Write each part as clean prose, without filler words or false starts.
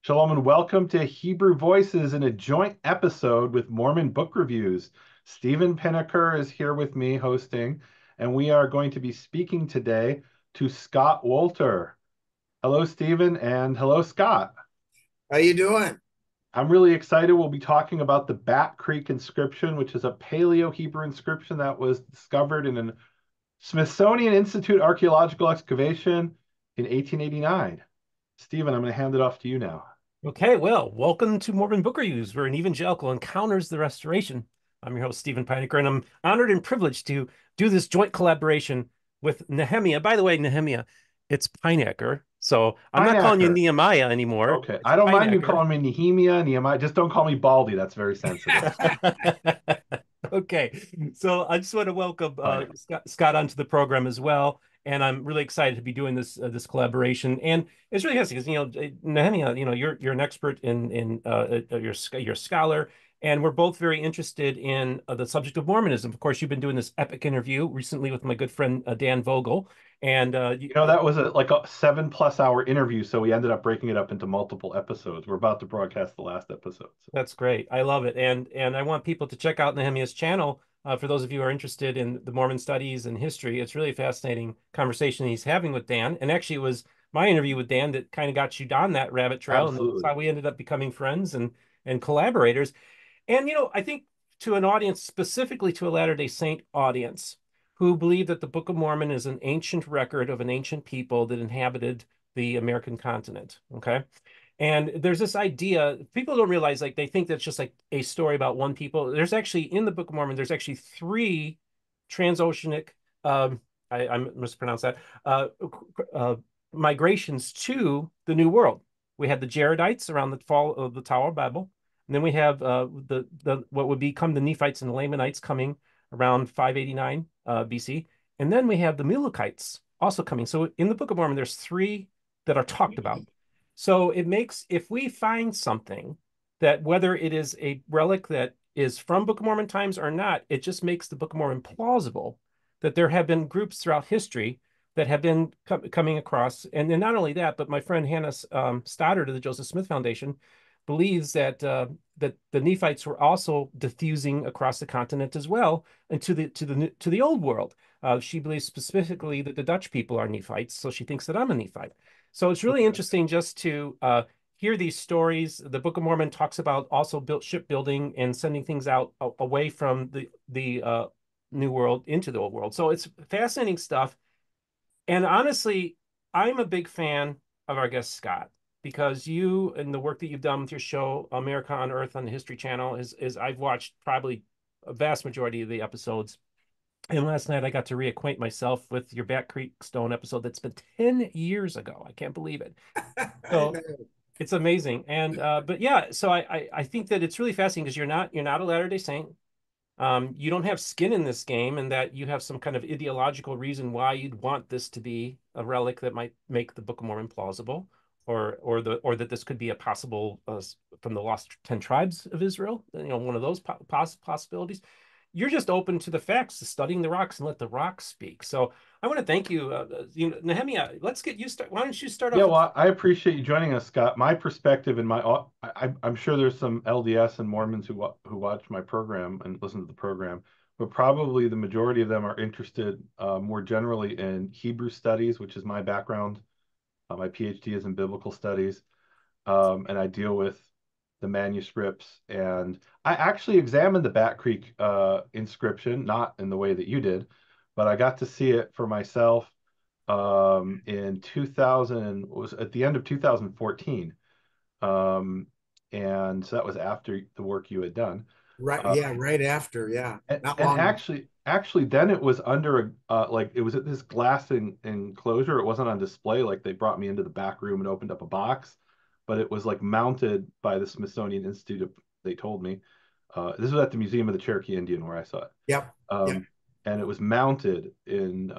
Shalom and welcome to Hebrew Voices in a joint episode with Mormon Book Reviews. Stephen Pynakker is here with me hosting, and we are going to be speaking today to Scott Wolter. Hello, Stephen, and hello, Scott. How you doing? I'm really excited. We'll be talking about the Bat Creek inscription, which is a Paleo-Hebrew inscription that was discovered in a Smithsonian Institute archaeological excavation in 1889. Stephen, I'm going to hand it off to you now. Okay, well, welcome to Mormon Book Reviews, where an evangelical encounters the restoration. I'm your host, Stephen Pynakker, and I'm honored and privileged to do this joint collaboration with Nehemia. By the way, Nehemia, it's Pynakker, so I'm not calling you Pynakker. Nehemiah anymore. Okay. It's I don't mind you Pynakker. calling me Nehemia, Nehemiah. Just don't call me Baldy. That's very sensitive. Okay, so I just want to welcome Pynakker. Scott onto the program as well, and I'm really excited to be doing this collaboration. And it's really interesting because Nehemia, you're an expert you're a scholar, and we're both very interested in the subject of Mormonism. Of course, you've been doing this epic interview recently with my good friend Dan Vogel, and That was like a 7+ hour interview, so we ended up breaking it up into multiple episodes. We're about to broadcast the last episode. So. That's great. I love it. And I want people to check out Nehemia's channel. For those of you who are interested in the Mormon studies and history, it's really a fascinating conversation he's having with Dan. And actually, it was my interview with Dan that kind of got you down that rabbit trail, and that's Absolutely. how we ended up becoming friends and collaborators. And I think to an audience, specifically to a Latter-day Saint audience, who believe that the Book of Mormon is an ancient record of an ancient people that inhabited the American continent. Okay. And there's this idea, people don't realize, like, they think that's just like a story about one people. There's actually, in the Book of Mormon, there's actually three transoceanic, I mispronounced that, uh, migrations to the New World. We had the Jaredites around the fall of the Tower of Babel. And then we have the what would become the Nephites and the Lamanites coming around 589 BC. And then we have the Mulekites also coming. So in the Book of Mormon, there's three that are talked about. So it makes, if we find something that, whether it is a relic that is from Book of Mormon times or not, it just makes the Book of Mormon plausible that there have been groups throughout history that have been coming across. And then not only that, but my friend Hannah Stoddard of the Joseph Smith Foundation believes that the Nephites were also diffusing across the continent as well, and to the old world. She believes specifically that the Dutch people are Nephites, so she thinks that I'm a Nephite. So it's really Okay. interesting just to hear these stories. The Book of Mormon talks about also built shipbuilding and sending things out away from the New World into the Old World. So it's fascinating stuff. And honestly, I'm a big fan of our guest Scott, because you and the work that you've done with your show America Unearthed on the History Channel is I've watched probably a vast majority of the episodes. And last night I got to reacquaint myself with your Bat Creek Stone episode that's been 10 years ago. I can't believe it. I So know. it's amazing. And but yeah, so I think that it's really fascinating because you're not a Latter-day Saint. You don't have skin in this game, and that you have some kind of ideological reason why you'd want this to be a relic that might make the Book of Mormon plausible, or that this could be a possible from the lost 10 tribes of Israel, one of those possibilities. You're just open to the facts, to studying the rocks and let the rocks speak. So I want to thank you, Nehemia. Let's get you start. Why don't you start Yeah, off with? well, I appreciate you joining us, Scott. My perspective and I'm sure there's some LDS and Mormons who watch my program and listen to the program, but probably the majority of them are interested more generally in Hebrew studies, which is my background. My PhD is in biblical studies, and I deal with the manuscripts. And I actually examined the Bat Creek inscription, not in the way that you did, but I got to see it for myself in 2000, was at the end of 2014. Um, and so that was after the work you had done. Right, Uh, yeah, right after, yeah, not and long. actually, then it was under like it was at this glass enclosure. It wasn't on display. Like they brought me into the back room and opened up a box, but it was like mounted by the Smithsonian Institute. They told me this was at the Museum of the Cherokee Indian where I saw it. Yep, yep, Um, and it was mounted in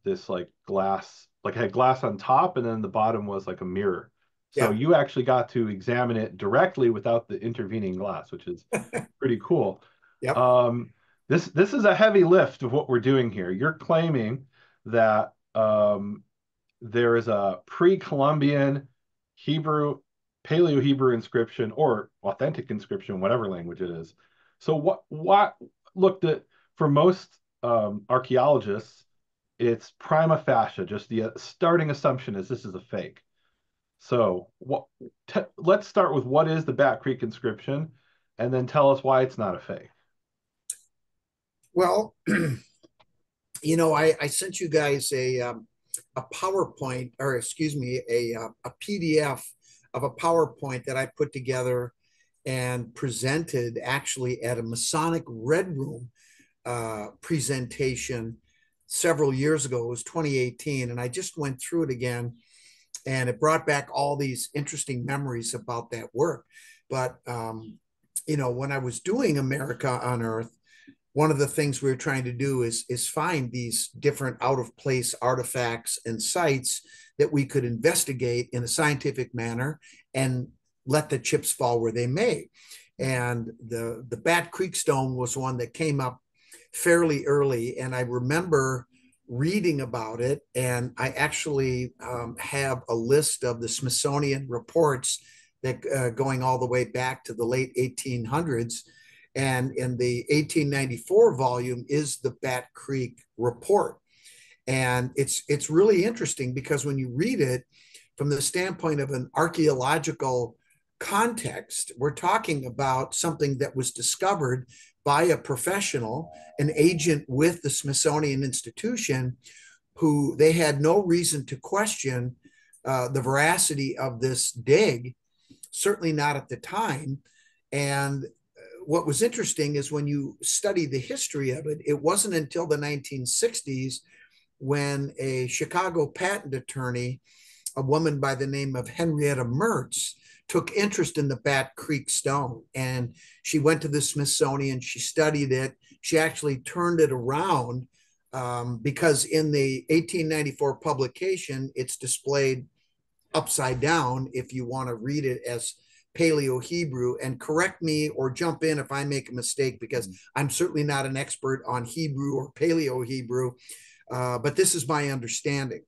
this like glass, like it had glass on top, and then the bottom was like a mirror. So yeah, you actually got to examine it directly without the intervening glass, which is pretty cool. yep, Um, this is a heavy lift of what we're doing here. You're claiming that there is a pre-Columbian Hebrew Paleo Hebrew inscription or authentic inscription, whatever language it is. So what looked at for most archaeologists, it's prima facie, just the starting assumption is this is a fake. So let's start with what is the Bat Creek inscription, and then tell us why it's not a fake. Well, I sent you guys a PowerPoint, or excuse me, a PDF of a PowerPoint that I put together and presented actually at a Masonic Red Room presentation several years ago. It was 2018, and I just went through it again, and it brought back all these interesting memories about that work. But when I was doing America Unearthed, one of the things we were trying to do is find these different out of place artifacts and sites that we could investigate in a scientific manner and let the chips fall where they may. And the Bat Creek stone was one that came up fairly early, and I remember reading about it. And I actually have a list of the Smithsonian reports that going all the way back to the late 1800s. And in the 1894 volume is the Bat Creek report. And it's really interesting because when you read it from the standpoint of an archaeological context, we're talking about something that was discovered by a professional, an agent with the Smithsonian Institution, who they had no reason to question the veracity of this dig, certainly not at the time. And what was interesting is when you study the history of it, it wasn't until the 1960s when a Chicago patent attorney, a woman by the name of Henrietta Mertz, took interest in the Bat Creek stone. And she went to the Smithsonian, she studied it. She actually turned it around because in the 1894 publication, it's displayed upside down if you want to read it as Paleo Hebrew. And correct me or jump in if I make a mistake, because I'm certainly not an expert on Hebrew or Paleo Hebrew, but this is my understanding.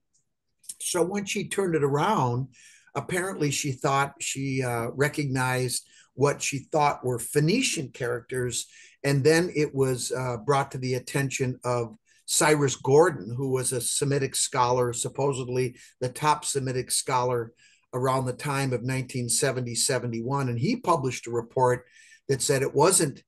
So when she turned it around, apparently she thought she recognized what she thought were Phoenician characters. And then it was brought to the attention of Cyrus Gordon, who was a Semitic scholar, supposedly the top Semitic scholar around the time of 1970-71. And he published a report that said it wasn't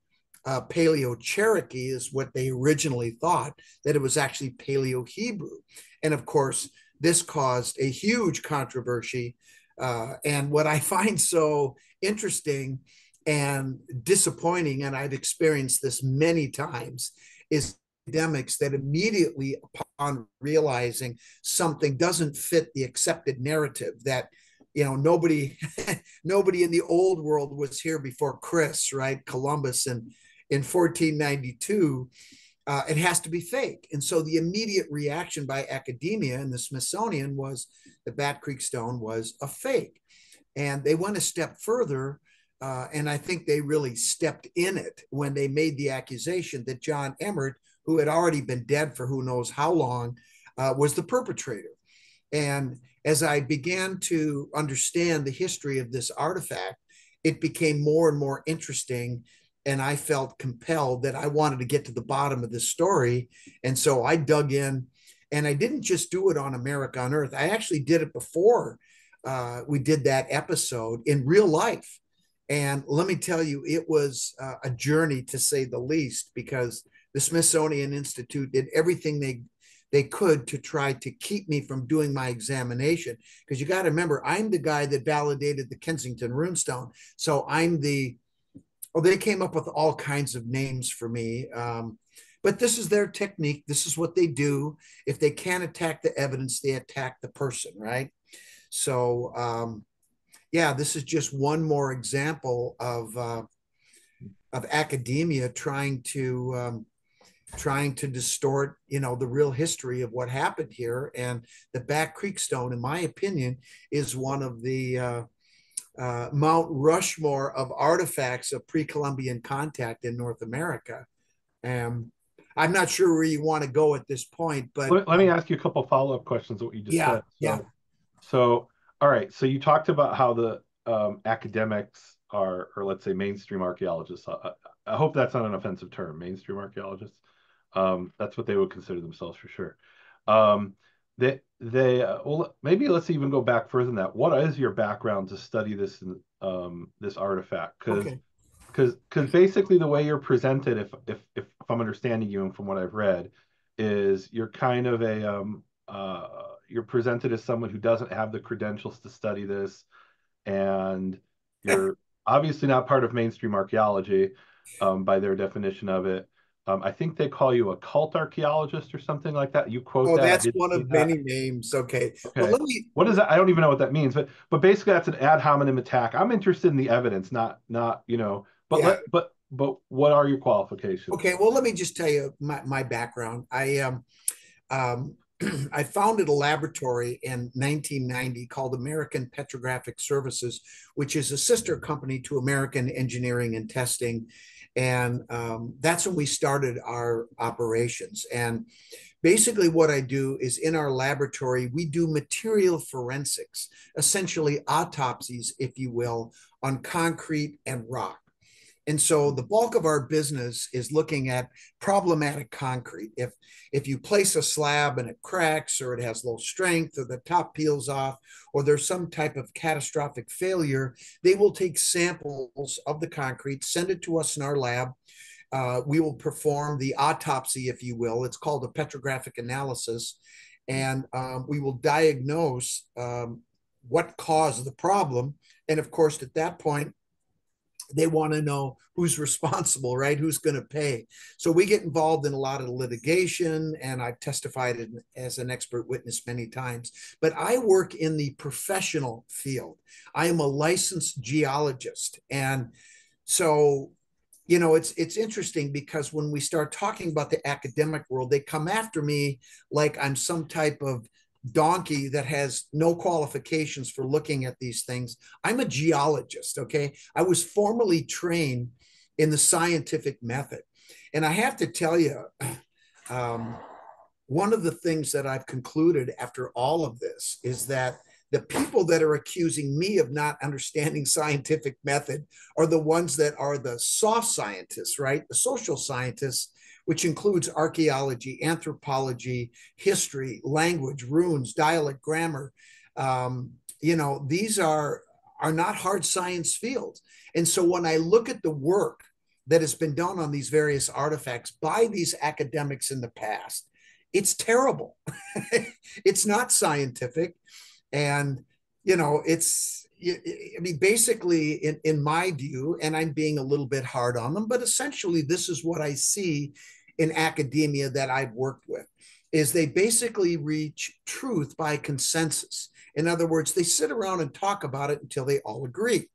Paleo-Cherokee is what they originally thought, that it was actually Paleo-Hebrew. And of course, this caused a huge controversy. And what I find so interesting and disappointing, and I've experienced this many times, is academics that immediately upon realizing something doesn't fit the accepted narrative, that nobody in the old world was here before Chris, right? Columbus in 1492, it has to be fake. And so the immediate reaction by academia and the Smithsonian was the Bat Creek stone was a fake. And they went a step further, and I think they really stepped in it when they made the accusation that John Emmert, who had already been dead for who knows how long, was the perpetrator. And as I began to understand the history of this artifact, it became more and more interesting. And I felt compelled that I wanted to get to the bottom of this story. And so I dug in, and I didn't just do it on America Unearthed. I actually did it before we did that episode in real life. And let me tell you, it was a journey to say the least, because the Smithsonian Institute did everything they could to try to keep me from doing my examination. Because you got to remember, I'm the guy that validated the Kensington runestone. So they came up with all kinds of names for me. But this is their technique. This is what they do. If they can't attack the evidence, they attack the person, right? So, this is just one more example of academia trying to distort, the real history of what happened here. And the Bat Creek stone, in my opinion, is one of the Mount Rushmore of artifacts of pre-Columbian contact in North America. I'm not sure where you want to go at this point, but let me ask you a couple follow-up questions of what you just said. So, all right. So you talked about how the academics are, or let's say mainstream archaeologists. I hope that's not an offensive term, mainstream archaeologists. That's what they would consider themselves for sure. Well, maybe let's even go back further than that. What is your background to study this artifact? Because Okay. basically the way you're presented, if I'm understanding you and from what I've read, is you're kind of you're presented as someone who doesn't have the credentials to study this, and you're obviously not part of mainstream archaeology, by their definition of it. I think they call you a cult archaeologist or something like that. You quote Oh, that. I that's didn't one see of that. many names. Okay. Well, Okay. What is that? I don't even know what that means, but basically that's an ad hominem attack. I'm interested in the evidence, not but yeah. what are your qualifications? Okay. Well, let me just tell you my background. Um, I founded a laboratory in 1990 called American Petrographic Services, which is a sister company to American Engineering and Testing. And that's when we started our operations. And basically, what I do is in our laboratory, we do material forensics, essentially autopsies, if you will, on concrete and rock. And so the bulk of our business is looking at problematic concrete. If you place a slab and it cracks, or it has low strength, or the top peels off, or there's some type of catastrophic failure, they will take samples of the concrete, send it to us in our lab. We will perform the autopsy, if you will. It's called a petrographic analysis. And we will diagnose what caused the problem. And of course, at that point, they want to know who's responsible, right? Who's going to pay? So we get involved in a lot of litigation, and I've testified as an expert witness many times. But I work in the professional field. I am a licensed geologist. And so, it's interesting because when we start talking about the academic world, they come after me like I'm some type of donkey that has no qualifications for looking at these things. I'm a geologist, okay? I was formally trained in the scientific method. And I have to tell you, one of the things that I've concluded after all of this is that the people that are accusing me of not understanding scientific method are the ones that are the soft scientists, right? The social scientists, which includes archaeology, anthropology, history, language, runes, dialect, grammar. These are not hard science fields. And so when I look at the work that has been done on these various artifacts by these academics in the past, it's terrible. It's not scientific. And, basically, in my view, and I'm being a little bit hard on them, but essentially, this is what I see in academia that I've worked with, is they basically reach truth by consensus. In other words, they sit around and talk about it until they all agree.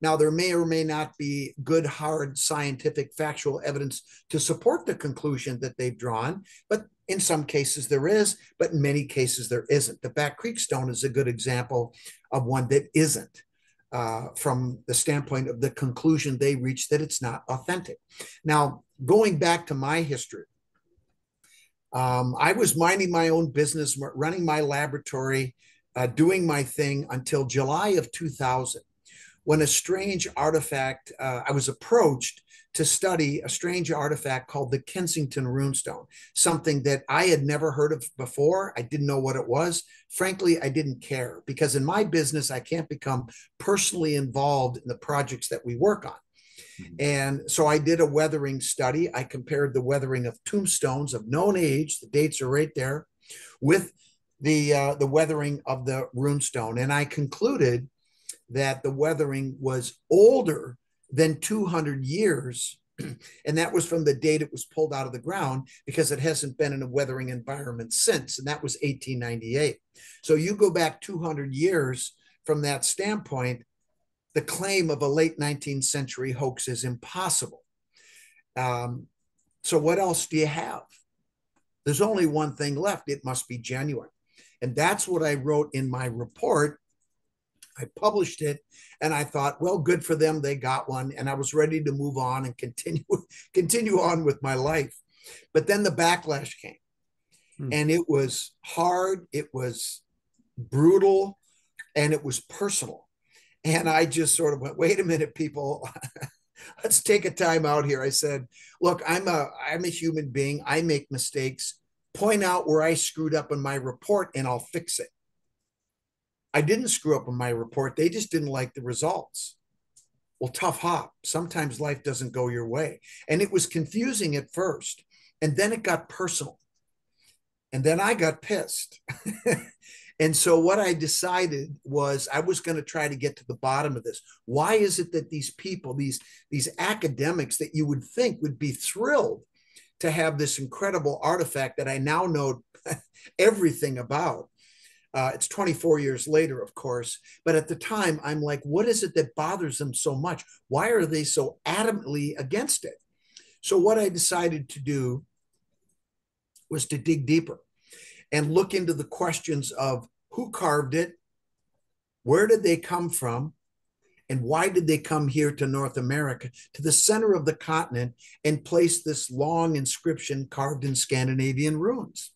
Now, there may or may not be good, hard scientific, factual evidence to support the conclusion that they've drawn, but in some cases there is, but in many cases there isn't. The Back Creek Stone is a good example of one that isn't, from the standpoint of the conclusion they reached that it's not authentic. Now, going back to my history, I was minding my own business, running my laboratory, doing my thing until July of 2000, when a strange artifact, I was approached to study a strange artifact called the Kensington Runestone, something that I had never heard of before. I didn't know what it was. Frankly, I didn't care, because in my business, I can't become personally involved in the projects that we work on. And so I did a weathering study. I compared the weathering of tombstones of known age, the dates are right there, with the weathering of the runestone. And I concluded that the weathering was older than 200 years. And that was from the date it was pulled out of the ground, because it hasn't been in a weathering environment since. And that was 1898. So you go back 200 years from that standpoint, the claim of a late 19th century hoax is impossible. So what else do you have? There's only one thing left. It must be genuine. And that's what I wrote in my report. I published it, and I thought, well, good for them. They got one. And I was ready to move on and continue on with my life. But then the backlash came, and it was hard. It was brutal, and it was personal. And I just sort of went, wait a minute, people, let's take a time out here. I said, look, I'm a human being. I make mistakes. Point out where I screwed up in my report and I'll fix it. I didn't screw up in my report. They just didn't like the results. Well, tough hop. Sometimes life doesn't go your way. And it was confusing at first. And then it got personal. And then I got pissed. And so what I decided was I was going to try to get to the bottom of this. Why is it that these people, these academics that you would think would be thrilled to have this incredible artifact that I now know everything about? It's 24 years later, of course. But at the time, I'm like, what is it that bothers them so much? Why are they so adamantly against it? So what I decided to do was to dig deeper and look into the questions of who carved it, where did they come from, and why did they come here to North America, to the center of the continent, and place this long inscription carved in Scandinavian runes?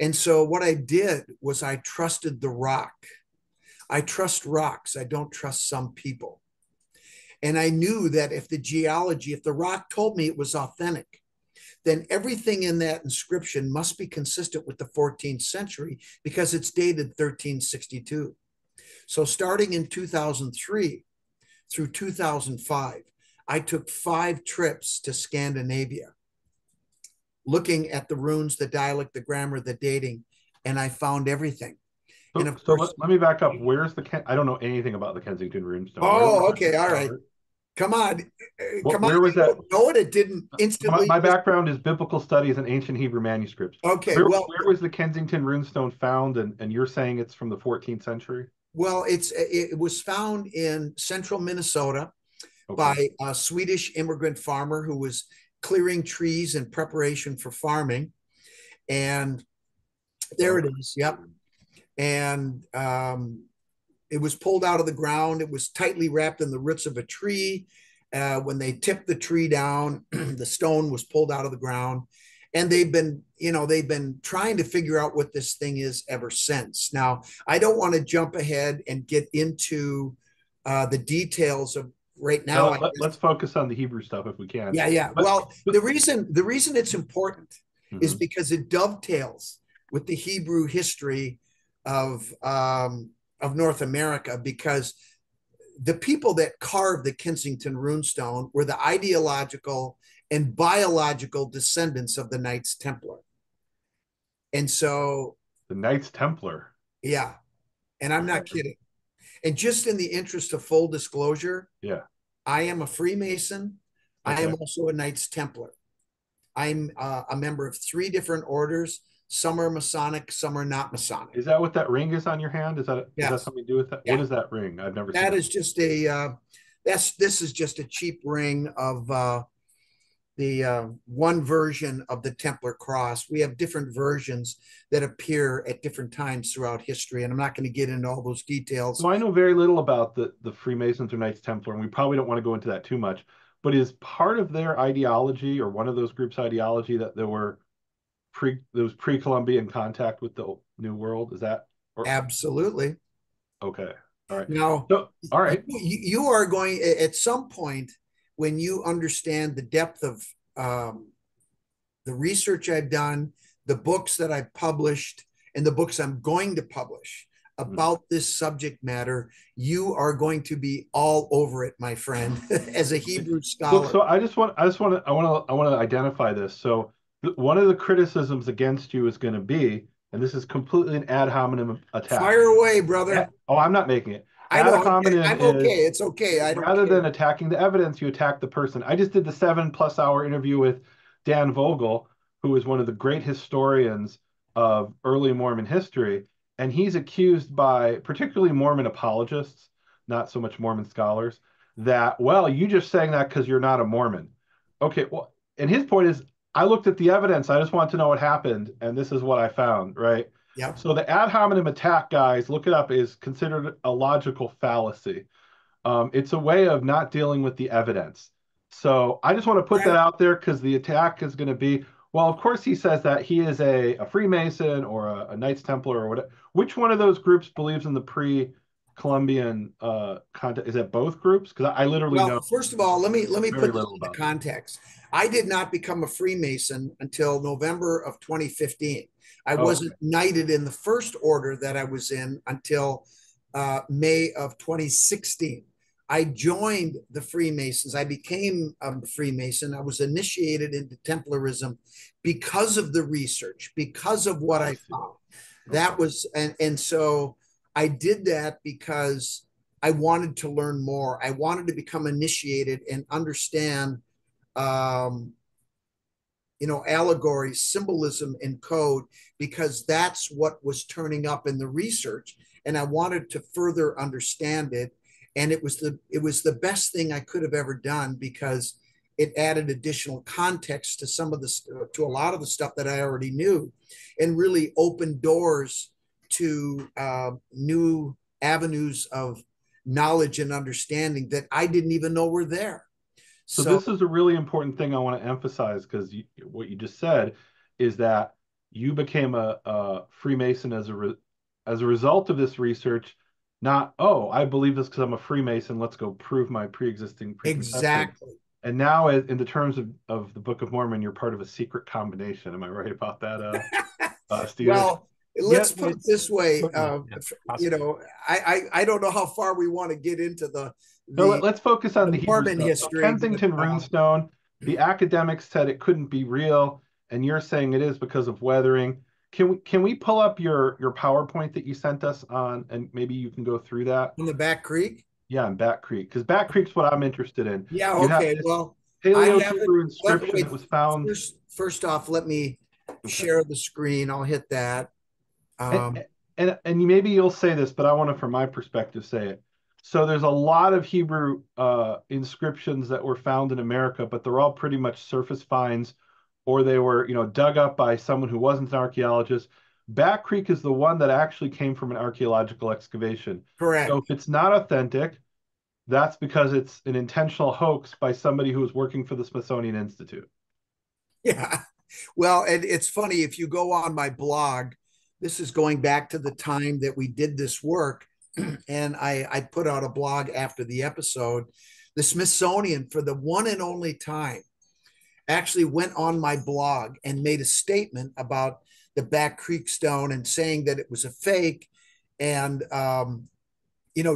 And so what I did was I trusted the rock. I trust rocks. I don't trust some people. And I knew that if the rock told me it was authentic, then everything in that inscription must be consistent with the 14th century because it's dated 1362. So starting in 2003 through 2005, I took 5 trips to Scandinavia, looking at the runes, the dialect, the grammar, the dating, and I found everything. So, And of course, let me back up. Where's I don't know anything about the Kensington Runestone. Oh, okay, all right. Come on, come on. Where was that? No, it didn't instantly. My background is biblical studies and ancient Hebrew manuscripts. Okay, where well, was the Kensington Runestone found? And you're saying it's from the 14th century? Well, it was found in central Minnesota by a Swedish immigrant farmer who was clearing trees in preparation for farming, and there it is. Yep, and it was pulled out of the ground. It was tightly wrapped in the roots of a tree. When they tipped the tree down, the stone was pulled out of the ground. And they've been trying to figure out what this thing is ever since. Now, I don't want to jump ahead and get into the details of right now. Let's focus on the Hebrew stuff if we can. Yeah. Well, the reason it's important is because it dovetails with the Hebrew history of North America, because the people that carved the Kensington runestone were the ideological and biological descendants of the Knights Templar. And so the Knights Templar. Yeah. And I'm not kidding. And just in the interest of full disclosure, I am a Freemason. I am also a Knights Templar. I'm a member of 3 different orders. Some are Masonic, some are not Masonic. Is that what that ring is on your hand? Is that something to do with that? Yeah. What is that ring? I've never seen that. Is just this is just a cheap ring of the one version of the Templar cross. We have different versions that appear at different times throughout history, and I'm not going to get into all those details. So I know very little about the Freemasons or Knights Templar, and we probably don't want to go into that too much, but is part of their ideology, or one of those groups' ideology, that there was pre-Columbian contact with the New World? Is that? Absolutely. Okay. All right. Now, all right. You are going, at some point, when you understand the depth of the research I've done, the books that I've published, and the books I'm going to publish about this subject matter, you are going to be all over it, my friend, as a Hebrew scholar. So I want to identify this. So one of the criticisms against you is going to be, and this is completely an ad hominem attack. Fire away, brother. Oh, I'm not making it. I'm okay. It's okay. Rather than attacking the evidence, you attack the person. I just did the 7+ hour interview with Dan Vogel, who is one of the great historians of early Mormon history. And he's accused by particularly Mormon apologists, not so much Mormon scholars, that, well, you just saying that because you're not a Mormon. Okay, well, and his point is, I looked at the evidence. I just want to know what happened, and this is what I found, right? Yeah. So the ad hominem attack, guys, look it up, is considered a logical fallacy. It's a way of not dealing with the evidence. So I just want to put that out there, because the attack is going to be, well, of course he says that he is a Freemason or a Knights Templar or whatever. Which one of those groups believes in the Colombian context? Is that both groups? Because I literally know Well, first of all, let me very put this little into about them. context. I did not become a Freemason until November of 2015. I Oh, wasn't knighted in the first order that I was in until May of 2016. I joined the Freemasons. I became a Freemason. I was initiated into Templarism because of the research, because of what I I see. found. Okay. That was, and so I did that because I wanted to learn more. I wanted to become initiated and understand, um, allegory, symbolism, and code, because that's what was turning up in the research, and I wanted to further understand it. And it was the best thing I could have ever done, because it added additional context to to a lot of the stuff that I already knew, and really opened doors to new avenues of knowledge and understanding that I didn't even know were there. So So this is a really important thing I want to emphasize, because what you just said is that you became a Freemason as a result of this research. Not, oh, I believe this because I'm a Freemason. Let's go prove my pre-existing preconceptions. exactly. And now, in the terms of the Book of Mormon, you're part of a secret combination. Am I right about that, Stephen? Well, Yeah, let's put it this way. Certainly, yeah, You possibly. know, I don't know how far we want to get into so the let's focus on the Hebrew Mormon stuff. So history, but Kensington Runestone, the academics said it couldn't be real, and you're saying it is because of weathering. Can we pull up your PowerPoint that you sent us on, and maybe you can go through that? in the Back Creek. Yeah, in Bat Creek, because Bat Creek's what I'm interested in. Yeah. You have Okay. this Well, I Paleo have it. Hebrew inscription Wait. that was found. First off, let me Okay. share the screen. I'll hit that. And, Um, maybe you'll say this, but I want to, from my perspective, say it. So there's a lot of Hebrew inscriptions that were found in America, but they're all pretty much surface finds, or they were, dug up by someone who wasn't an archaeologist. Bat Creek is the one that actually came from an archaeological excavation. So Correct. if it's not authentic, that's because it's an intentional hoax by somebody who was working for the Smithsonian Institute. Yeah. Well, and it's funny, if you go on my blog, this is going back to the time that we did this work, and I put out a blog after the episode. The Smithsonian, for the one and only time, actually went on my blog and made a statement about the Back Creek Stone, and saying that it was a fake. And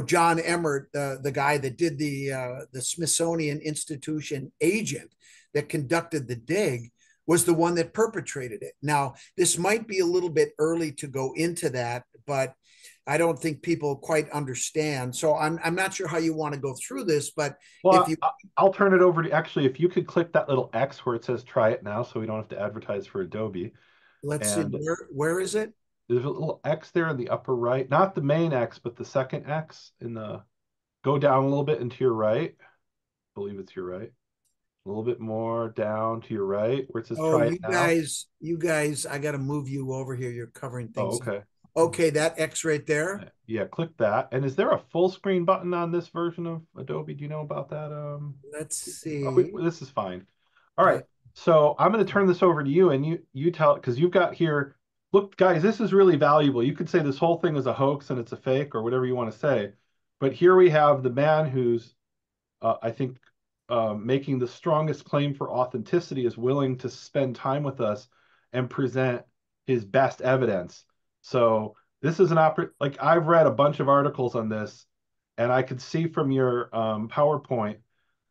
John Emmert, the guy that did the Smithsonian Institution agent that conducted the dig, was the one that perpetrated it. Now, this might be a little bit early to go into that, but I don't think people quite understand. So I'm not sure how you want to go through this, but if Well, you I'll turn it over to, actually, if you could click that little X where it says try it now, so we don't have to advertise for Adobe. let's see, And where is it? there's a little X there in the upper right, not the main X, but the second X go down a little bit and to your right. I believe it's your right. A little bit more down to your right where it says Oh, try it now. you guys, I got to move you over here. You're covering Oh, things up. okay. Okay, that X right there. Yeah, click that. And is there a full screen button on this version of Adobe? Do you know about that? Let's Oh, see. this is fine. All Uh, right. So I'm going to turn this over to you, and you tell, because you've got here. Look, guys, this is really valuable. You could say this whole thing is a hoax and it's a fake, or whatever you want to say, but here we have the man who's, I think, making the strongest claim for authenticity, is willing to spend time with us and present his best evidence. So this is like, I've read a bunch of articles on this, and I could see from your PowerPoint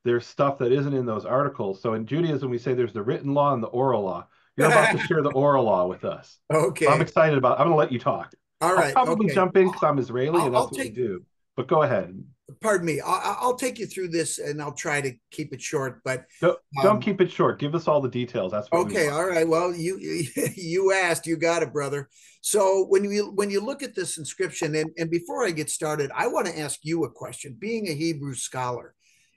there's stuff that isn't in those articles. So in Judaism, we say there's the written law and the oral law. You're about to share the oral law with us. So I'm okay. excited I'm going to let you talk. All I'll right. probably Okay. jump in because I'm Israeli and I'll that's what we take, do. But go ahead. pardon me. I'll take you through this, and I'll try to keep it short. But Don't um, keep it short. Give us all the details. That's what we okay. want. All right. Well, you asked, you got it, brother. So when you look at this inscription, and before I get started, I want to ask you a question. Being a Hebrew scholar,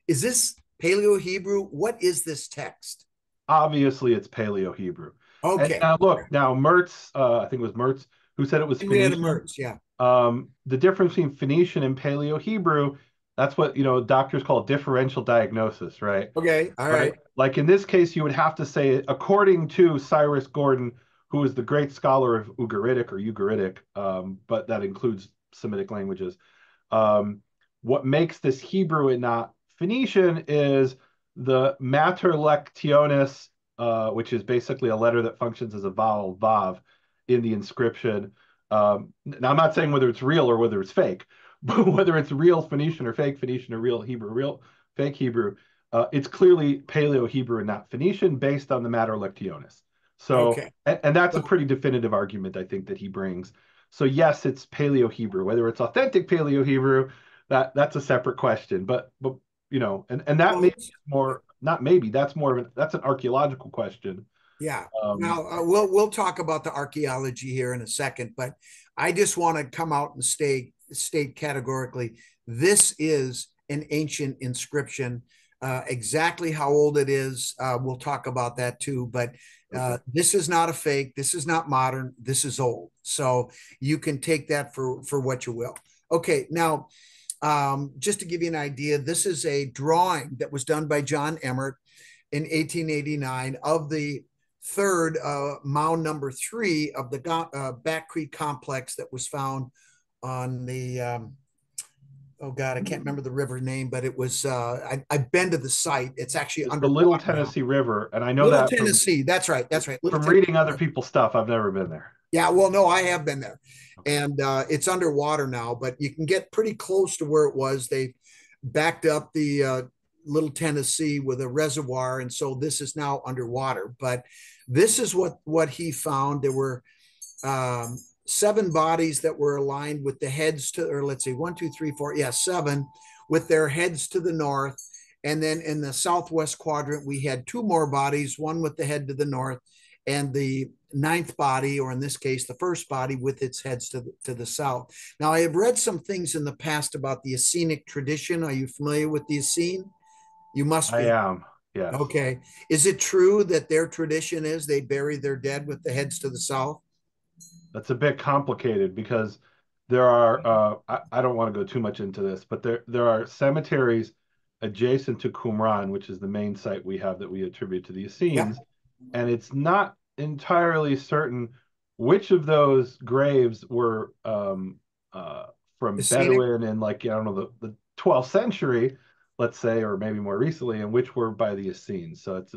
is this Paleo Hebrew? What is this text? Obviously, it's Paleo Hebrew. And Okay. now look, now Mertz, I think it was Mertz, who said it was Henrietta Phoenician. Mertz. Yeah. The difference between Phoenician and Paleo Hebrew, that's what, doctors call differential diagnosis, right? Okay. All Right. right. Like in this case, you would have to say, according to Cyrus Gordon, who is the great scholar of Ugaritic, but that includes Semitic languages. What makes this Hebrew and not Phoenician is the mater lectionis, which is basically a letter that functions as a vowel vav in the inscription. Now, I'm not saying whether it's real or whether it's fake, but whether it's real Phoenician or fake Phoenician or real Hebrew, real fake Hebrew, it's clearly Paleo Hebrew and not Phoenician based on the mater lectionis. So, Okay. and that's a pretty definitive argument, I think, that he brings. So yes, it's Paleo Hebrew. Whether it's authentic Paleo Hebrew, that's a separate question. But and that Well, maybe is more, not maybe, that's more of that's an archaeological question. yeah. Um, Now we'll talk about the archaeology here in a second, but I just want to come out and state categorically this is an ancient inscription. Exactly how old it is, we'll talk about that too. But okay. this is not a fake. This is not modern. This is old. So you can take that for what you will. Okay, now just to give you an idea, this is a drawing that was done by John Emmert in 1889 of the third mound number 3 of the Back Creek complex that was found on the oh God, I can't remember the river name, but it was I've been to the site. It's actually It's the Little underwater now. Tennessee River, and I know Little that Tennessee. That's right. That's right. Little from Tennessee. reading other people's stuff. I've never been there. Yeah, well, no, I have been there, and it's underwater now, but you can get pretty close to where it was. They backed up the Little Tennessee with a reservoir, and so this is now underwater. But this is what he found. There were 7 bodies that were aligned with the heads to, or let's see, 1, 2, 3, 4, yeah, 7, with their heads to the north. And then in the southwest quadrant, we had 2 more bodies, one with the head to the north, and the 9th body, or in this case, the first body with its heads to the south. Now, I have read some things in the past about the Essenic tradition. Are you familiar with the Essene? You must I be. am, yes. Okay. Is it true that their tradition is they bury their dead with the heads to the south? That's a bit complicated because there are I don't want to go too much into this, but there are cemeteries adjacent to Qumran, which is the main site we have that we attribute to the Yep. Essenes, and it's not entirely certain which of those graves were from Essenic. Bedouin in, like, I don't know, the 12th century, let's say, or maybe more recently, and which were by the Essenes. So it's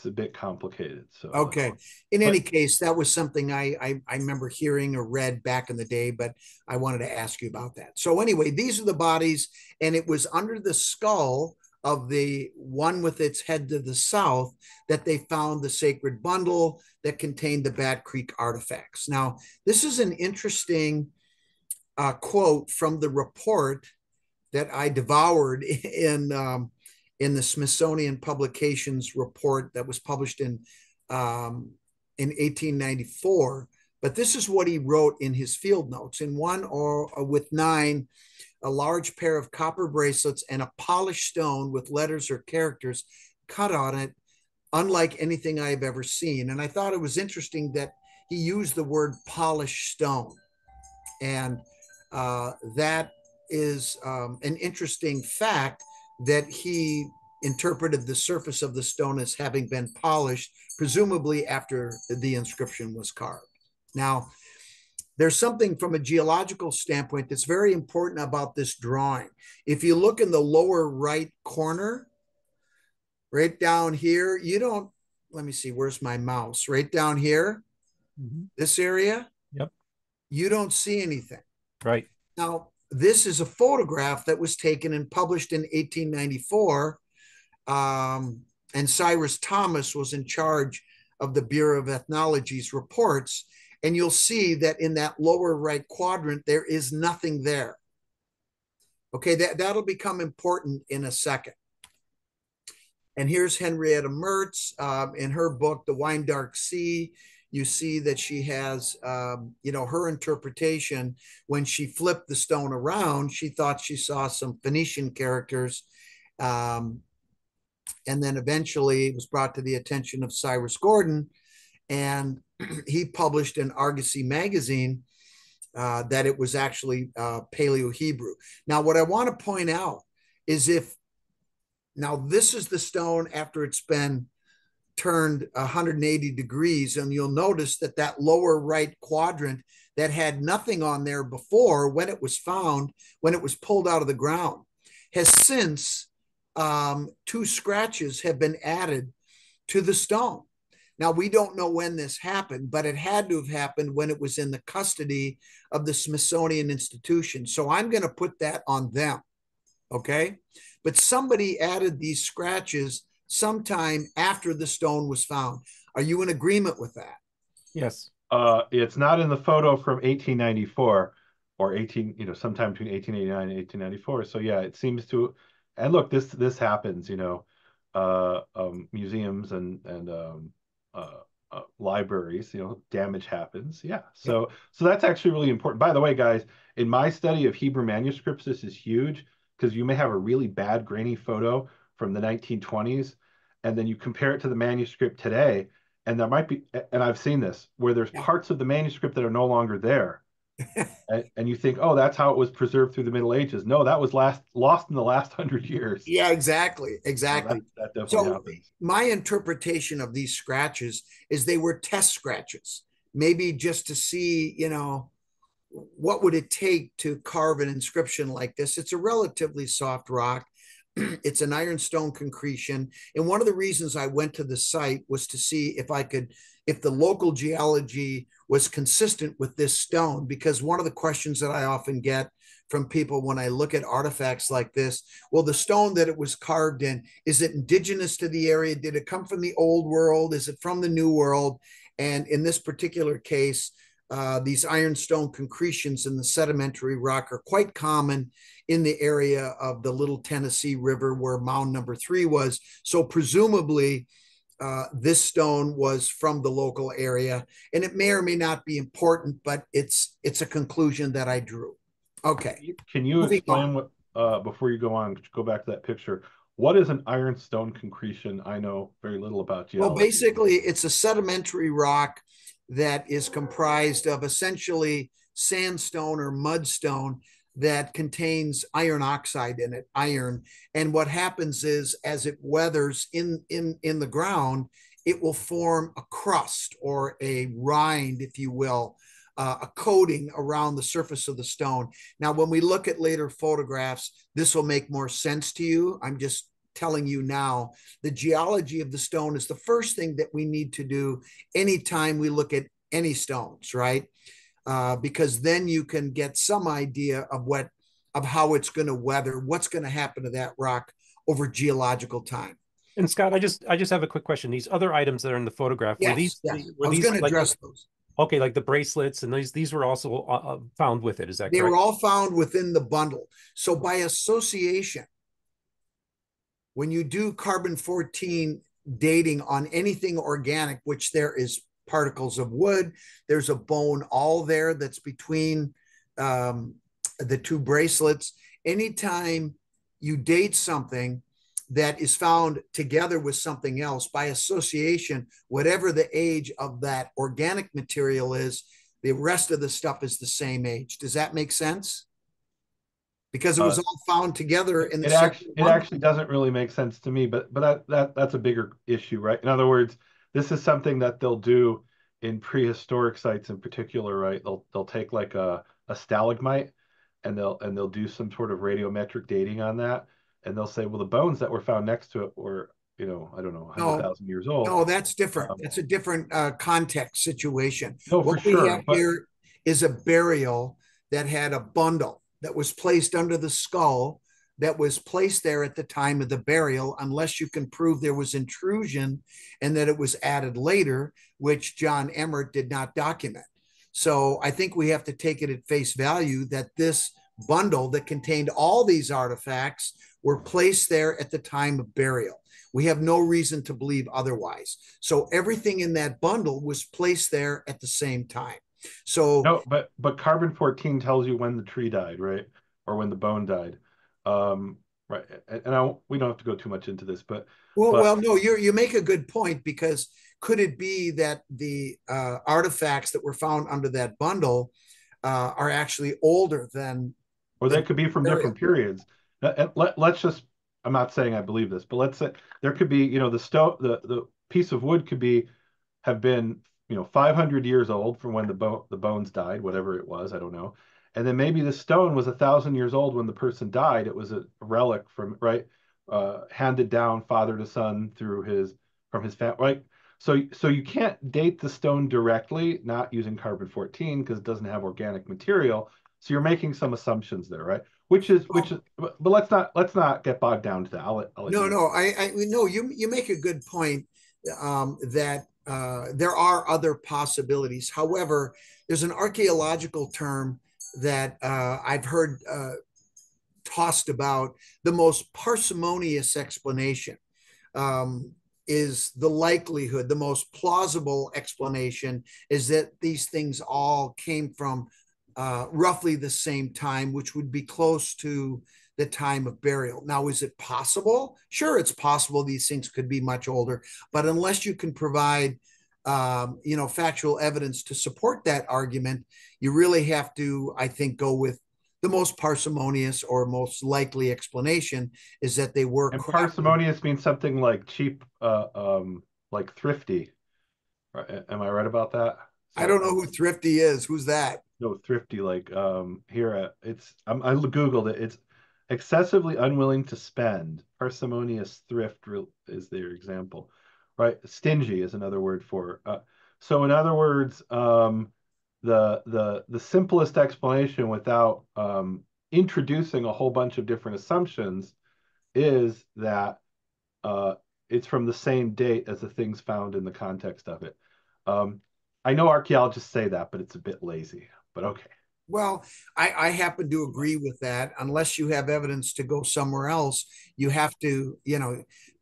a bit complicated. So Okay. In any but case, that was something I remember hearing or read back in the day, but I wanted to ask you about that. So anyway, these are the bodies, and it was under the skull of the one with its head to the south that they found the sacred bundle that contained the Bat Creek artifacts. Now, this is an interesting quote from the report that I devoured in the Smithsonian Publications report that was published in 1894. But this is what he wrote in his field notes. In one or with 9, a large pair of copper bracelets and a polished stone with letters or characters cut on it, unlike anything I have ever seen. And I thought it was interesting that he used the word polished stone. And that is an interesting fact, that he interpreted the surface of the stone as having been polished, presumably after the inscription was carved. Now, there's something from a geological standpoint that's very important about this drawing. If you look in the lower right corner, right down here, you don't, let me see, where's my mouse? Right down here, this area, Yep. you don't see anything. Right. Now, this is a photograph that was taken and published in 1894. And Cyrus Thomas was in charge of the Bureau of Ethnology's reports. And you'll see that in that lower right quadrant, there is nothing there. Okay, that'll become important in a second. And here's Henrietta Mertz in her book, The Wine Dark Sea. You see that she has, her interpretation. When she flipped the stone around, she thought she saw some Phoenician characters. And then eventually it was brought to the attention of Cyrus Gordon, and he published in Argosy magazine that it was actually Paleo Hebrew. Now, what I want to point out is now this is the stone after it's been turned 180 degrees, and you'll notice that lower right quadrant, that had nothing on there before when it was found, when it was pulled out of the ground, has since, 2 scratches have been added to the stone. Now, we don't know when this happened, but it had to have happened when it was in the custody of the Smithsonian Institution. So I'm going to put that on them. Okay. But somebody added these scratches sometime after the stone was found. Are you in agreement with that? Yes. It's not in the photo from 1894 or sometime between 1889 and 1894. So yeah, it seems to, and look, this happens, museums and libraries, damage happens. Yeah. So that's actually really important. By the way, guys, in my study of Hebrew manuscripts, this is huge because you may have a really bad grainy photo from the 1920s, and then you compare it to the manuscript today, and there might be, and I've seen this, where there's parts of the manuscript that are no longer there. And you think, oh, that's how it was preserved through the Middle Ages. No, that was lost in the last 100 years. Yeah, exactly. That definitely So happens. my interpretation of these scratches is they were test scratches, maybe just to see, what would it take to carve an inscription like this. It's a relatively soft rock. It's an ironstone concretion. And one of the reasons I went to the site was to see if the local geology was consistent with this stone, because one of the questions that I often get from people when I look at artifacts like this, well, the stone that it was carved in, is it indigenous to the area? Did it come from the old world? Is it from the new world? And in this particular case, these ironstone concretions in the sedimentary rock are quite common in the area of the Little Tennessee River where mound number 3 was. So presumably this stone was from the local area, and it may or may not be important, but it's a conclusion that I drew. Okay. Can you explain what, before you go back to that picture, what is an ironstone concretion? I know very little about geology. Well, basically, it's a sedimentary rock that is comprised of essentially sandstone or mudstone that contains iron oxide in it, iron. And what happens is, as it weathers in the ground, it will form a crust or a rind, if you will, a coating around the surface of the stone. Now, when we look at later photographs, this will make more sense to you. I'm just telling you now, the geology of the stone is the first thing that we need to do anytime we look at any stones, right? Because then you can get some idea of how it's going to weather, what's going to happen to that rock over geological time. And Scott, I just have a quick question. These other items that are in the photograph, yes, were I was these going to address those. Okay, like the bracelets, and these were also found with it. Is that correct? They were all found within the bundle. So by association, when you do carbon-14 dating on anything organic, which there is particles of wood, there's a bone all there that's between the 2 bracelets. Anytime you date something that is found together with something else, by association, whatever the age of that organic material is, the rest of the stuff is the same age. Does that make sense? Because it was all found together in the it actually doesn't really make sense to me, but that's a bigger issue, right? In other words, this is something that they'll do in prehistoric sites in particular, right? They'll take like a stalagmite and they'll do some sort of radiometric dating on that, and they'll say, well, the bones that were found next to it were, I don't know, 100,000 years old. No, that's different. That's a different context situation. No, for sure. What we have here is a burial that had a bundle that was placed under the skull, that was placed there at the time of the burial, unless you can prove there was intrusion and that it was added later, which John Emmert did not document. So I think we have to take it at face value that this bundle that contained all these artifacts were placed there at the time of burial. We have no reason to believe otherwise. So everything in that bundle was placed there at the same time. So no, but carbon-14 tells you when the tree died, right? Or when the bone died. Right. And we don't have to go too much into this, but well, no, you make a good point, because could it be that the artifacts that were found under that bundle are actually older than, or they could be from different periods? Let's just, I'm not saying I believe this, but let's say there could be, the piece of wood could have been 500 years old from when the bones died, whatever it was, I don't know. And then maybe the stone was 1,000 years old when the person died. It was a relic from, right, handed down father to son from his family, right? So you can't date the stone directly, not using carbon-14 because it doesn't have organic material. So you're making some assumptions there, right? But let's not get bogged down to that. I'll let No, you. no, I no, you make a good point, that there are other possibilities. However, there's an archaeological term that I've heard tossed about. The most parsimonious explanation is the likelihood, the most plausible explanation is that these things all came from roughly the same time, which would be close to the time of burial. Now, is it possible? Sure, it's possible these things could be much older, but unless you can provide factual evidence to support that argument, you really have to, I think, go with the most parsimonious or most likely explanation is that they were And crafted. parsimonious means something like cheap, like thrifty. Right? Am I right about that? I So don't know who Thrifty is. Who's that? no, thrifty, like here I Googled it. It's excessively unwilling to spend. Parsimonious thrift is their example, right? Stingy is another word for. So in other words, the simplest explanation without introducing a whole bunch of different assumptions is that uh, it's from the same date as the things found in the context of it. Um, I know archaeologists say that, but it's a bit lazy. But okay. Well, I happen to agree with that. Unless you have evidence to go somewhere else, you have to,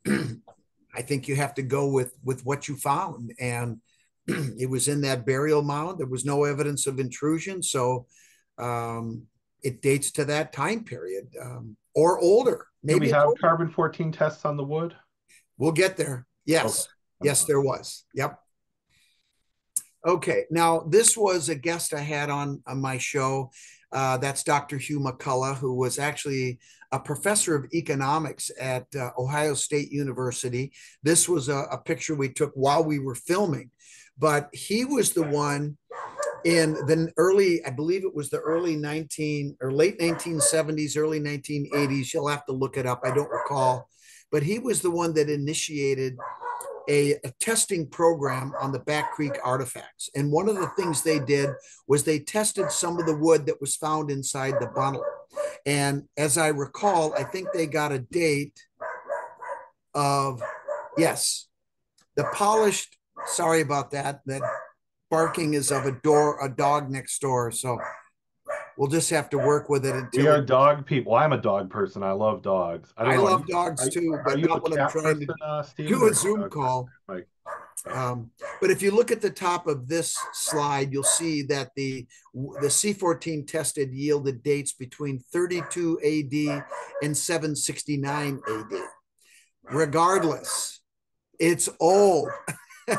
I think you have to go with what you found. And it was in that burial mound. There was no evidence of intrusion. So it dates to that time period, or older. Do Maybe we it's have older. carbon-14 tests on the wood? We'll get there. Okay. Yes. Yes, there was. Yep. Okay, now this was a guest I had on my show. That's Dr. Hugh McCullough, who was actually a professor of economics at Ohio State University. This was a picture we took while we were filming, but he was the one in the early, I believe it was the early 19 or late 1970s, early 1980s. You'll have to look it up. I don't recall, but he was the one that initiated a testing program on the Back Creek artifacts. And one of the things they did was they tested some of the wood that was found inside the bundle. And as I recall, I think they got a date of, yes, the polished, sorry about that, that barking is of a dog next door. So we'll just have to work with it We until are it. dog people. I'm a dog person. I love dogs. I don't I know. love dogs too, Are but you a not when I'm cat trying to person, Stephen, do or a are you a Zoom dog person? call. Like, But if you look at the top of this slide, you'll see that the C14 tested yielded dates between 32 AD and 769 AD. Regardless, it's old.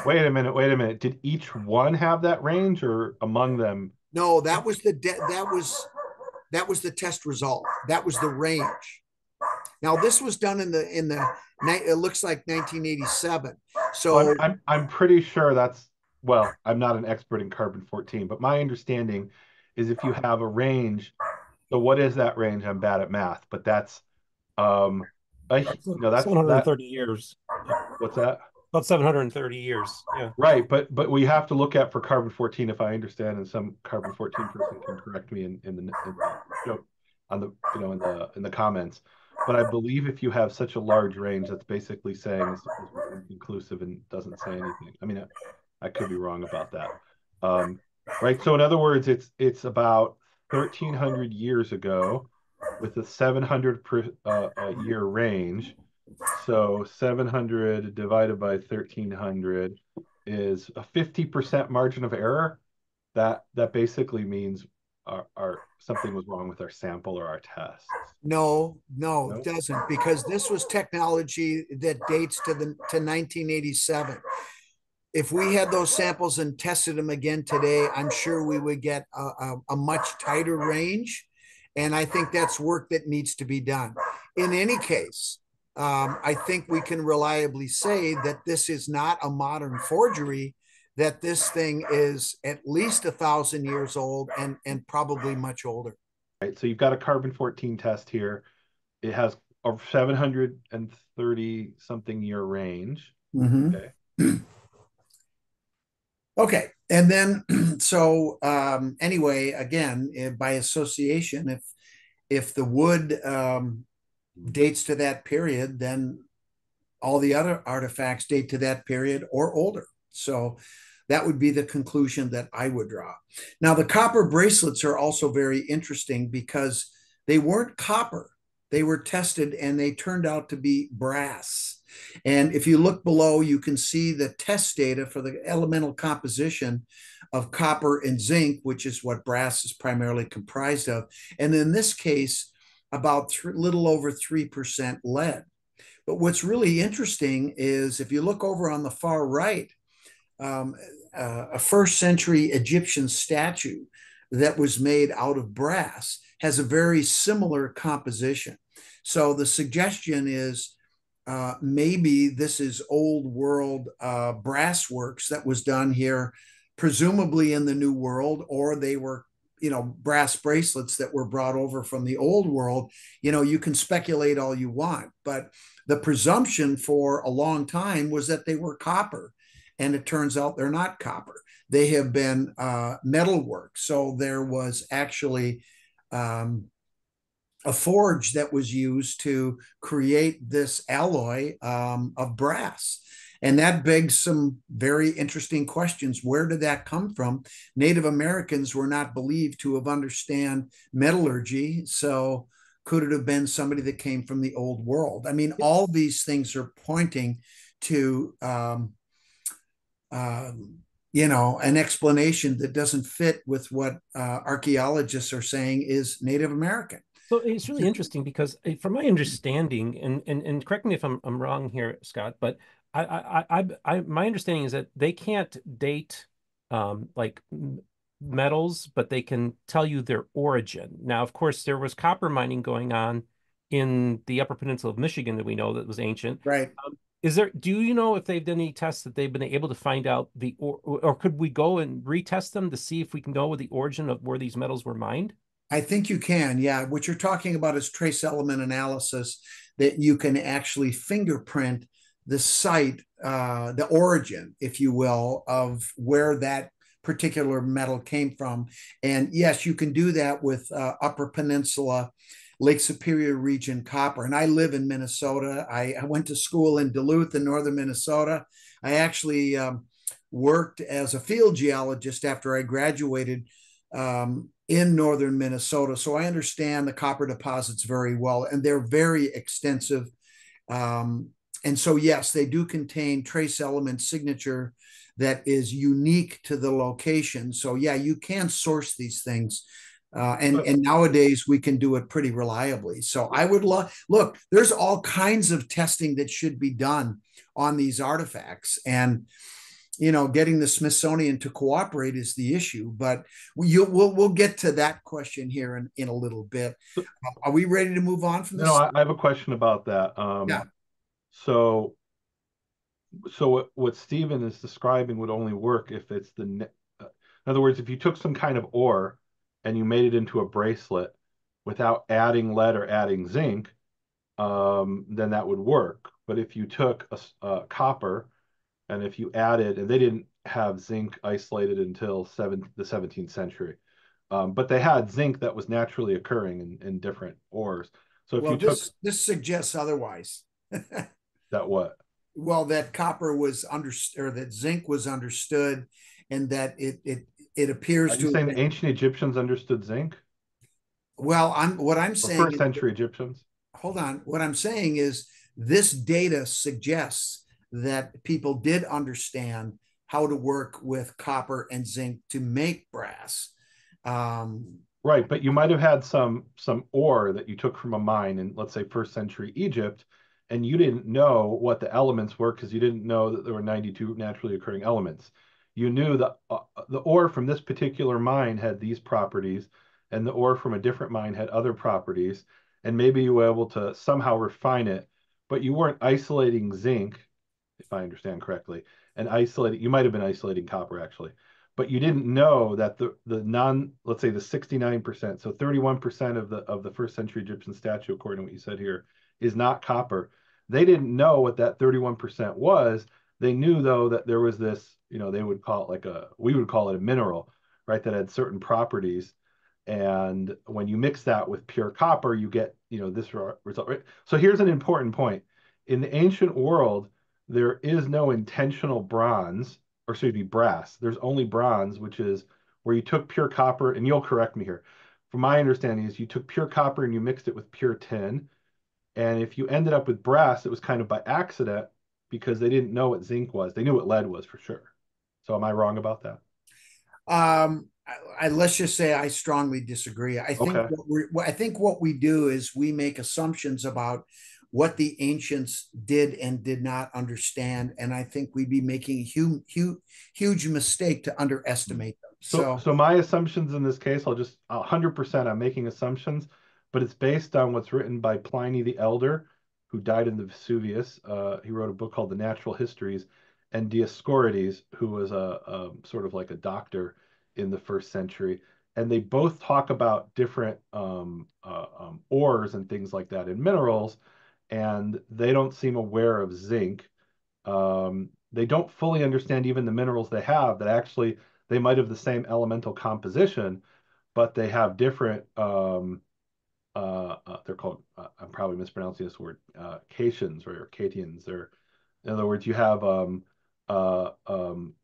wait a minute. Wait a minute. Did each one have that range, or among them? No, that was the test result. That was the range. Now this was done in the it looks like 1987. Well, So I'm pretty sure that's, well, I'm not an expert in carbon-14, but my understanding is if you have a range, so what is that range? I'm bad at math, but that's um that's 730 years. Yeah. what's that? About 730 years. Yeah. Right, but we have to look at for carbon-14, if I understand, and some carbon-14 person can correct me in the show on the in the comments. But I believe if you have such a large range, that's basically saying this was inconclusive and doesn't say anything. I mean, I could be wrong about that. Um, right. So in other words, it's about 1,300 years ago with a 700 year range. So 700 divided by 1,300 is a 50% margin of error. That basically means our something was wrong with our sample or our tests. no, it No? doesn't, because this was technology that dates to 1987. If we had those samples and tested them again today, I'm sure we would get a much tighter range. And I think that's work that needs to be done. In any case, I think we can reliably say that this is not a modern forgery, that this thing is at least 1,000 years old and probably much older. Right. So you've got a carbon-14 test here. It has a 730 something year range. Mm-hmm. Okay. Okay. And then, so anyway, again, by association, if the wood dates to that period, then all the other artifacts date to that period or older. So that would be the conclusion that I would draw. Now, the copper bracelets are also very interesting because they weren't copper. They were tested and they turned out to be brass. And if you look below, you can see the test data for the elemental composition of copper and zinc, which is what brass is primarily comprised of. And in this case, about little over 3% lead. But what's really interesting is if you look over on the far right, a first century Egyptian statue that was made out of brass has a very similar composition. So the suggestion is maybe this is old world brass works that was done here, presumably in the New World, or they were brass bracelets that were brought over from the old world. You can speculate all you want, but the presumption for a long time was that they were copper, and it turns out they're not copper. They have been metalwork. So there was actually a forge that was used to create this alloy of brass. And that begs some very interesting questions. Where did that come from? Native Americans were not believed to have understand metallurgy. So could it have been somebody that came from the old world? I mean, all these things are pointing to, an explanation that doesn't fit with what archaeologists are saying is Native American. So it's really interesting because from my understanding, and correct me if I'm wrong here, Scott, but my understanding is that they can't date like metals, but they can tell you their origin. Now, of course, there was copper mining going on in the Upper Peninsula of Michigan that we know that was ancient. Right. Do you know if they've done any tests that they've been able to find out or could we go and retest them to see if we can go with the origin of where these metals were mined? I think you can. Yeah. What you're talking about is trace element analysis, that you can actually fingerprint the site, the origin, if you will, of where that particular metal came from. And yes, you can do that with Upper Peninsula, Lake Superior region copper. And I live in Minnesota. I went to school in Duluth in northern Minnesota. I actually worked as a field geologist after I graduated in northern Minnesota. So I understand the copper deposits very well, and they're very extensive. And so, yes, they do contain trace element signature that is unique to the location. So, yeah, you can source these things. And nowadays we can do it pretty reliably. So I would look, there's all kinds of testing that should be done on these artifacts. And getting the Smithsonian to cooperate is the issue, but we'll get to that question here in a little bit. Are we ready to move on from this? No, I have a question about that. Yeah. So what Stephen is describing would only work if it's in other words, if you took some kind of ore and you made it into a bracelet without adding lead or adding zinc, then that would work. But if you took a copper, and if you added, and they didn't have zinc isolated until the 17th century, but they had zinc that was naturally occurring in different ores. So if this suggests otherwise. That what? Well, that copper was understood, or that zinc was understood, and that it appears to. Are you saying the ancient Egyptians understood zinc? Well, what I'm saying. First century Egyptians. Hold on. What I'm saying is this data suggests that people did understand how to work with copper and zinc to make brass. Right, but you might have had some ore that you took from a mine in, let's say, first century Egypt, and you didn't know what the elements were because you didn't know that there were 92 naturally occurring elements. You knew that the ore from this particular mine had these properties, and the ore from a different mine had other properties, and maybe you were able to somehow refine it, but you weren't isolating zinc if I understand correctly, and isolating. You might have been isolating copper actually, but you didn't know that let's say the 69%, so 31% of the first century Egyptian statue, according to what you said here, is not copper. They didn't know what that 31% was. They knew though that there was this, they would call it we would call it a mineral, right? That had certain properties. And when you mix that with pure copper, you get, this result, right? So here's an important point. In the ancient world, there is no intentional bronze, or excuse me, brass. There's only bronze, which is where you took pure copper, and you'll correct me here. From my understanding is you took pure copper and you mixed it with pure tin. And if you ended up with brass, it was kind of by accident because they didn't know what zinc was. They knew what lead was for sure. So am I wrong about that? Let's just say I strongly disagree. Okay. I think what we do is we make assumptions about what the ancients did and did not understand, and I think we'd be making a huge mistake to underestimate them. So my assumptions in this case, 100%, I'm making assumptions, but it's based on what's written by Pliny the Elder, who died in the Vesuvius. He wrote a book called The Natural Histories, and Dioscorides, who was a sort of like a doctor in the first century. And they both talk about different ores and things like that in minerals, and they don't seem aware of zinc. They don't fully understand even the minerals they have that actually they might have the same elemental composition, but they have different. They're called. I'm probably mispronouncing this word. Cations or cations. Or in other words, you have uh, um,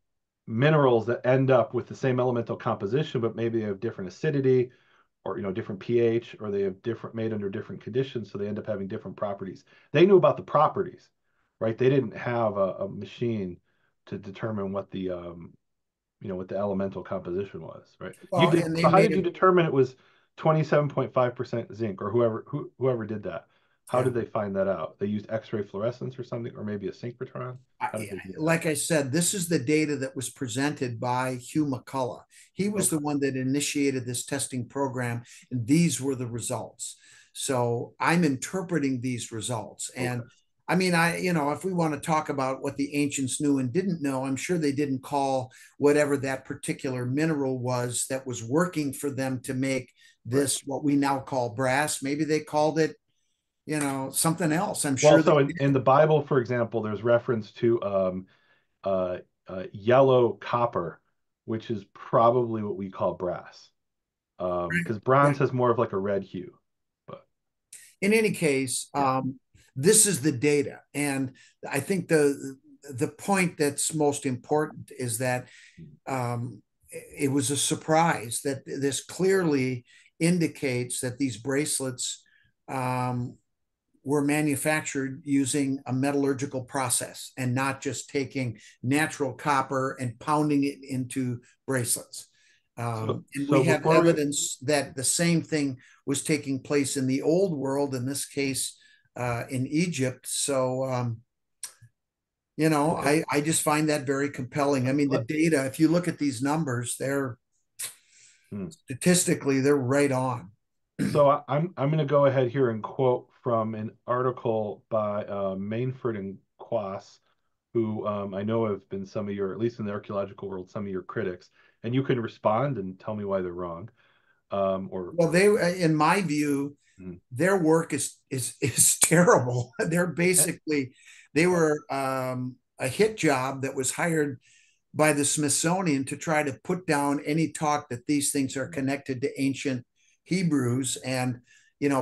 minerals that end up with the same elemental composition, but maybe they have different acidity or different pH, or they have different made under different conditions, so they end up having different properties. They knew about the properties, right? They didn't have a machine to determine what the elemental composition was, right? You well, did. and they So how made did you it. determine it was 27.5% zinc, or whoever did that? How Yeah. did they find that out? They used X-ray fluorescence or something, or maybe a synchrotron? How did they do that? Like I said, this is the data that was presented by Hugh McCullough. He was the Okay. one that initiated this testing program, and these were the results. So I'm interpreting these results. And Okay. I mean, if we want to talk about what the ancients knew and didn't know, I'm sure they didn't call whatever that particular mineral was that was working for them to make Right. this, what we now call brass. Maybe they called it, something else. I'm Well, sure so they in did. the Bible, for example, there's reference to yellow copper, which is probably what we call brass. Because Yeah. bronze has more of like a red hue. But In any case, yeah. this is the data, and I think the point that's most important is that it was a surprise that this clearly indicates that these bracelets um, were manufactured using a metallurgical process and not just taking natural copper and pounding it into bracelets. And we So have before we evidence that the same thing was taking place in the old world, in this case, in Egypt. So, okay. I just find that very compelling. I mean, the Let, data, if you look at these numbers, they're hmm. statistically, they're right on. So I'm going to go ahead here and quote from an article by Mainford and Quass, who I know have been some of your, at least in the archaeological world, some of your critics, and you can respond and tell me why they're wrong. Well, they, in my view, Mhm. their work is terrible. They're Eh, basically they yeah, were a hit job that was hired by the Smithsonian to try to put down any talk that these things are connected to ancient Hebrews and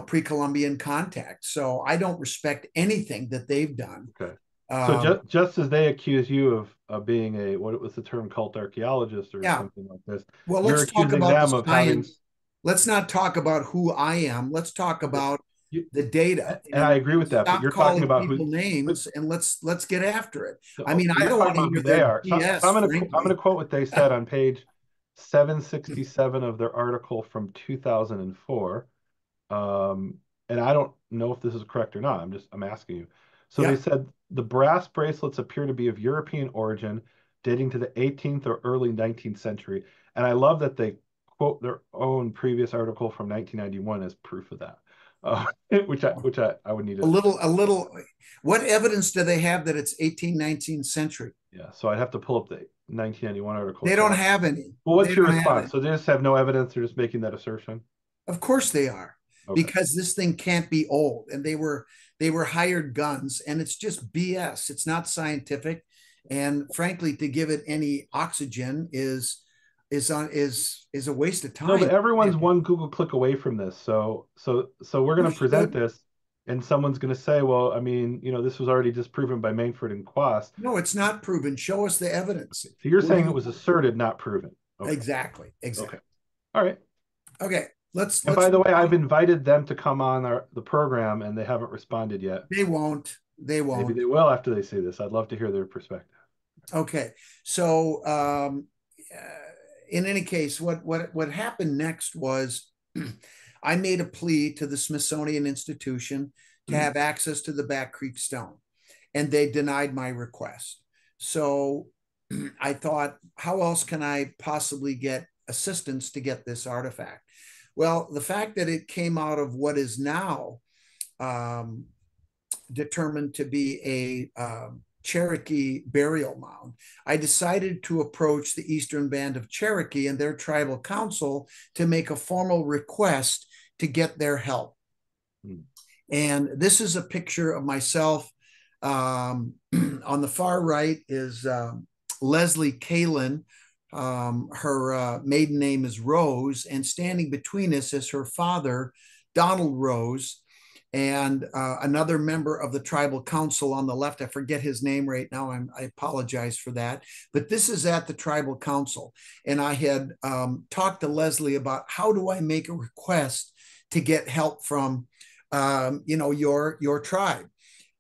pre-Columbian contact. So I don't respect anything that they've done. okay. So Um, just as they accuse you of being what was the term, cult archaeologist or yeah. something like this, Well, you're let's talk accusing about the them of having. science. Let's not talk about who I am. Let's talk Okay. about You, the data and I agree and with that, but stop you're talking calling about who. people But names and let's get after it. I so mean, I you're don't talking want to about who hear they their are. So BS, I'm gonna frankly. quote what they said on page 767 of their article from 2004. Um, and I don't know if this is correct or not. I'm asking you. So they Yeah. said the brass bracelets appear to be of European origin, dating to the 18th or early 19th century. And I love that they quote their own previous article from 1991 as proof of that. which I would need A to. little. What evidence do they have that it's 18th, 19th century? Yeah, so I'd have to pull up the 1991 article They don't itself. have any. Well, what's They your don't have response? any. So they just have no evidence. They're just making that assertion. Of course they are, Okay. because this thing can't be old, and they were hired guns, and it's just BS. It's not scientific, and frankly, to give it any oxygen is a waste of No, but time. everyone's one Google click away from this. So we're going You to present should. this, and someone's going to say, well, I mean, this was already disproven by Mainford and Quast. No, it's not proven. Show us the evidence. So you're Where do saying it you was asserted, not proven. Okay. exactly, Okay. exactly. All right. Okay, And by let's the move way, I've on. invited them to come on the program, and they haven't responded yet. They won't. They Maybe won't. they will after they see this. I'd love to hear their perspective. Okay, so in any case, what happened next was I made a plea to the Smithsonian Institution to have access to the Bat Creek Stone, and they denied my request. So I thought, how else can I possibly get assistance to get this artifact? Well, the fact that it came out of what is now um, determined to be a Cherokee burial mound, I decided to approach the Eastern Band of Cherokee and their tribal council to make a formal request to get their help. And this is a picture of myself. On the far right is Leslie Kalin. Her maiden name is Rose, and standing between us is her father, Donald Rose, and another member of the tribal council on the left. I forget his name right now. I apologize for that. But this is at the tribal council. And I had talked to Leslie about how do I make a request to get help from, your tribe.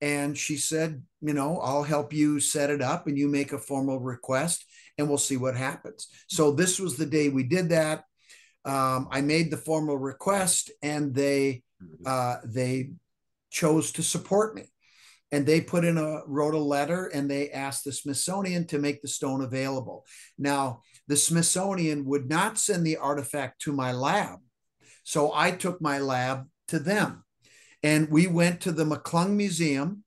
And she said, I'll help you set it up and you make a formal request and we'll see what happens. So this was the day we did that. I made the formal request and they chose to support me. And they wrote a letter and they asked the Smithsonian to make the stone available. Now, the Smithsonian would not send the artifact to my lab. So I took my lab to them. And we went to the McClung Museum,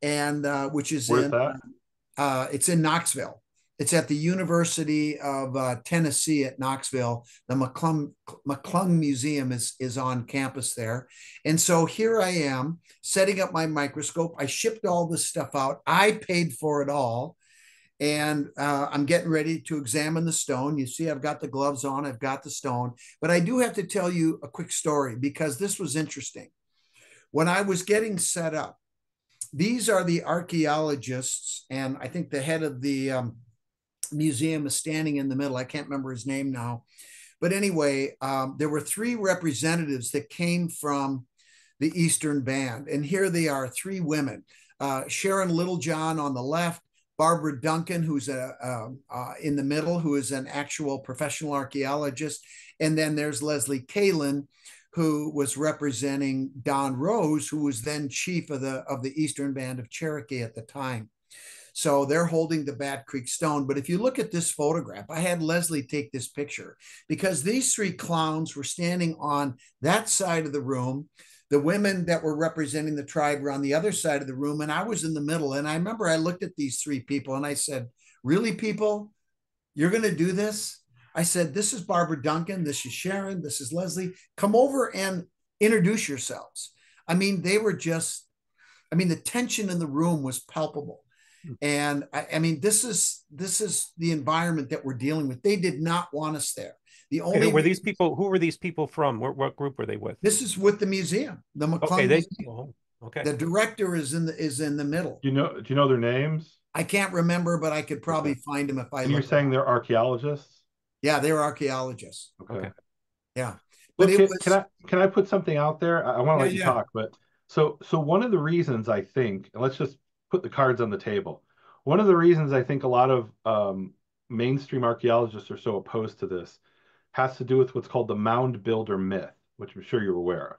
and which is Where's that? It's in Knoxville. It's at the University of Tennessee at Knoxville. The McClung Museum is on campus there. And so here I am setting up my microscope. I shipped all this stuff out. I paid for it all. And I'm getting ready to examine the stone. You see, I've got the gloves on. I've got the stone. But I do have to tell you a quick story because this was interesting. When I was getting set up, these are the archaeologists, and I think the head of the museum is standing in the middle. I can't remember his name now. But anyway, there were three representatives that came from the Eastern Band. And here they are, three women. Sharon Littlejohn on the left, Barbara Duncan, who's in the middle, who is an actual professional archaeologist. And then there's Leslie Kalin, who was representing Don Rose, who was then chief of the Eastern Band of Cherokee at the time. So they're holding the Bat Creek Stone. But if you look at this photograph, I had Leslie take this picture because these three clowns were standing on that side of the room. The women that were representing the tribe were on the other side of the room, and I was in the middle. And I remember I looked at these three people and I said, really, people, you're going to do this? I said, this is Barbara Duncan. This is Sharon. This is Leslie. Come over and introduce yourselves. I mean, the tension in the room was palpable. And I mean, this is the environment that we're dealing with. They did not want us there. The only who were these people? Who were these people from? What group were they with? This is with the museum, the McClung Museum. Okay. The director is in the middle. Do you know their names? I can't remember, but I could probably find them if I. And you're saying they're archaeologists? Yeah, they're archaeologists. Okay. Yeah, but look, can I put something out there? I want to let you talk, but so one of the reasons I think, and let's just put the cards on the table. One of the reasons I think a lot of mainstream archaeologists are so opposed to this has to do with what's called the mound builder myth, which I'm sure you're aware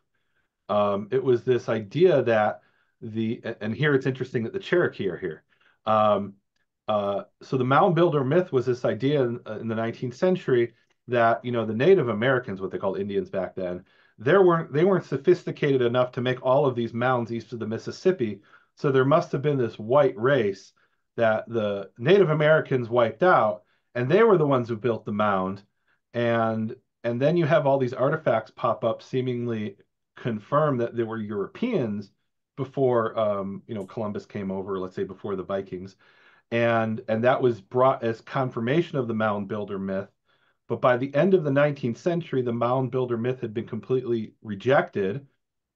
of. It was this idea that and here it's interesting that the Cherokee are here. So the mound builder myth was this idea in the 19th century that, the Native Americans, what they called Indians back then, they weren't sophisticated enough to make all of these mounds east of the Mississippi. So there must have been this white race that the Native Americans wiped out, and they were the ones who built the mound. And then you have all these artifacts pop up, seemingly confirm that there were Europeans before Columbus came over, let's say before the Vikings, and that was brought as confirmation of the mound builder myth. But by the end of the 19th century, the mound builder myth had been completely rejected.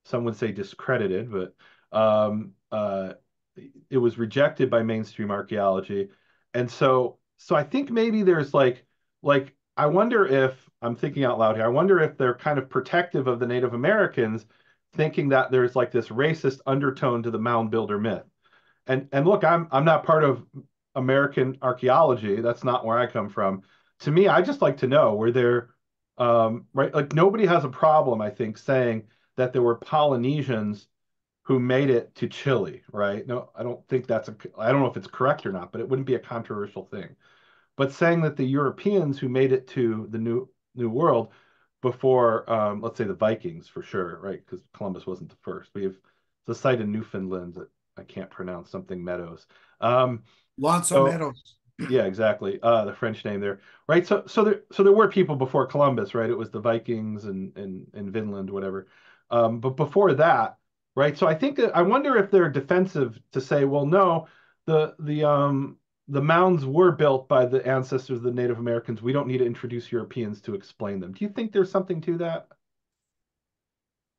Some would say discredited, but it was rejected by mainstream archaeology. And so I think maybe there's like I wonder if I'm thinking out loud here. I wonder if they're kind of protective of the Native Americans, thinking that there's like this racist undertone to the mound builder myth. And look, I'm not part of American archaeology. That's not where I come from. To me, I just like to know where there, right? Like nobody has a problem, I think, saying that there were Polynesians who made it to Chile, right? No, I don't think I don't know if it's correct or not, but it wouldn't be a controversial thing. But saying that the Europeans who made it to the New World before, let's say the Vikings for sure, right? Because Columbus wasn't the first. We have the site in Newfoundland that I can't pronounce, something Meadows. Lonzo So Meadows. yeah, exactly. The French name there, right? So there were people before Columbus, right? It was the Vikings and Vinland, whatever. But before that, right? So I think that I wonder if they're defensive to say, well, no, the mounds were built by the ancestors of the Native Americans. We don't need to introduce Europeans to explain them. Do you think there's something to that?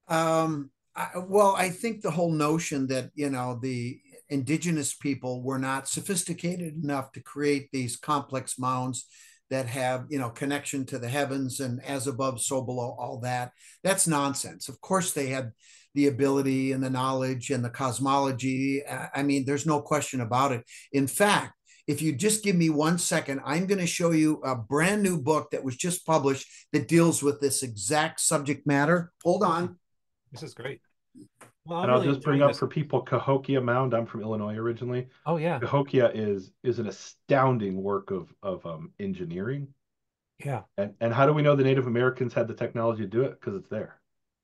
Well, I think the whole notion that, the indigenous people were not sophisticated enough to create these complex mounds that have, connection to the heavens and as above, so below, all that, that's nonsense. Of course, they had the ability and the knowledge and the cosmology. I mean, there's no question about it. In fact, if you just give me 1 second, I'm going to show you a brand new book that was just published that deals with this exact subject matter. Hold on. This is great. Well, And I'm I'll really just bring enjoying up this. for people Cahokia Mound. I'm from Illinois originally. Oh yeah, Cahokia is an astounding work of engineering. yeah, And how do we know the Native Americans had the technology to do it? Because it's there.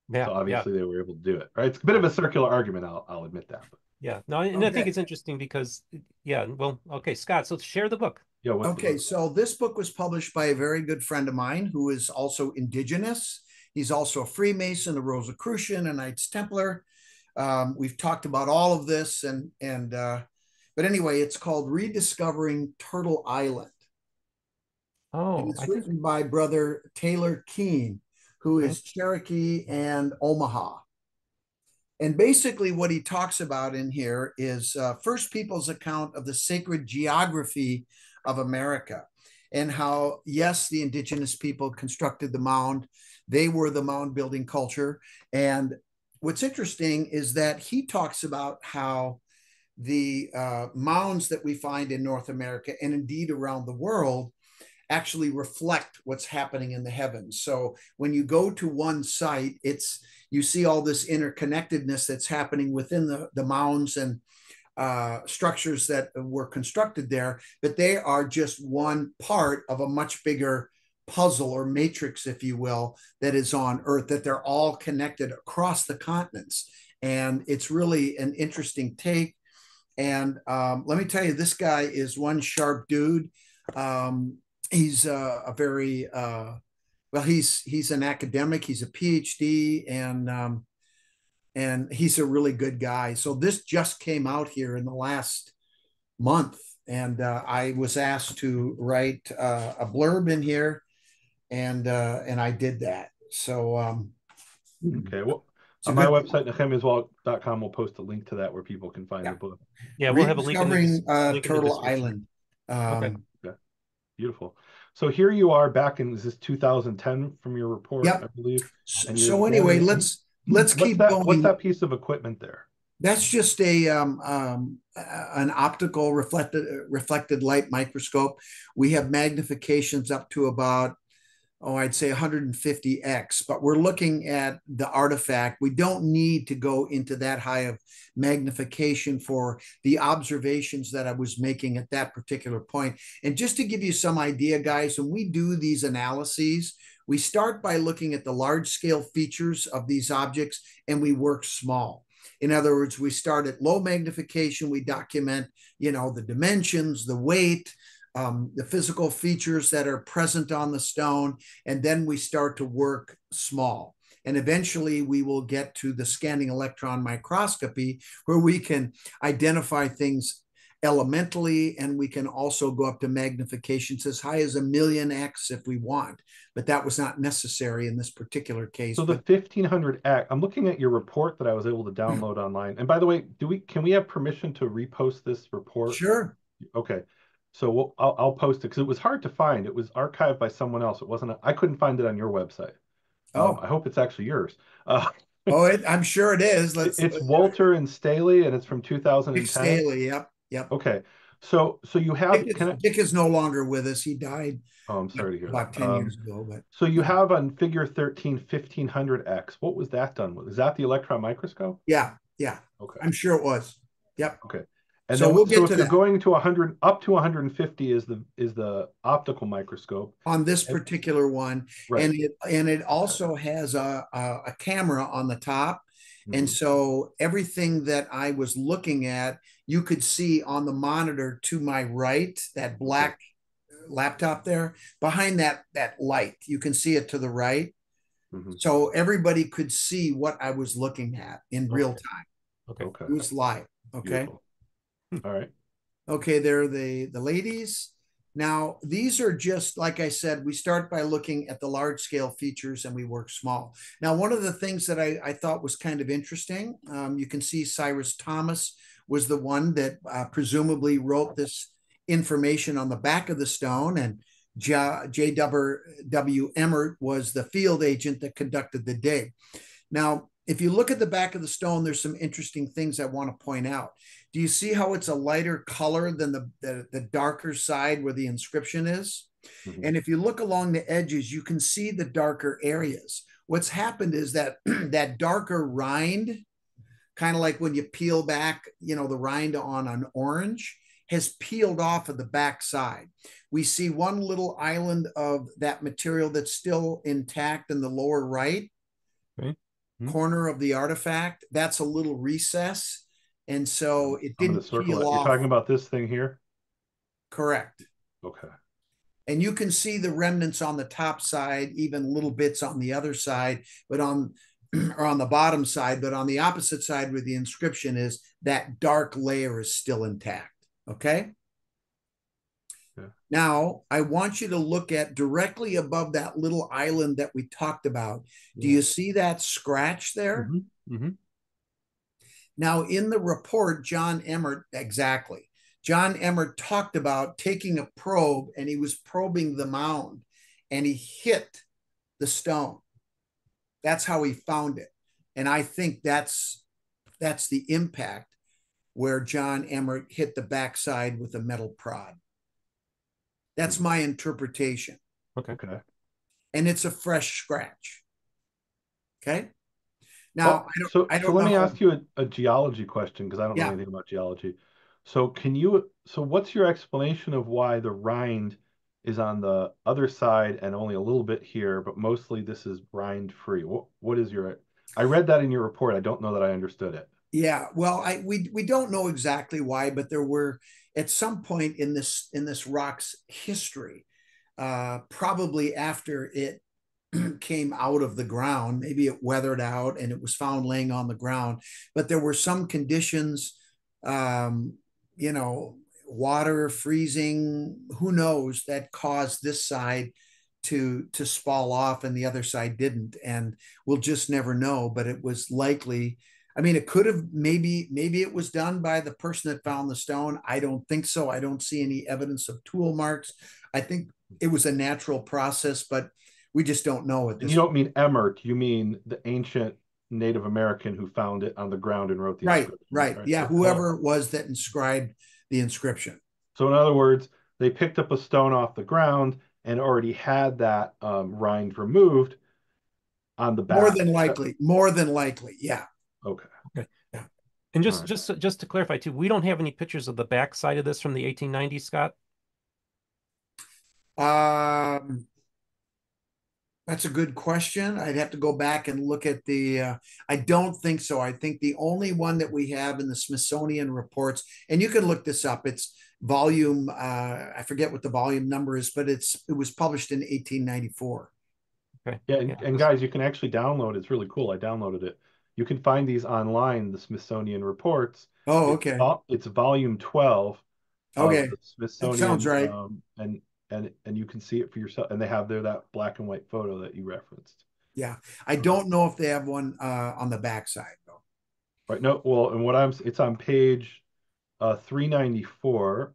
yeah, So yeah, obviously they were able to do it, right? It's a bit of a circular argument. I'll admit that. But yeah. No, and I think Okay. it's interesting because, yeah. Well, okay, Scott. So share the book. yeah, what's the Okay, book? so this book was published by a very good friend of mine who is also indigenous. He's also a Freemason, a Rosicrucian, a Knights Templar. We've talked about all of this, but anyway, it's called Rediscovering Turtle Island, and Oh, it's I think. written by Brother Taylor Keene, who Okay. is Cherokee and Omaha. And basically, what he talks about in here is First People's account of the sacred geography of America and how, yes, the indigenous people constructed the mound. They were the mound building culture. And what's interesting is that he talks about how the mounds that we find in North America and indeed around the world actually reflect what's happening in the heavens. So when you go to one site, you see all this interconnectedness that's happening within the mounds and structures that were constructed there, but they are just one part of a much bigger puzzle or matrix, if you will, that is on Earth, that they're all connected across the continents. And it's really an interesting take. And let me tell you, this guy is one sharp dude. He's a very well. He's an academic. He's a PhD, and he's a really good guy. So this just came out here in the last month, and I was asked to write a blurb in here, and I did that. So Okay, well, it's a on my good website, nehemiaswalk.com, we'll post a link to that where people can find yeah. the book. Yeah, we'll have a link in the Rediscovering Turtle description. Island. Okay. Yeah, beautiful. So here you are back in, is this 2010 from your report, I Yep. believe? And you're So anyway, examining, let's keep what's going. that piece of equipment there? That's just an optical reflected light microscope. We have magnifications up to about oh, I'd say 150x, but we're looking at the artifact. We don't need to go into that high of magnification for the observations that I was making at that particular point. And just to give you some idea, guys, when we do these analyses, we start by looking at the large scale features of these objects and we work small. In other words, we start at low magnification, we document, the dimensions, the weight, the physical features that are present on the stone, and then we start to work small. And eventually we will get to the scanning electron microscopy, where we can identify things elementally, and we can also go up to magnifications as high as 1,000,000x if we want. But that was not necessary in this particular case. So the 1500x, I'm looking at your report that I was able to download online. And by the way, can we have permission to repost this report? Sure. Okay. So I'll post it because it was hard to find. It was archived by someone else. It wasn't. I couldn't find it on your website. I hope it's actually yours. I'm sure it is. It's Wolter and Staley, and it's from 2010. Staley, yep. Okay. So you have Dick is no longer with us. He died. Oh, I'm sorry to hear about that. 10 years ago. But so you have on figure 13, 1500x. What was that done with? Is that the electron microscope? Yeah. Okay. I'm sure it was. Yep. Okay. And so then, we'll get to if that. you're going to 100, up to 150 is the optical microscope on this particular one, right. and it also has a camera on the top, and so everything that I was looking at, you could see on the monitor to my right, that black laptop there behind that light. You can see it to the right, so everybody could see what I was looking at in real time. Okay. It was live. Okay. Beautiful. All right. Okay, they're the ladies. Now, these are just, like I said, we start by looking at the large scale features and we work small. Now, one of the things that I thought was kind of interesting, you can see Cyrus Thomas was the one that presumably wrote this information on the back of the stone, and J.W. Emmert was the field agent that conducted the dig. Now, if you look at the back of the stone, there's some interesting things I want to point out. Do you see how it's a lighter color than the darker side where the inscription is? And if you look along the edges, you can see the darker areas. What's happened is that that darker rind, kind of like when you peel back, the rind on an orange, has peeled off of the back side. We see one little island of that material that's still intact in the lower right corner of the artifact. That's a little recess. And so it didn't peel off. You're talking about this thing here? Correct. Okay. And you can see the remnants on the top side, even little bits on the other side, but on the bottom side, but on the opposite side where the inscription is, that dark layer is still intact. Okay. Now, I want you to look at directly above that little island that we talked about. Do you see that scratch there? Now, in the report, John Emmert talked about taking a probe, and he was probing the mound, and he hit the stone. That's how he found it. And I think that's the impact, where John Emmert hit the backside with a metal prod. That's my interpretation. Okay. And it's a fresh scratch. Okay. Now, well, so let me ask you a geology question, because I don't know anything about geology. So what's your explanation of why the rind is on the other side and only a little bit here, but mostly this is rind free? What is I read that in your report. I don't know that I understood it. Yeah, well, we don't know exactly why, but there were at some point in this rock's history, probably after it came out of the ground, maybe it weathered out and it was found laying on the ground, but there were some conditions, water, freezing, who knows, that caused this side to spall off and the other side didn't, and we'll just never know. But it was likely, it could have, maybe it was done by the person that found the stone. I don't think so. I don't see any evidence of tool marks. I think it was a natural process, but we just don't know it. You don't mean Emmert, you mean the ancient Native American who found it on the ground and wrote the inscription. Right. Yeah, whoever it was that inscribed the inscription. So in other words, they picked up a stone off the ground and already had that rind removed on the More back. than likely. More than likely. Yeah. Okay. Okay. Yeah. And All right. just to clarify too, we don't have any pictures of the back side of this from the 1890s, Scott. That's a good question. I'd have to go back and look at the. I don't think so. I think the only one that we have in the Smithsonian reports, and you can look this up. It's volume. I forget what the volume number is, but it was published in 1894. Okay. Yeah, Yeah. and guys, you can actually download it. It's really cool. I downloaded it. You can find these online, the Smithsonian reports. Oh, okay. It's volume 12 of Okay. the That sounds Smithsonian, right. and you can see it for yourself. And they have there that black and white photo that you referenced. Yeah. I don't know if they have one on the backside though. Right. No, well, and it's on page 394,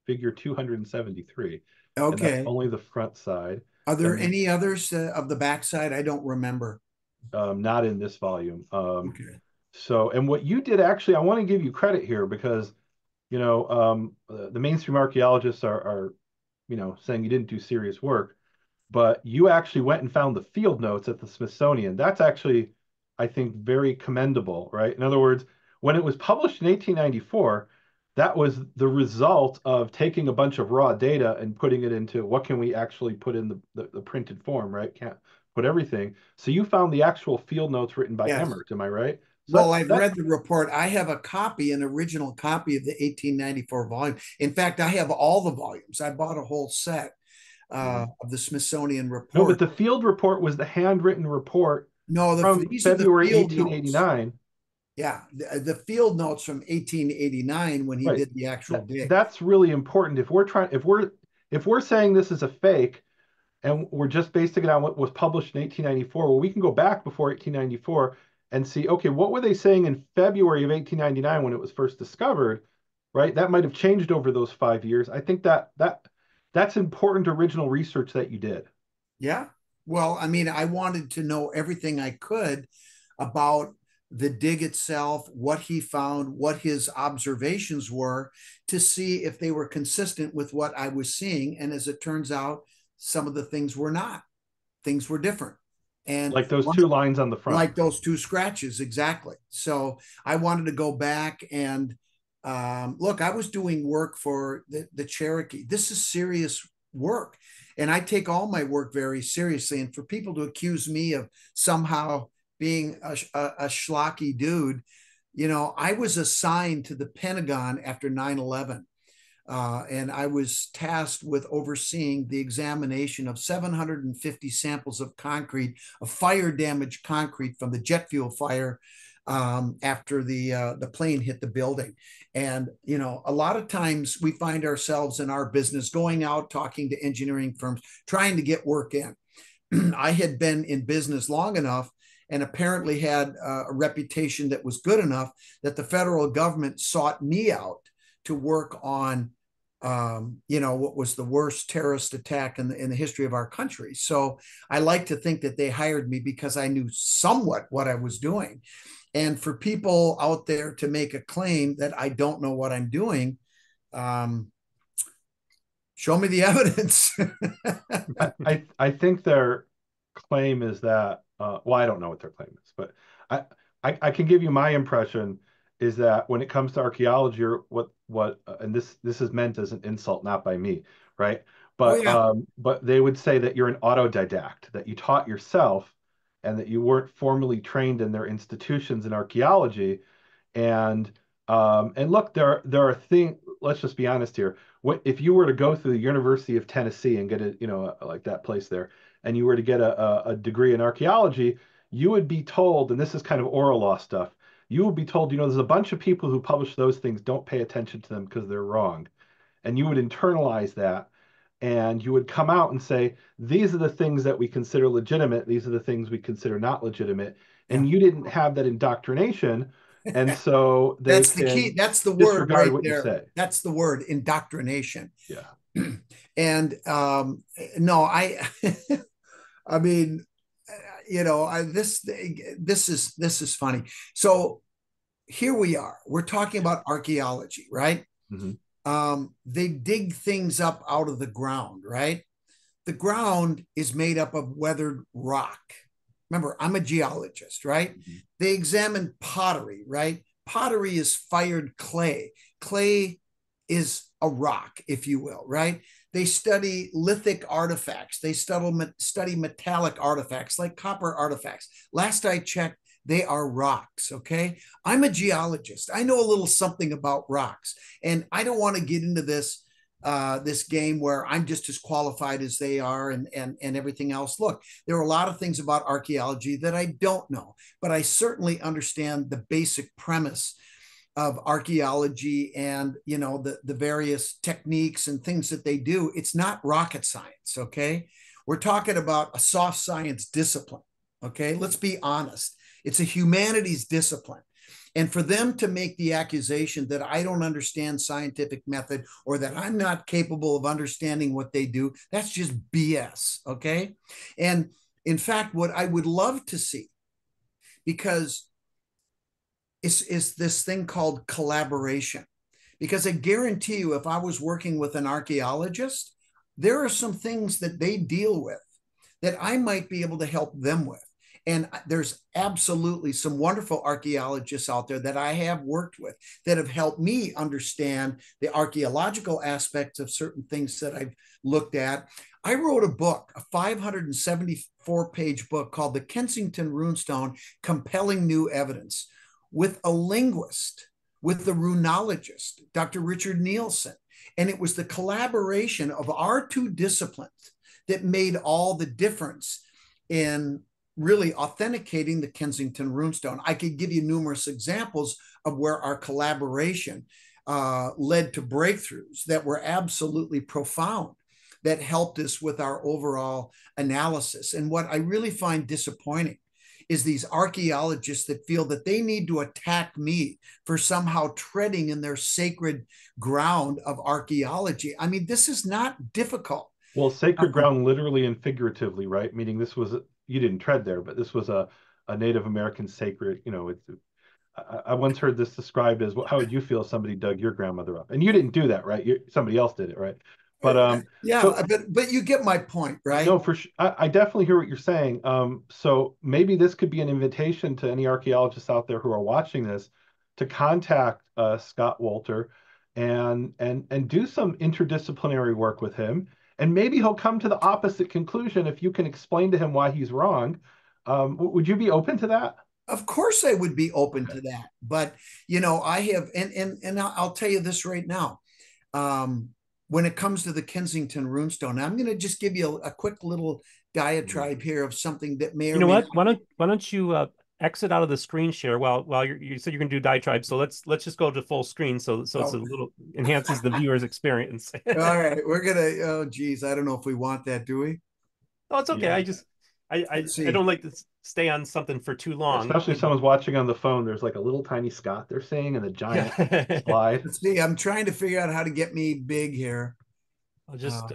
figure 273, and that's Okay. only the front side. Are there And any others of the backside? I don't remember. not in this volume. Okay. So, and what you did actually, I want to give you credit here because, the mainstream archaeologists are, saying you didn't do serious work, but you actually went and found the field notes at the Smithsonian. That's actually, I think, very commendable, right? In other words, when it was published in 1894, that was the result of taking a bunch of raw data and putting it into what can we actually put in the printed form, right? Can't put everything. So you found the actual field notes written by Yes. Emmert, am I right? So Well, I've read the report. I have a copy, an original copy of the 1894 volume. In fact, I have all the volumes. I bought a whole set of the Smithsonian no, but report. the field report was the handwritten report No, from these are the February field notes. 1889. Yeah, the field notes from 1889 when he Right. did the actual dig. That's really important. If we're saying this is a fake and we're just basing it on what was published in 1894, well, we can go back before 1894 and see, okay, what were they saying in February of 1899 when it was first discovered, right? That might have changed over those 5 years. I think that's important original research that you did. Yeah. Well, I mean, I wanted to know everything I could about the dig itself, what he found, what his observations were to see if they were consistent with what I was seeing. And as it turns out, some of the things were not. Things were different. And Like those two lines on the front. like those two scratches, exactly. So I wanted to go back and look, I was doing work for the Cherokee. This is serious work. And I take all my work very seriously. And for people to accuse me of somehow being a schlocky dude, I was assigned to the Pentagon after 9/11. And I was tasked with overseeing the examination of 750 samples of concrete, of fire damaged concrete from the jet fuel fire after the plane hit the building. And a lot of times we find ourselves in our business going out talking to engineering firms, trying to get work in. I had been in business long enough and apparently had a reputation that was good enough that the federal government sought me out to work on what was the worst terrorist attack in the history of our country. So I like to think that they hired me because I knew somewhat what I was doing. And for people out there to make a claim that I don't know what I'm doing, show me the evidence. I think their claim is that well, I don't know what their claim is, but I can give you my impression is that when it comes to archaeology or what and this is meant as an insult, not by me, right? Oh yeah. But they would say that you're an autodidact, that you taught yourself and that you weren't formally trained in their institutions in archaeology. And look, there are things. Let's just be honest here. What if you were to go through the University of Tennessee and get like that place there, and you were to get a degree in archaeology, you would be told, and this is kind of oral law stuff. You would be told, there's a bunch of people who publish those things. Don't pay attention to them because they're wrong, and you would internalize that, and you would come out and say, these are the things that we consider legitimate. These are the things we consider not legitimate. Yeah. And you didn't have that indoctrination. And so they That's the key. can That's the word disregard right what you there. say. That's the word, indoctrination. Yeah. And no, I mean, this is funny. So here we are. We're talking about archaeology, right? Mm-hmm. They dig things up out of the ground, right? the ground is made up of weathered rock. Remember, I'm a geologist, right? Mm-hmm. They examine pottery, right? Pottery is fired clay. Clay is a rock, if you will, right? They study lithic artifacts. They study metallic artifacts like copper artifacts. Last I checked, they are rocks, okay? I'm a geologist. I know a little something about rocks, and I don't want to get into this game where I'm just as qualified as they are and everything else. Look, there are a lot of things about archaeology that I don't know, but I certainly understand the basic premise of archaeology and, you know, the various techniques and things that they do. It's not rocket science, okay? We're talking about a soft science discipline, okay? Let's be honest. It's a humanities discipline. And for them to make the accusation that I don't understand scientific method or that I'm not capable of understanding what they do, that's just BS, okay? And in fact, what I would love to see, because is this thing called collaboration. Because I guarantee you, if I was working with an archaeologist, there are some things that they deal with that I might be able to help them with. And there's absolutely some wonderful archaeologists out there that I have worked with that have helped me understand the archaeological aspects of certain things that I've looked at. I wrote a book, a 574-page book called The Kensington Runestone, Compelling New Evidence, with a linguist, with the runologist, Dr. Richard Nielsen. And it was the collaboration of our two disciplines that made all the difference in really authenticating the Kensington Runestone. I could give you numerous examples of where our collaboration led to breakthroughs that were absolutely profound, that helped us with our overall analysis. And what I really find disappointing is these archaeologists that feel that they need to attack me for somehow treading in their sacred ground of archaeology. I mean, this is not difficult. Well, sacred ground literally and figuratively, right? Meaning this was, you didn't tread there, but this was a Native American sacred, you know, I once heard this described as, well, how would you feel if somebody dug your grandmother up? And you didn't do that, right? Somebody else did it, right? But yeah, but you get my point, right? No, for sure. I definitely hear what you're saying. So maybe this could be an invitation to any archaeologists out there who are watching this to contact Scott Wolter and do some interdisciplinary work with him. And maybe he'll come to the opposite conclusion if you can explain to him why he's wrong. Would you be open to that? Of course I would be open to that. But, you know, I have, and I'll tell you this right now. When it comes to the Kensington Runestone, I'm going to just give you a quick little diatribe here of something that may or You know may what? not. Why don't you exit out of the screen share while you said you're going to do diatribe. So let's just go to full screen so it's a little enhances the viewer's experience. All right, we're gonna. Oh, geez, I don't know if we want that, do we? Oh, it's okay. Yeah. I don't like to stay on something for too long. Especially if someone's watching on the phone. There's like a little tiny Scott they're saying and a giant slide. Let's see. I'm trying to figure out how to get me big here. I'll just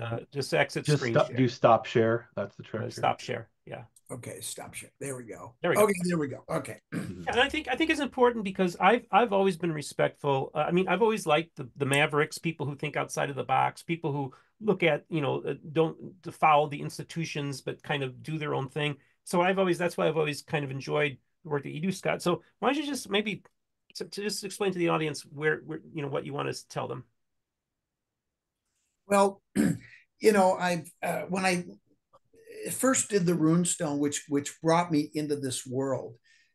exit just screen share. Do stop share. That's the trick. Stop share. Yeah. Okay, stop share. There we go. Okay, there we go. Okay. And I think it's important because I've always been respectful. I mean, I've always liked the mavericks, people who think outside of the box, people who look at, you know, don't follow the institutions, but kind of do their own thing. So that's why I've always kind of enjoyed the work that you do, Scott. So why don't you just maybe to just explain to the audience where you know what you want to tell them. Well, you know, when I first did the runestone, which brought me into this world,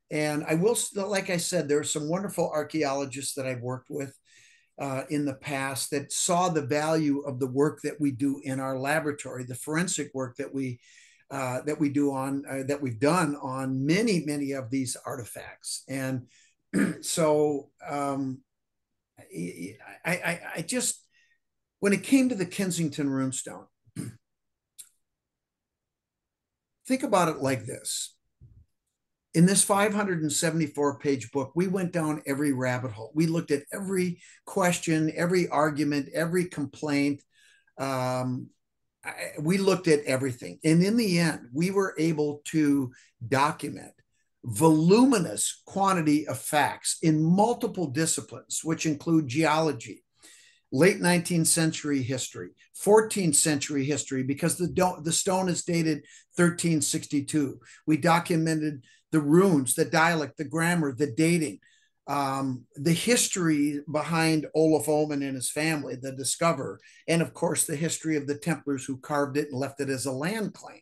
and I will, like I said, there are some wonderful archaeologists that I've worked with in the past that saw the value of the work that we do in our laboratory, the forensic work that we do on that we've done on many of these artifacts. And so I just, when it came to the Kensington Runestone, think about it like this. In this 574-page book, we went down every rabbit hole. We looked at every question, every argument, every complaint. We looked at everything. And in the end, we were able to document voluminous quantity of facts in multiple disciplines, which include geology, late 19th century history, 14th century history, because the stone is dated 1362. We documented the runes, the dialect, the grammar, the dating, the history behind Olaf Ullman and his family, the discoverer, and of course the history of the Templars who carved it and left it as a land claim.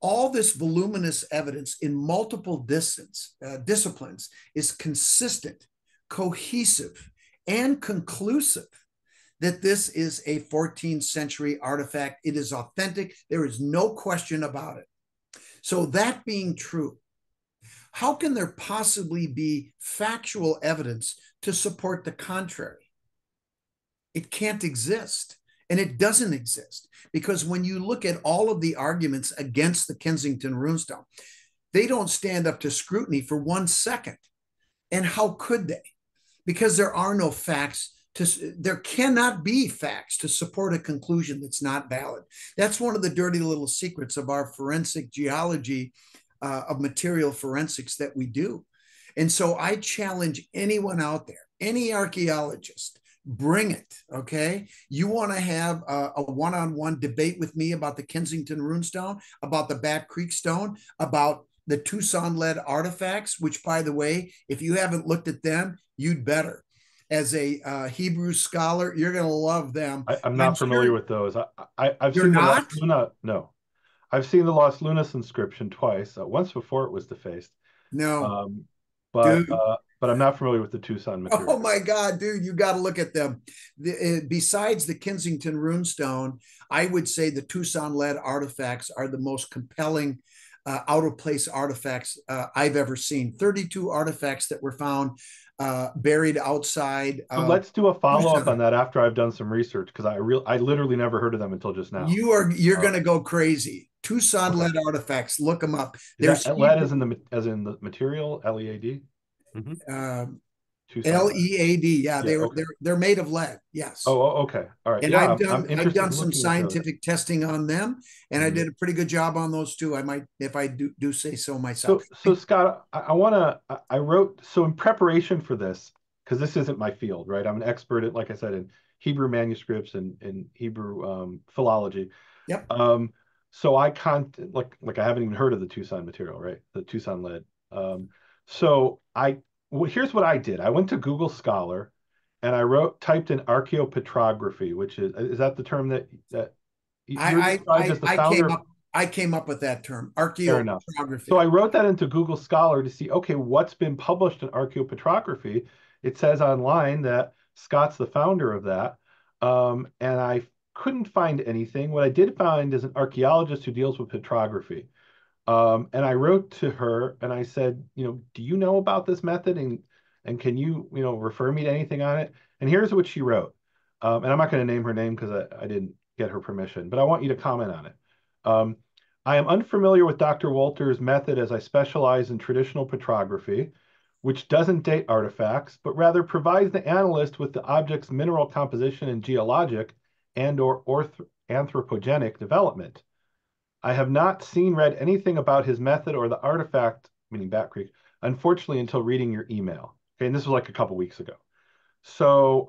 All this voluminous evidence in multiple disciplines is consistent, cohesive, and conclusive that this is a 14th century artifact. It is authentic. There is no question about it. So that being true, how can there possibly be factual evidence to support the contrary? It can't exist. And it doesn't exist, because when you look at all of the arguments against the Kensington runestone, they don't stand up to scrutiny for 1 second. And how could they? Because there are no facts. There cannot be facts to support a conclusion that's not valid. That's one of the dirty little secrets of our forensic geology, of material forensics that we do. And so I challenge anyone out there, any archaeologist, bring it, okay? You want to have a one-on-one debate with me about the Kensington runestone, about the Bat Creek stone, about the Tucson lead artifacts, which, by the way, if you haven't looked at them, you'd better. As a Hebrew scholar, you're going to love them. I'm not familiar with those. I've You're seen the not? Lost Luna. No, I've seen the Lost Lunas inscription twice. Once before it was defaced. No, But dude. but I'm not familiar with the Tucson material. Oh my God, dude, you got to look at them. Besides the Kensington runestone, I would say the Tucson lead artifacts are the most compelling out of place artifacts I've ever seen. 32 artifacts that were found buried outside. So let's do a follow-up Tucson. on that after I've done some research, because I literally never heard of them until just now. You're going to go crazy. Tucson lead artifacts, look them up. There's lead as in the material, LEAD. LEAD, yeah, they're made of lead, yes. Oh, okay, all right. And yeah, I've done some scientific testing on them, and I did a pretty good job on those too. I might, if I do say so myself. So Scott, I wrote, so in preparation for this, because this isn't my field, right? I'm an expert at, like I said, in Hebrew manuscripts and Hebrew philology. Yep. So I I haven't even heard of the Tucson material, right? The Tucson lead. Here's what I did. I went to Google Scholar, and I typed in archaeopetrography, which is that the term that you're described as the founder? I came up with that term, archaeopetrography. So I wrote that into Google Scholar to see, okay, what's been published in archaeopetrography? It says online that Scott's the founder of that, and I couldn't find anything. What I did find is an archaeologist who deals with petrography. And I wrote to her and I said, do you know about this method? And can you, refer me to anything on it? And here's what she wrote. And I'm not going to name her name because I didn't get her permission, but I want you to comment on it. I am unfamiliar with Dr. Wolter's method, as I specialize in traditional petrography, which doesn't date artifacts, but rather provides the analyst with the object's mineral composition and geologic and/or anthropogenic development. I have not read anything about his method or the artifact, meaning Bat Creek, unfortunately, until reading your email. Okay, and this was like a couple weeks ago. So,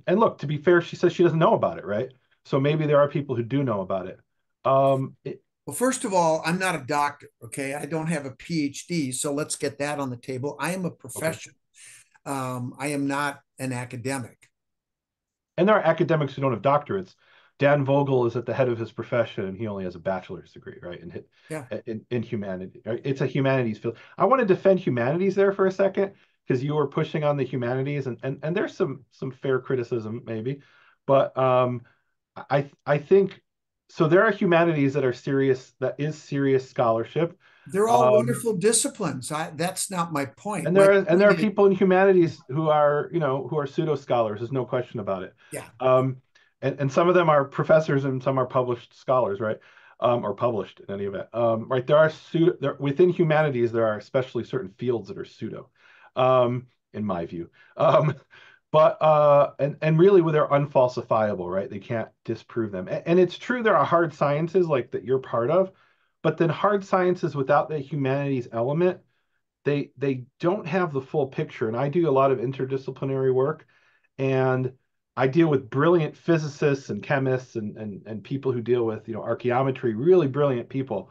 and look, to be fair, she says she doesn't know about it, right? So maybe there are people who do know about it. Well, first of all, I'm not a doctor, okay? I don't have a PhD, so let's get that on the table. I am a professional. Okay. I am not an academic. And there are academics who don't have doctorates. Dan Vogel is at the head of his profession, and he only has a bachelor's degree, right? In humanity, right? It's a humanities field. I want to defend humanities there for a second, because you were pushing on the humanities, and there's some fair criticism maybe, but I think so. There are humanities that are serious, that is serious scholarship. They're all wonderful disciplines. That's not my point. And there are people in humanities who are pseudo scholars. There's no question about it. Yeah. And some of them are professors and some are published scholars, right? Or published in any event. Right. Within humanities, there are especially certain fields that are pseudo, in my view. But really, they're unfalsifiable, right? They can't disprove them. And it's true, there are hard sciences like that you're part of, but then hard sciences without the humanities element, they don't have the full picture. And I do a lot of interdisciplinary work, and I deal with brilliant physicists and chemists and people who deal with, archaeometry, really brilliant people.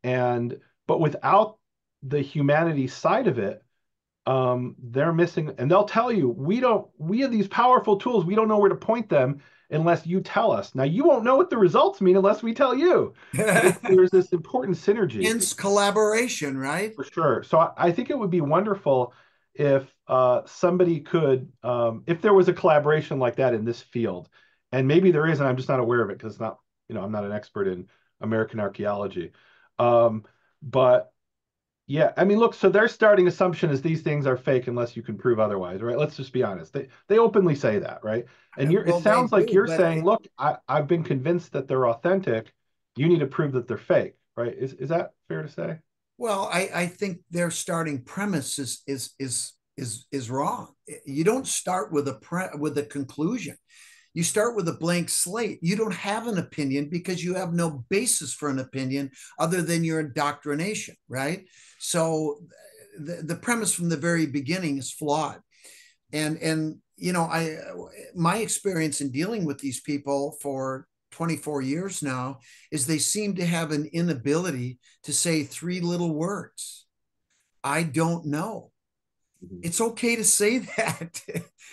And but without the humanity side of it, they're missing, and they'll tell you, we have these powerful tools, we don't know where to point them unless you tell us. Now, you won't know what the results mean unless we tell you. But there's this important synergy. Hence collaboration, right? For sure. So I think it would be wonderful if somebody could, if there was a collaboration like that in this field, and maybe there is, and I'm just not aware of it because it's not, I'm not an expert in American archaeology. But yeah, I mean, look, so their starting assumption is these things are fake unless you can prove otherwise, right? Let's just be honest. They openly say that, right? And it sounds like you're saying, look, I've been convinced that they're authentic. You need to prove that they're fake, right? Is that fair to say? Well, I think their starting premise is wrong. You don't start with a conclusion. You start with a blank slate. You don't have an opinion because you have no basis for an opinion other than your indoctrination, right? So the premise from the very beginning is flawed. And my experience in dealing with these people for 24 years now is they seem to have an inability to say three little words. I don't know. It's okay to say that.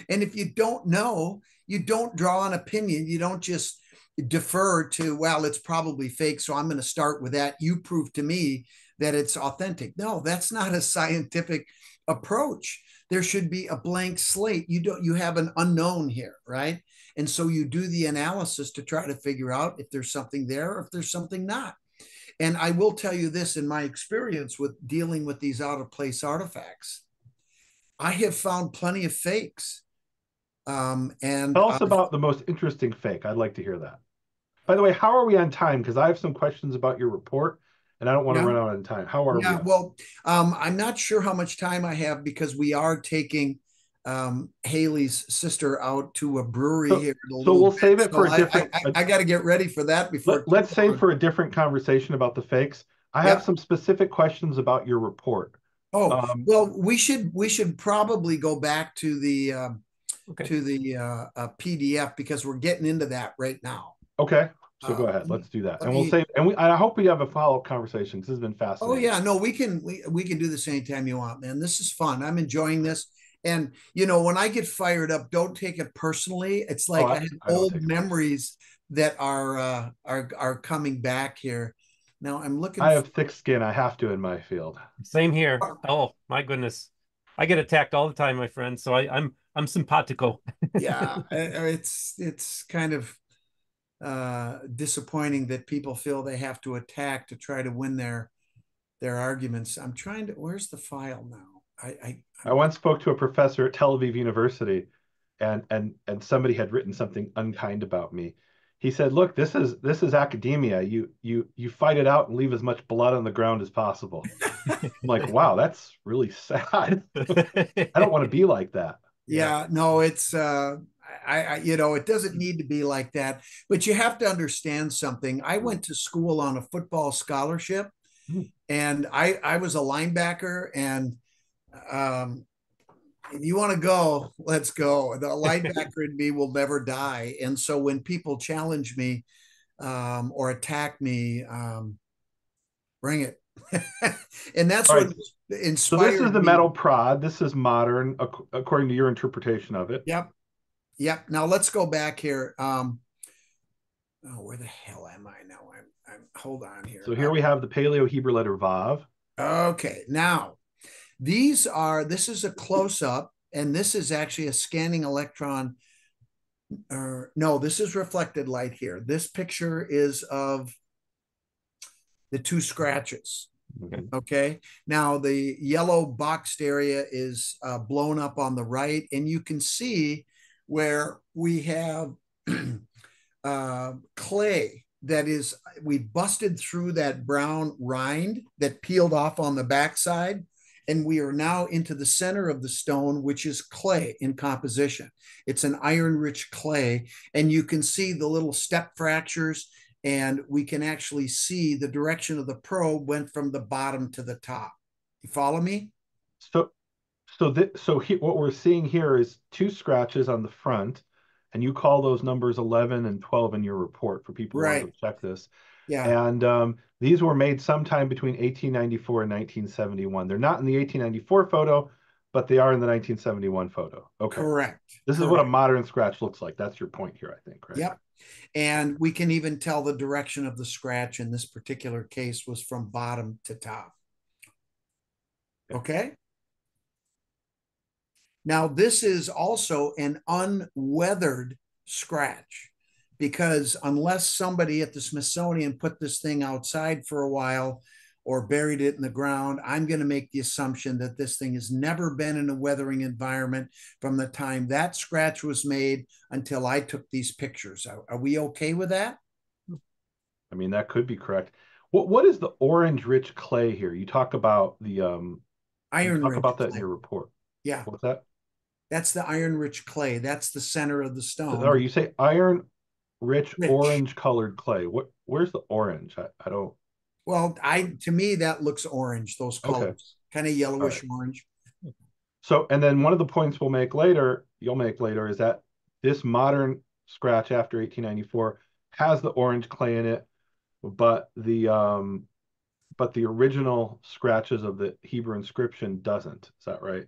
And if you don't know, you don't draw an opinion. You don't just defer to, well, it's probably fake, so I'm going to start with that. You prove to me that it's authentic. No, that's not a scientific approach. There should be a blank slate. You have an unknown here, right? And so you do the analysis to try to figure out if there's something there or if there's something not. And I will tell you this, in my experience with dealing with these out of place artifacts, I have found plenty of fakes. And Tell us about the most interesting fake. I'd like to hear that. By the way, how are we on time? Because I have some questions about your report, and I don't want to run out of time. How are we? Well, I'm not sure how much time I have because we are taking Haley's sister out to a brewery here. So we'll save it for a different. I got to get ready for that before. Let's save for a different conversation about the fakes. I have some specific questions about your report. Oh, well, we should probably go back to the PDF because we're getting into that right now. Okay, so go ahead. Let's do that, and we'll save. And I hope we have a follow-up conversation. This has been fascinating. Oh yeah, no, we can do this anytime you want, man. This is fun. I'm enjoying this. And when I get fired up, don't take it personally. It's like I have old memories that are coming back here. Now I'm looking. I have thick skin. I have to in my field. Same here. Oh my goodness, I get attacked all the time, my friend. So I'm simpatico. Yeah, it's kind of disappointing that people feel they have to attack to try to win their arguments. I'm trying to. Where's the file now? I once spoke to a professor at Tel Aviv University, and somebody had written something unkind about me. He said, "Look, this is academia. You fight it out and leave as much blood on the ground as possible." I'm like, wow, that's really sad. I don't want to be like that. Yeah, no, it's it doesn't need to be like that, but you have to understand something. I went to school on a football scholarship, and I was a linebacker, and if you want to go, let's go. The linebacker in me will never die. And so when people challenge me or attack me, bring it. And that's what inspired. So this is the metal prod. This is modern, according to your interpretation of it. Yep. Now let's go back here. Where the hell am I now? I'm hold on here. So here we have the Paleo Hebrew letter Vav. Okay. Now this is a close-up, and this is actually a scanning electron. No, this is reflected light here. This picture is of the two scratches. Okay. Now the yellow boxed area is blown up on the right, and you can see where we have clay that is, we busted through that brown rind that peeled off on the backside. And we are now into the center of the stone, which is clay in composition. It's an iron-rich clay, and you can see the little step fractures, and we can actually see the direction of the probe went from the bottom to the top. You follow me? What we're seeing here is two scratches on the front, and you call those numbers 11 and 12 in your report for people who want to Right. go check this. Yeah. And these were made sometime between 1894 and 1971. They're not in the 1894 photo, but they are in the 1971 photo. Okay. Correct. This is what a modern scratch looks like. That's your point here, I think, right? Yep. And we can even tell the direction of the scratch in this particular case was from bottom to top. Okay. Now, this is also an unweathered scratch because unless somebody at the Smithsonian put this thing outside for a while or buried it in the ground, I'm going to make the assumption that this thing has never been in a weathering environment from the time that scratch was made until I took these pictures. Are we okay with that? I mean, that could be correct. What is the orange rich clay here? You talk about the iron rich that in clay. your report. Yeah. What's that? That's the iron rich clay. That's the center of the stone. Or you say iron rich orange colored clay. Where's the orange? I don't. Well, to me that looks orange, those colors. Kind of yellowish orange. So, and then one of the points you'll make later is that this modern scratch after 1894 has the orange clay in it, but the original scratches of the Hebrew inscription doesn't. Is that right?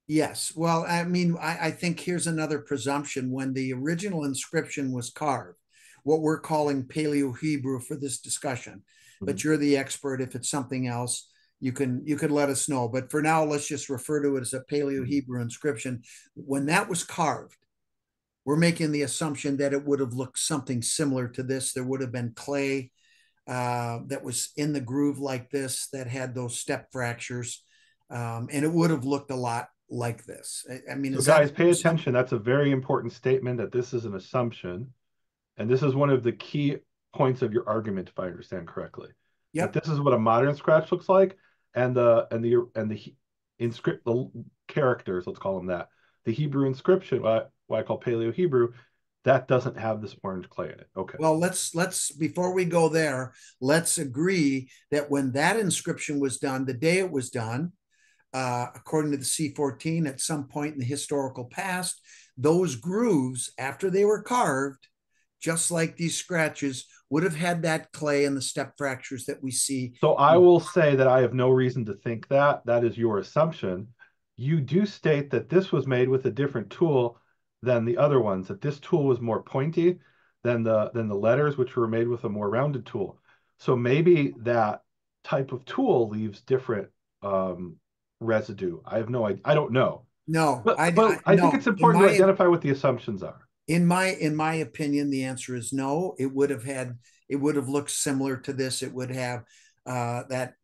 Yes. Well, I mean, I think here's another presumption. When the original inscription was carved, what we're calling Paleo Hebrew for this discussion, but you're the expert. If it's something else, you could let us know. But for now, let's just refer to it as a Paleo Hebrew inscription. When that was carved, we're making the assumption that it would have looked something similar to this. There would have been clay that was in the groove like this that had those step fractures, and it would have looked a lot like this. I mean, so guys, pay attention. That's a very important statement that this is an assumption, and this is one of the key points of your argument, if I understand correctly. Yep. That this is what a modern scratch looks like, and the characters, let's call them that. The Hebrew inscription, what I call Paleo Hebrew, that doesn't have this orange clay in it. Okay. Well, let's before we go there, let's agree that when that inscription was done, the day it was done, according to the C14, at some point in the historical past, those grooves, after they were carved, just like these scratches, would have had that clay and the step fractures that we see. So I will say that I have no reason to think that. That is your assumption. You do state that this was made with a different tool than the other ones, that this tool was more pointy than the letters, which were made with a more rounded tool. So maybe that type of tool leaves different residue. I have no idea. I don't know. No, but I think it's important to identify what the assumptions are. In my opinion, the answer is no. It would have looked similar to this. It would have that.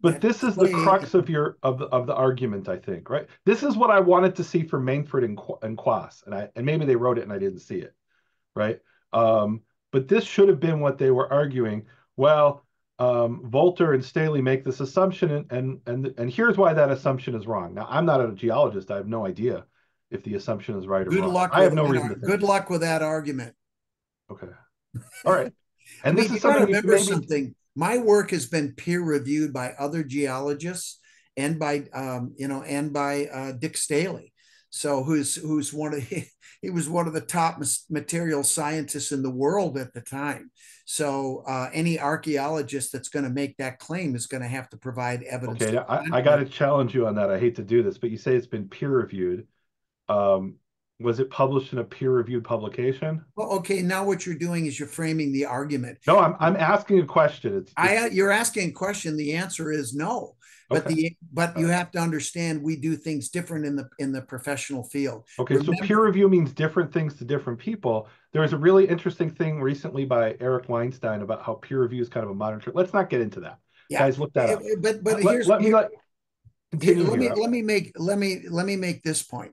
But this is the crux of the argument, I think, right? This is what I wanted to see from Mainford and Quass, and maybe they wrote it and I didn't see it, right? But this should have been what they were arguing. Well, Wolter and Staley make this assumption, and here's why that assumption is wrong. Now, I'm not a geologist. I have no idea if the assumption is right or wrong. I have no reason to think. Good luck with that argument. Okay. All right. And this is something you maybe something. My work has been peer reviewed by other geologists and by Dick Staley. So who's he was one of the top material scientists in the world at the time. So any archaeologist that's going to make that claim is going to have to provide evidence. Okay, I got to challenge you on that. I hate to do this, but you say it's been peer reviewed. Was it published in a peer-reviewed publication? Well, okay. Now what you're doing is you're framing the argument. No, I'm asking a question. You're asking a question. The answer is no. Okay. But you have to understand we do things different in the professional field. Okay, so peer review means different things to different people. There was a really interesting thing recently by Eric Weinstein about how peer review is kind of a modern term. Let's not get into that. Yeah. Guys, look that up. But let me make this point.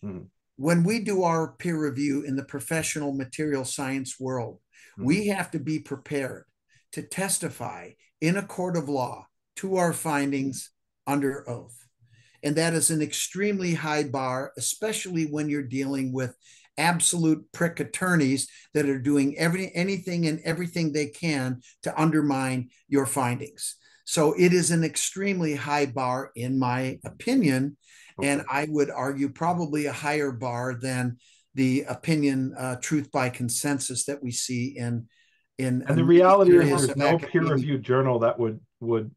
Mm-hmm. When we do our peer review in the professional material science world, we have to be prepared to testify in a court of law to our findings under oath. And that is an extremely high bar, especially when you're dealing with absolute prick attorneys that are doing anything and everything they can to undermine your findings. So it is an extremely high bar, in my opinion. And I would argue probably a higher bar than the opinion truth by consensus that we see in and the reality is areas there's of no academia. peer-reviewed journal that would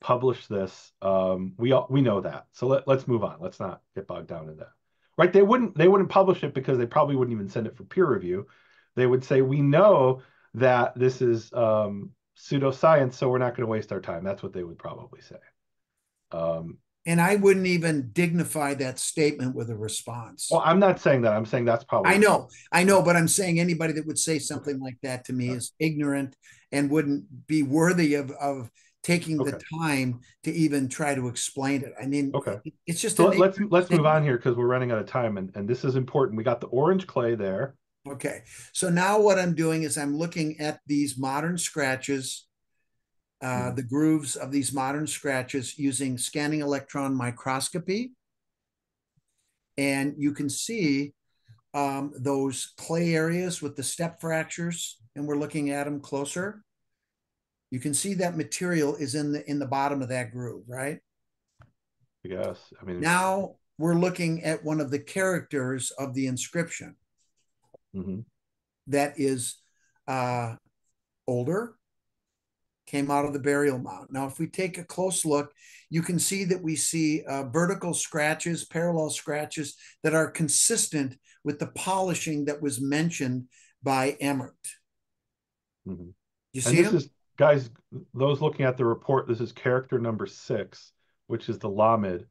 publish this. We know that. So let's move on. Let's not get bogged down in that. Right? They wouldn't publish it because they probably wouldn't even send it for peer review. They would say, we know that this is pseudoscience, so we're not going to waste our time. That's what they would probably say. And I wouldn't even dignify that statement with a response. Well, I'm not saying that. I'm saying that's probably. I know, but I'm saying anybody that would say something like that to me is ignorant and wouldn't be worthy of taking the time to even try to explain it. I mean, it's just. So let's move on here because we're running out of time, and this is important. We got the orange clay there. Okay, so now what I'm doing is I'm looking at these modern scratches. The grooves of these modern scratches using scanning electron microscopy. And you can see those clay areas with the step fractures, and we're looking at them closer. You can see that material is in the bottom of that groove, right? Yes. I mean, now we're looking at one of the characters of the inscription that is older, came out of the burial mound. Now, if we take a close look, you can see that we see vertical scratches, parallel scratches that are consistent with the polishing that was mentioned by Emmert. You see this is, guys, those looking at the report, this is character number 6, which is the Lamed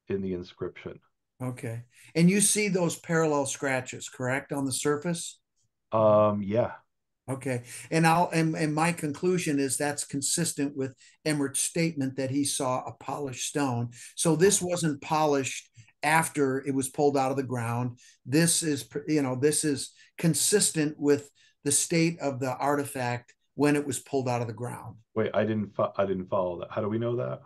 in the inscription. Okay. And you see those parallel scratches, correct, on the surface? Yeah. Okay. And my conclusion is that's consistent with Emmert's statement that he saw a polished stone. So this wasn't polished after it was pulled out of the ground. This is consistent with the state of the artifact when it was pulled out of the ground. Wait, I didn't follow that. How do we know that?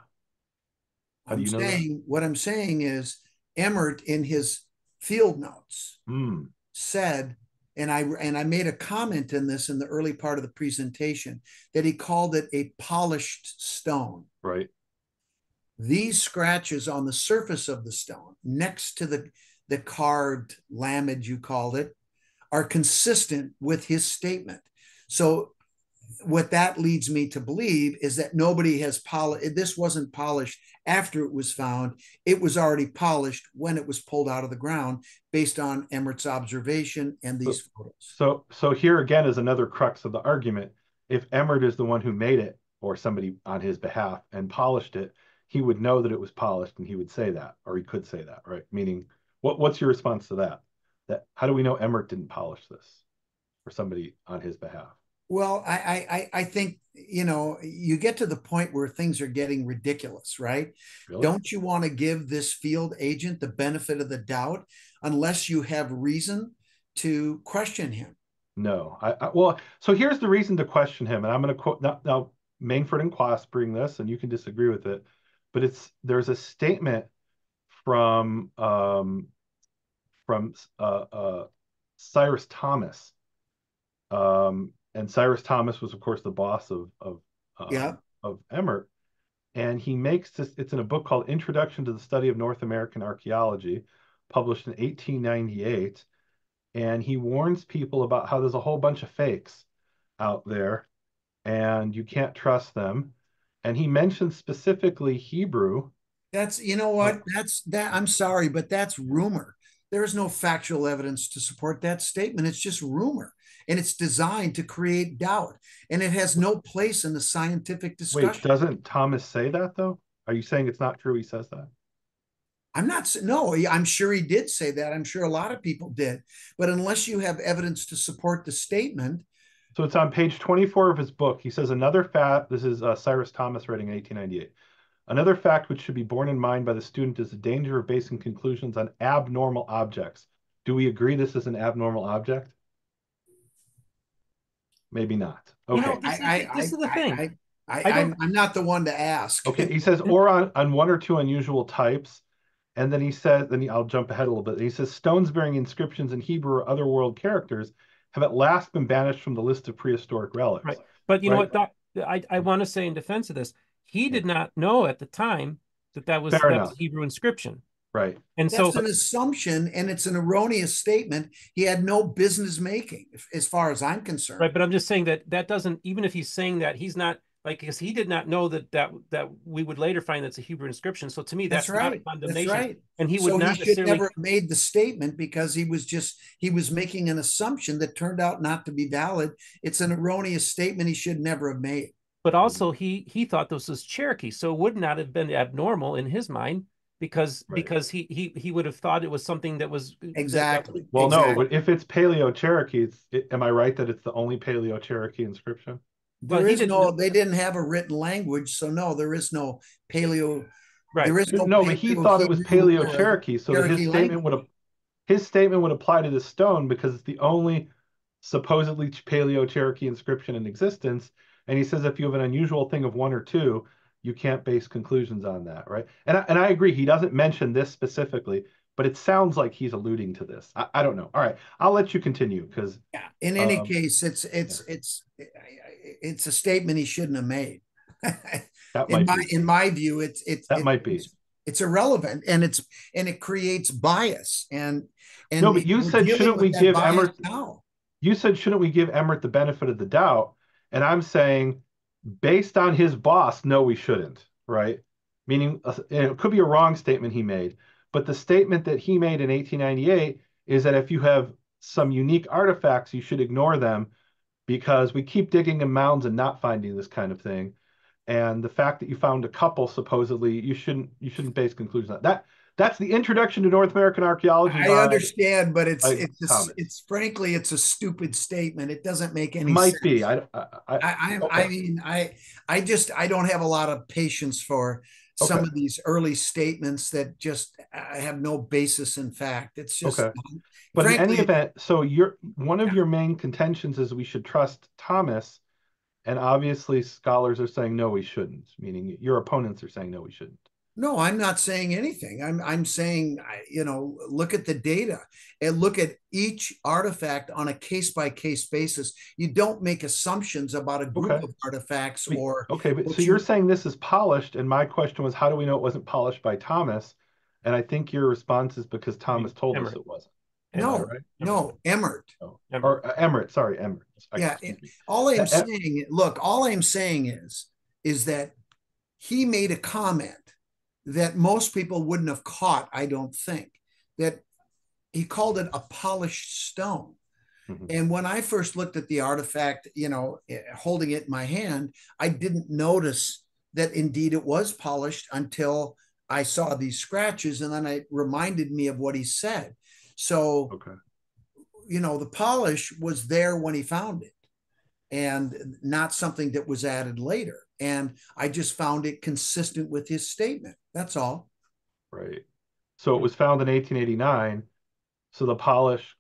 What I'm saying is Emmert in his field notes said, and I made a comment in this in the early part of the presentation, that he called it a polished stone. Right. These scratches on the surface of the stone, next to the carved lamed, you called it, are consistent with his statement. So what that leads me to believe is that nobody has polished. This wasn't polished after it was found. It was already polished when it was pulled out of the ground based on Emmert's observation and these photos. So here again is another crux of the argument. If Emmert is the one who made it, or somebody on his behalf, and polished it, he would know that it was polished, and he would say that, or he could say that, right? Meaning, what's your response to that? How do we know Emmert didn't polish this, or somebody on his behalf? Well, I think, you get to the point where things are getting ridiculous, right? Really? Don't you want to give this field agent the benefit of the doubt unless you have reason to question him? No. Well, so here's the reason to question him. And I'm going to quote now Mainford and Quast bring this, and you can disagree with it. But there's a statement from Cyrus Thomas. And Cyrus Thomas was, of course, the boss of Emmert. And he makes this, it's in a book called Introduction to the Study of North American Archaeology, published in 1898. And he warns people about how there's a whole bunch of fakes out there, and you can't trust them. And he mentions specifically Hebrew. That's, I'm sorry, but that's rumor. There is no factual evidence to support that statement. It's just rumor. And it's designed to create doubt. And it has no place in the scientific discussion. Wait, doesn't Thomas say that, though? Are you saying it's not true he says that? I'm sure he did say that. I'm sure a lot of people did. But unless you have evidence to support the statement. So it's on page 24 of his book. He says, another fact, this is Cyrus Thomas writing in 1898. Another fact which should be borne in mind by the student is the danger of basing conclusions on abnormal objects. Do we agree this is an abnormal object? Maybe not. Okay. This is the thing. I'm not the one to ask. Okay. He says, or on one or two unusual types. And then he says, I'll jump ahead a little bit. He says, stones bearing inscriptions in Hebrew or other world characters have at last been banished from the list of prehistoric relics. Right. But you know what, Doc, I want to say in defense of this, he did not know at the time that was a Hebrew inscription. Right. And That's so, an assumption, and it's an erroneous statement he had no business making, as far as I'm concerned. right, but I'm just saying that that doesn't, even if he's saying that, he's not like, because he did not know that we would later find that's a Hebrew inscription. So to me, That's that's not a right. That's condemnation. right. And he would So he not should necessarily, never have made the statement because he was making an assumption that turned out not to be valid. It's an erroneous statement he should never have made. but also he thought this was Cherokee. So it would not have been abnormal in his mind Right. because he would have thought it was something that was that Exactly. Well, no, Exactly. but if it's Paleo Cherokee, am I right that it's the only Paleo Cherokee inscription? well, There he is didn't know, no, they didn't have a written language. So no, there is no paleo, right. there is no No, but he paleo thought it was Hebrew Paleo or Cherokee, so that Cherokee language. his statement would apply to the stone because it's the only supposedly Paleo Cherokee inscription in existence. And he says if you have an unusual thing of one or two, you can't base conclusions on that, right? And I agree, he doesn't mention this specifically, but it sounds like he's alluding to this. I don't know. All right, I'll let you continue because Yeah. In any um, case, it's a statement he shouldn't have made. that might be. In my view, That might be. it's irrelevant, and it creates bias, No, and but you we're said dealing shouldn't we with that give bias Emmert? now. You said shouldn't we give Emmert the benefit of the doubt? And I'm saying, based on his boss, no, we shouldn't, right? Meaning, it could be a wrong statement he made, but the statement that he made in 1898 is that if you have some unique artifacts, you should ignore them because we keep digging in mounds and not finding this kind of thing. And the fact that you found a couple, supposedly, you shouldn't base conclusions on that. That's the introduction to North American archaeology I understand, but by Thomas. it's frankly it's a stupid statement. It doesn't make any Might be. sense. I Okay. mean, I don't have a lot of patience for some Okay. of these early statements that just have no basis in fact. It's just, Okay. But in any frankly, event, so one of your main contentions is we should trust Thomas, and obviously scholars are saying no, we shouldn't, meaning your opponents are saying no, we shouldn't. no, I'm not saying anything. I'm saying, look at the data and look at each artifact on a case by case basis. You don't make assumptions about a group Okay. of artifacts or Okay, but so what you're you. saying this is polished, and my question was, how do we know it wasn't polished by Thomas? And I think your response is because I mean, Thomas told us Emmert, it wasn't. Am I No, right? no, Emmert. Oh. Emmert. Or Emmert, sorry, Emmert. Yeah, Excuse me. all I'm E- saying, look, all I'm saying is that he made a comment that most people wouldn't have caught, I don't think, that he called it a polished stone. Mhm. And when I first looked at the artifact, holding it in my hand, I didn't notice that indeed it was polished until I saw these scratches, and then it reminded me of what he said. So, Okay. the polish was there when he found it and not something that was added later. And I just found it consistent with his statement. That's all. Right. So it was found in 1889. So the polish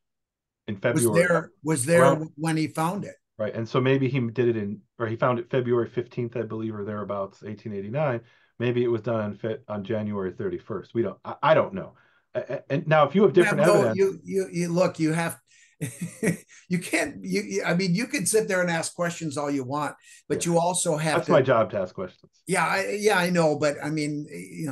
in February Was there around when he found it. right. And so maybe he did it or he found it February 15th, I believe, or thereabouts, 1889. Maybe it was done on January 31st. I don't know. And now if you have You have different no, evidence, you look, you have, you can't, I mean, you can sit there and ask questions all you want, but yeah, you also have that's to. my job to ask questions. Yeah, I know, but I mean,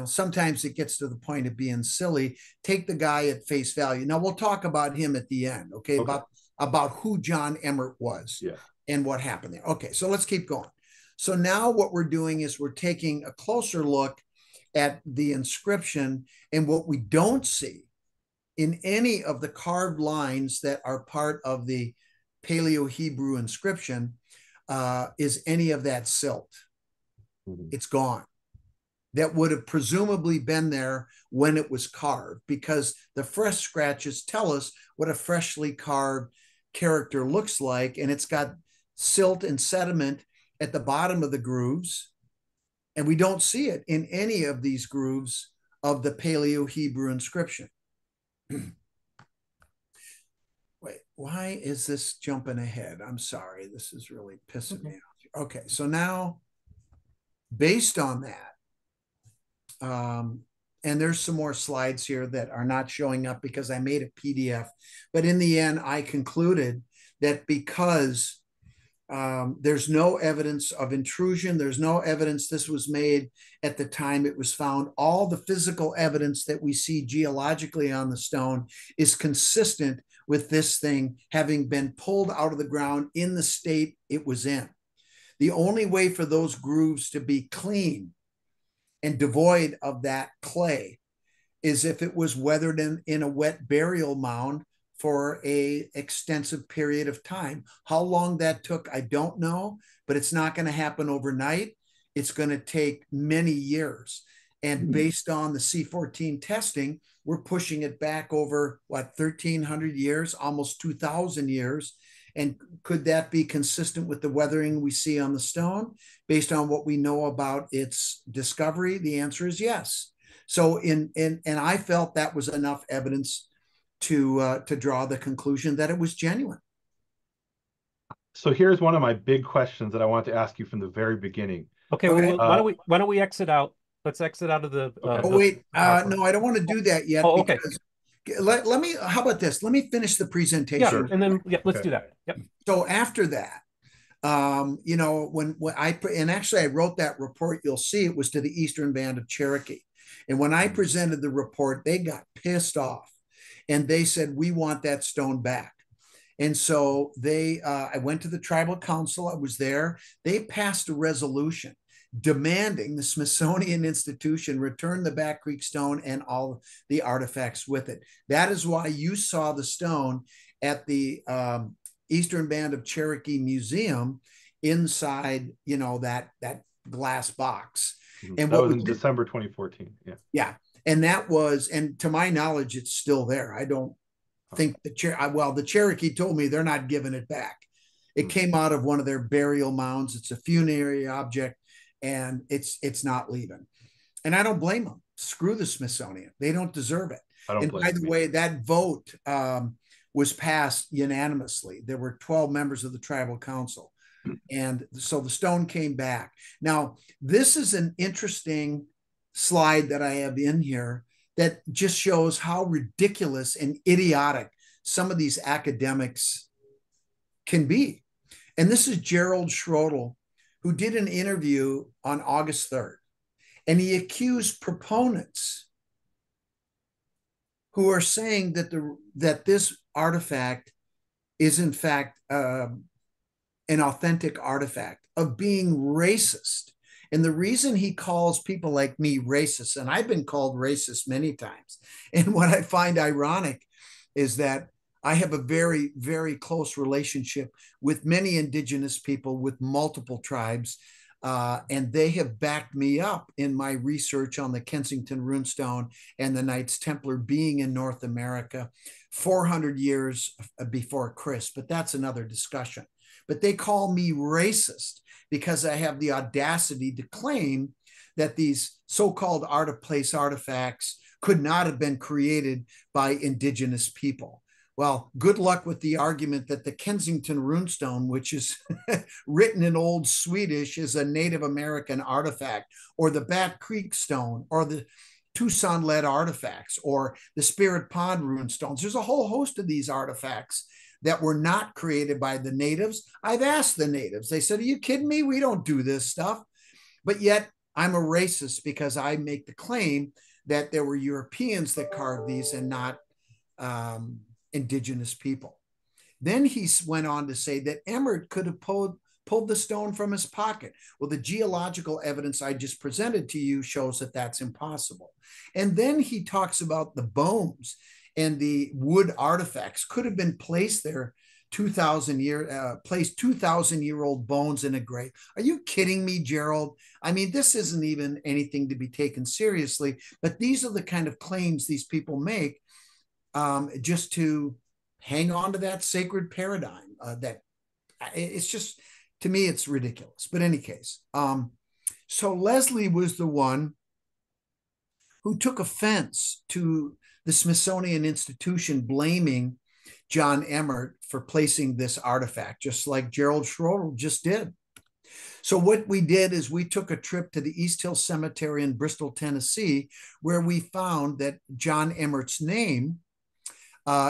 sometimes it gets to the point of being silly. Take the guy at face value. Now we'll talk about him at the end, okay? Okay. About who John Emmert was Yeah. and what happened there. Okay, so let's keep going. So now what we're doing is we're taking a closer look at the inscription, and what we don't see in any of the carved lines that are part of the Paleo Hebrew inscription is any of that silt. Mhm. It's gone. That would have presumably been there when it was carved, because the fresh scratches tell us what a freshly carved character looks like, and it's got silt and sediment at the bottom of the grooves, and we don't see it in any of these grooves of the Paleo Hebrew inscription. Wait, why is this jumping ahead? I'm sorry, this is really pissing me off. Okay, so now, based on that, and there's some more slides here that are not showing up because I made a PDF. But in the end, I concluded that because There's no evidence of intrusion. There's no evidence this was made at the time it was found. All the physical evidence that we see geologically on the stone is consistent with this thing having been pulled out of the ground in the state it was in. The only way for those grooves to be clean and devoid of that clay is if it was weathered in a wet burial mound for a extensive period of time. How long that took, I don't know, but it's not going to happen overnight. It's going to take many years. And based on the C14 testing, we're pushing it back over, 1,300 years, almost 2,000 years. And could that be consistent with the weathering we see on the stone? Based on what we know about its discovery, the answer is yes. So and I felt that was enough evidence to draw the conclusion that it was genuine. So here's one of my big questions that I want to ask you from the very beginning. Okay, well, why don't we exit out? Let's exit out of the. Wait, no, I don't want to do that yet. Oh, okay. Let me. How about this? Let me finish the presentation. Yeah, and then let's do that. Yep. So after that, when I wrote that report. You'll see it was to the Eastern Band of Cherokee, and when I presented the report, they got pissed off, and they said, "We want that stone back." And so I went to the tribal council. I was there. They passed a resolution demanding the Smithsonian Institution return the Back Creek stone and all the artifacts with it. That is why you saw the stone at the Eastern Band of Cherokee Museum inside, that glass box. And that was in December 2014. Yeah. Yeah. And to my knowledge, it's still there. I don't think the Cherokee told me they're not giving it back. It came out of one of their burial mounds. It's a funerary object, and it's not leaving. And I don't blame them. Screw the Smithsonian. They don't deserve it. And by the way, that vote was passed unanimously. There were 12 members of the tribal council. And so the stone came back. Now, this is an interesting slide that I have in here that just shows how ridiculous and idiotic some of these academics can be. And this is Gerald Schroedel, who did an interview on August 3rd. And he accused proponents who are saying that this artifact is in fact an authentic artifact of being racist. And the reason he calls people like me racist, and I've been called racist many times, and what I find ironic is that I have a very, very close relationship with many indigenous people, with multiple tribes, and they have backed me up in my research on the Kensington runestone and the Knights Templar being in North America 400 years before Christ, but that's another discussion. But they call me racist because I have the audacity to claim that these so-called out-of-place artifacts could not have been created by indigenous people. Well, good luck with the argument that the Kensington runestone, which is written in Old Swedish, is a Native American artifact, or the Bat Creek stone, or the Tucson lead artifacts, or the Spirit Pond runestones. There's a whole host of these artifacts that were not created by the natives. I've asked the natives. They said, "Are you kidding me? We don't do this stuff." But yet I'm a racist because I make the claim that there were Europeans that carved these and not indigenous people. Then he went on to say that Emmert could have pulled the stone from his pocket. Well, the geological evidence I just presented to you shows that that's impossible. And then he talks about the bones and the wood artifacts could have been placed there 2,000-year-old bones in a grave. Are you kidding me, Gerald? I mean, this isn't even anything to be taken seriously, but these are the kind of claims these people make just to hang on to that sacred paradigm. That it's just, to me, it's ridiculous. But in any case, so Leslie was the one who took offense to the Smithsonian Institution blaming John Emmert for placing this artifact, just like Gerald Schroedel just did. So what we did is we took a trip to the East Hill Cemetery in Bristol, Tennessee, where we found that John Emmert's name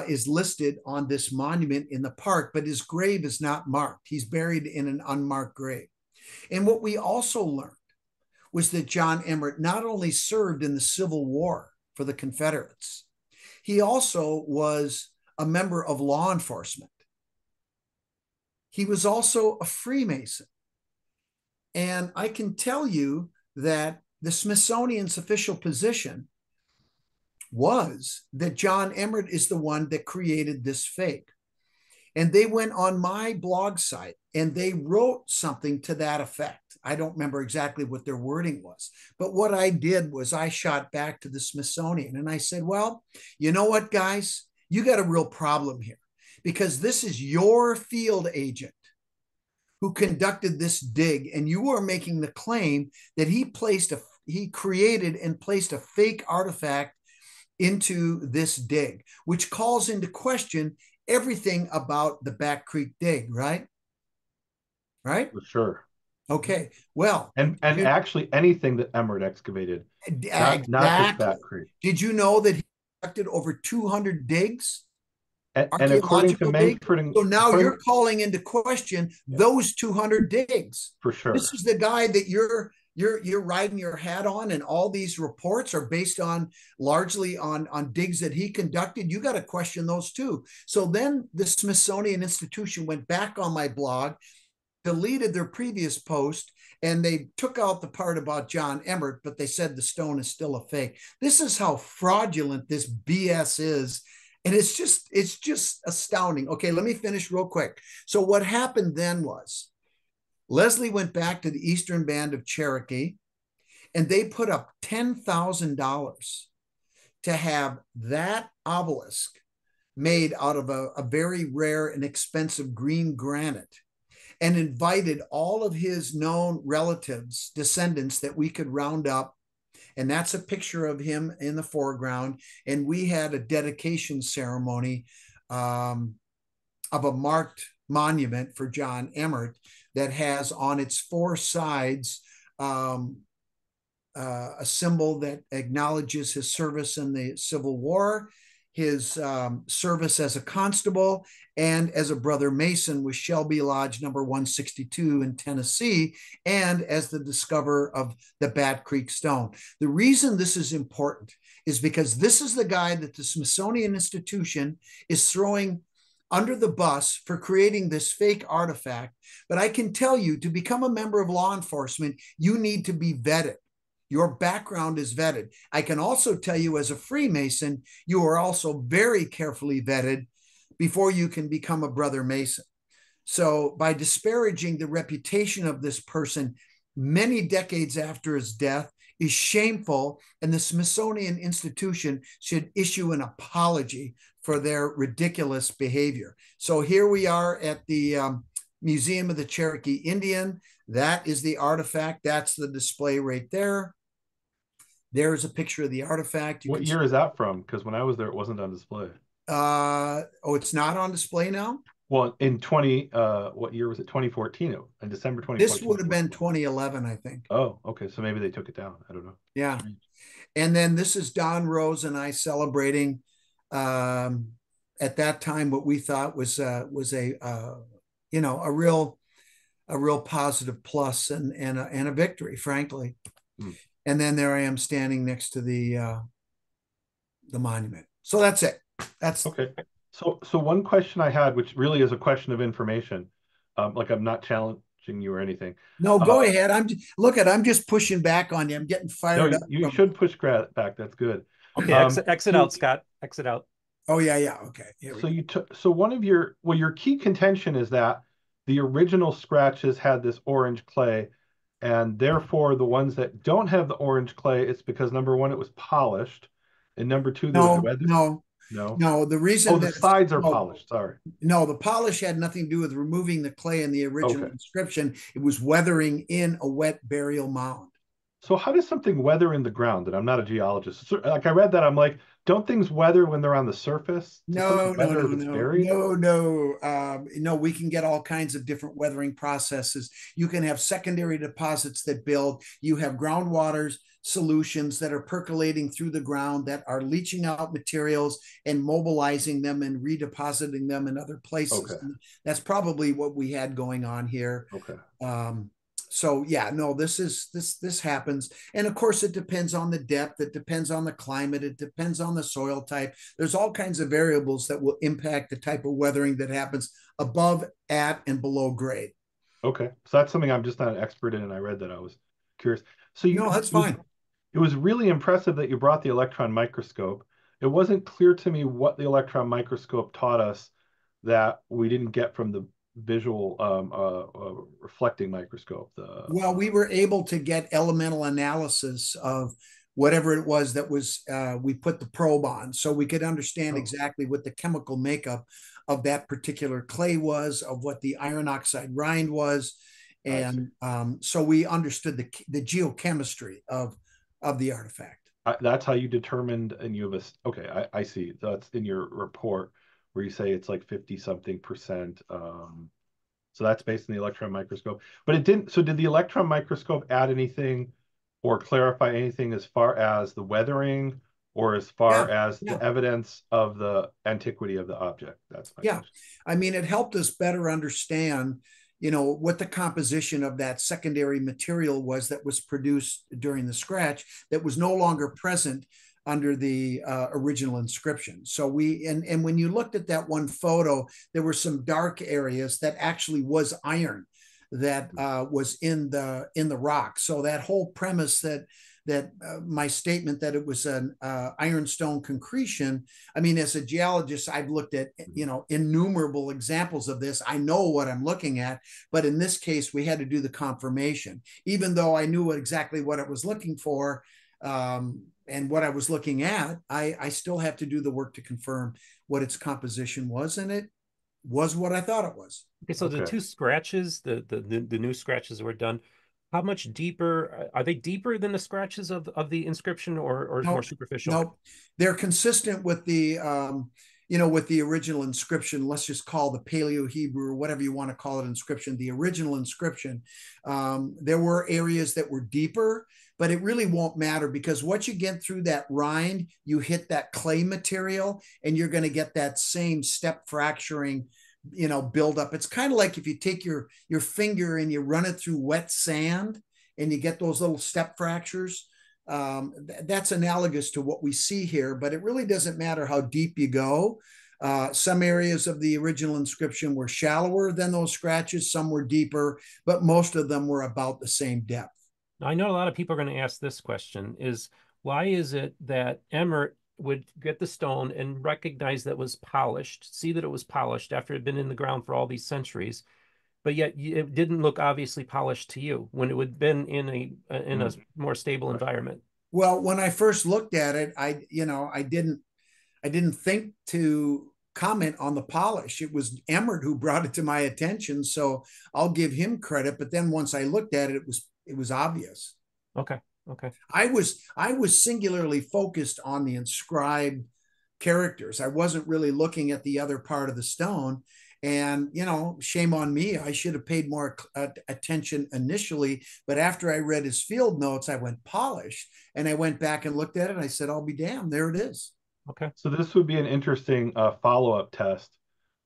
is listed on this monument in the park, but his grave is not marked. He's buried in an unmarked grave. And what we also learned was that John Emmert not only served in the Civil War for the Confederates, he also was a member of law enforcement. He was also a Freemason. And I can tell you that the Smithsonian's official position was that John Emmert is the one that created this fake. And they went on my blog site and they wrote something to that effect. I don't remember exactly what their wording was, but what I did was I shot back to the Smithsonian and I said, well, you know what, guys, you got a real problem here because this is your field agent who conducted this dig, and you are making the claim that he created and placed a fake artifact into this dig, which calls into question everything about the Back Creek dig, right? Right? For sure. Okay. Well, and actually anything that Emmert excavated, exactly. not just Back Creek. Did you know that he conducted over 200 digs? And according to Mangford, so now you're calling into question those 200 digs. For sure. This is the guy that you're riding your hat on, and all these reports are based on largely on digs that he conducted. You got to question those too. So then the Smithsonian Institution went back on my blog, deleted their previous post, and they took out the part about John Emmert, but they said the stone is still a fake. This is how fraudulent this BS is. And it's just astounding. Okay, let me finish real quick. So what happened then was Leslie went back to the Eastern Band of Cherokee, and they put up $10,000 to have that obelisk made out of a very rare and expensive green granite, and invited all of his known relatives, descendants that we could round up. And that's a picture of him in the foreground. And we had a dedication ceremony of a marked monument for John Emmert that has on its four sides a symbol that acknowledges his service in the Civil War, his service as a constable, and as a brother Mason with Shelby Lodge number 162 in Tennessee, and as the discoverer of the Bat Creek Stone. The reason this is important is because this is the guy that the Smithsonian Institution is throwing under the bus for creating this fake artifact. But I can tell you, to become a member of law enforcement, you need to be vetted. Your background is vetted. I can also tell you, as a Freemason, you are also very carefully vetted before you can become a brother Mason. So by disparaging the reputation of this person many decades after his death is shameful, and the Smithsonian Institution should issue an apology for their ridiculous behavior. So here we are at the Museum of the Cherokee Indian. That is the artifact. That's the display right there. There's a picture of the artifact. What year is that from? Because when I was there, it wasn't on display. It's not on display now? Well, in what year was it? 2014, in December 2014. This would have been 2011, I think. Oh, okay. So maybe they took it down. I don't know. Yeah. And then this is Don Rose and I celebrating at that time what we thought was a real positive plus and a victory, frankly. And then there I am standing next to the monument. So that's it. That's okay. So one question I had, which really is a question of information, like I'm not challenging you or anything. No, go ahead. I'm just pushing back on you. I'm getting fired up. You should push back. That's good. Okay, exit out, Scott. Exit out. Oh yeah. Okay. So one of your key contention is that the original scratches had this orange clay, and therefore the ones that don't have the orange clay, it's because number one, it was polished, and number two, No, the reason the sides are polished. Sorry. No, the polish had nothing to do with removing the clay in the original inscription. It was weathering in a wet burial mound. So how does something weather in the ground? And I'm not a geologist. So, like I read that, I'm like, don't things weather when they're on the surface? Does something No, no, weather no, if it's no, buried? no, no. No, we can get all kinds of different weathering processes. You can have secondary deposits that build. You have groundwater solutions that are percolating through the ground that are leaching out materials and mobilizing them and redepositing them in other places. Okay. And that's probably what we had going on here. Okay. Um, so yeah, no, this happens, and of course it depends on the depth, it depends on the climate, it depends on the soil type. There's all kinds of variables that will impact the type of weathering that happens above, at, and below grade. Okay. So that's something I'm just not an expert in, and I read that I was curious. So No, that's fine. it was really impressive that you brought the electron microscope. It wasn't clear to me what the electron microscope taught us that we didn't get from the visual reflecting microscope. Well, we were able to get elemental analysis of whatever it was that was we put the probe on, so we could understand Oh, exactly what the chemical makeup of that particular clay was, of what the iron oxide rind was, I see. and so we understood the geochemistry of the artifact. That's how you determined, and you have okay, I see. That's in your report where you say it's like 50 something percent. So that's based on the electron microscope. But it didn't, so did the electron microscope add anything or clarify anything as far as the weathering or as far Yeah, as yeah. the evidence of the antiquity of the object? That's my Yeah. question. I mean, it helped us better understand, what the composition of that secondary material was that was produced during the scratch that was no longer present under the original inscription. So and when you looked at that one photo, there were some dark areas that actually was iron that was in the rock. So that whole premise that my statement that it was an ironstone concretion. I mean, as a geologist, I've looked at innumerable examples of this. I know what I'm looking at, but in this case, we had to do the confirmation, even though I knew exactly what I was looking for. And what I was looking at, I still have to do the work to confirm what its composition was, and it was what I thought it was. Okay, so the Okay. two scratches, the new scratches that were done, how much deeper are they deeper than the scratches of the inscription or more Nope, superficial? nope. They're consistent with with the original inscription. Let's just call the Paleo Hebrew or whatever you want to call it inscription. The original inscription. There were areas that were deeper, but it really won't matter because once you get through that rind, you hit that clay material, and you're going to get that same step fracturing build up. It's kind of like if you take your finger and you run it through wet sand and you get those little step fractures. That's analogous to what we see here, but it really doesn't matter how deep you go. Some areas of the original inscription were shallower than those scratches, some were deeper, but most of them were about the same depth. I know a lot of people are going to ask this question is why is it that Emmert would get the stone and recognize that it was polished, see that it was polished after it had been in the ground for all these centuries, but yet it didn't look obviously polished to you when it would have been in a more stable Right. environment? Well, when I first looked at it, I didn't think to comment on the polish. It was Emmert who brought it to my attention, so I'll give him credit. But then once I looked at it, it was obvious. Okay. Okay. I was singularly focused on the inscribed characters. I wasn't really looking at the other part of the stone. And, shame on me. I should have paid more attention initially. But after I read his field notes, I went polished and I went back and looked at it. And I said, I'll be damned. There it is. Okay. So this would be an interesting follow-up test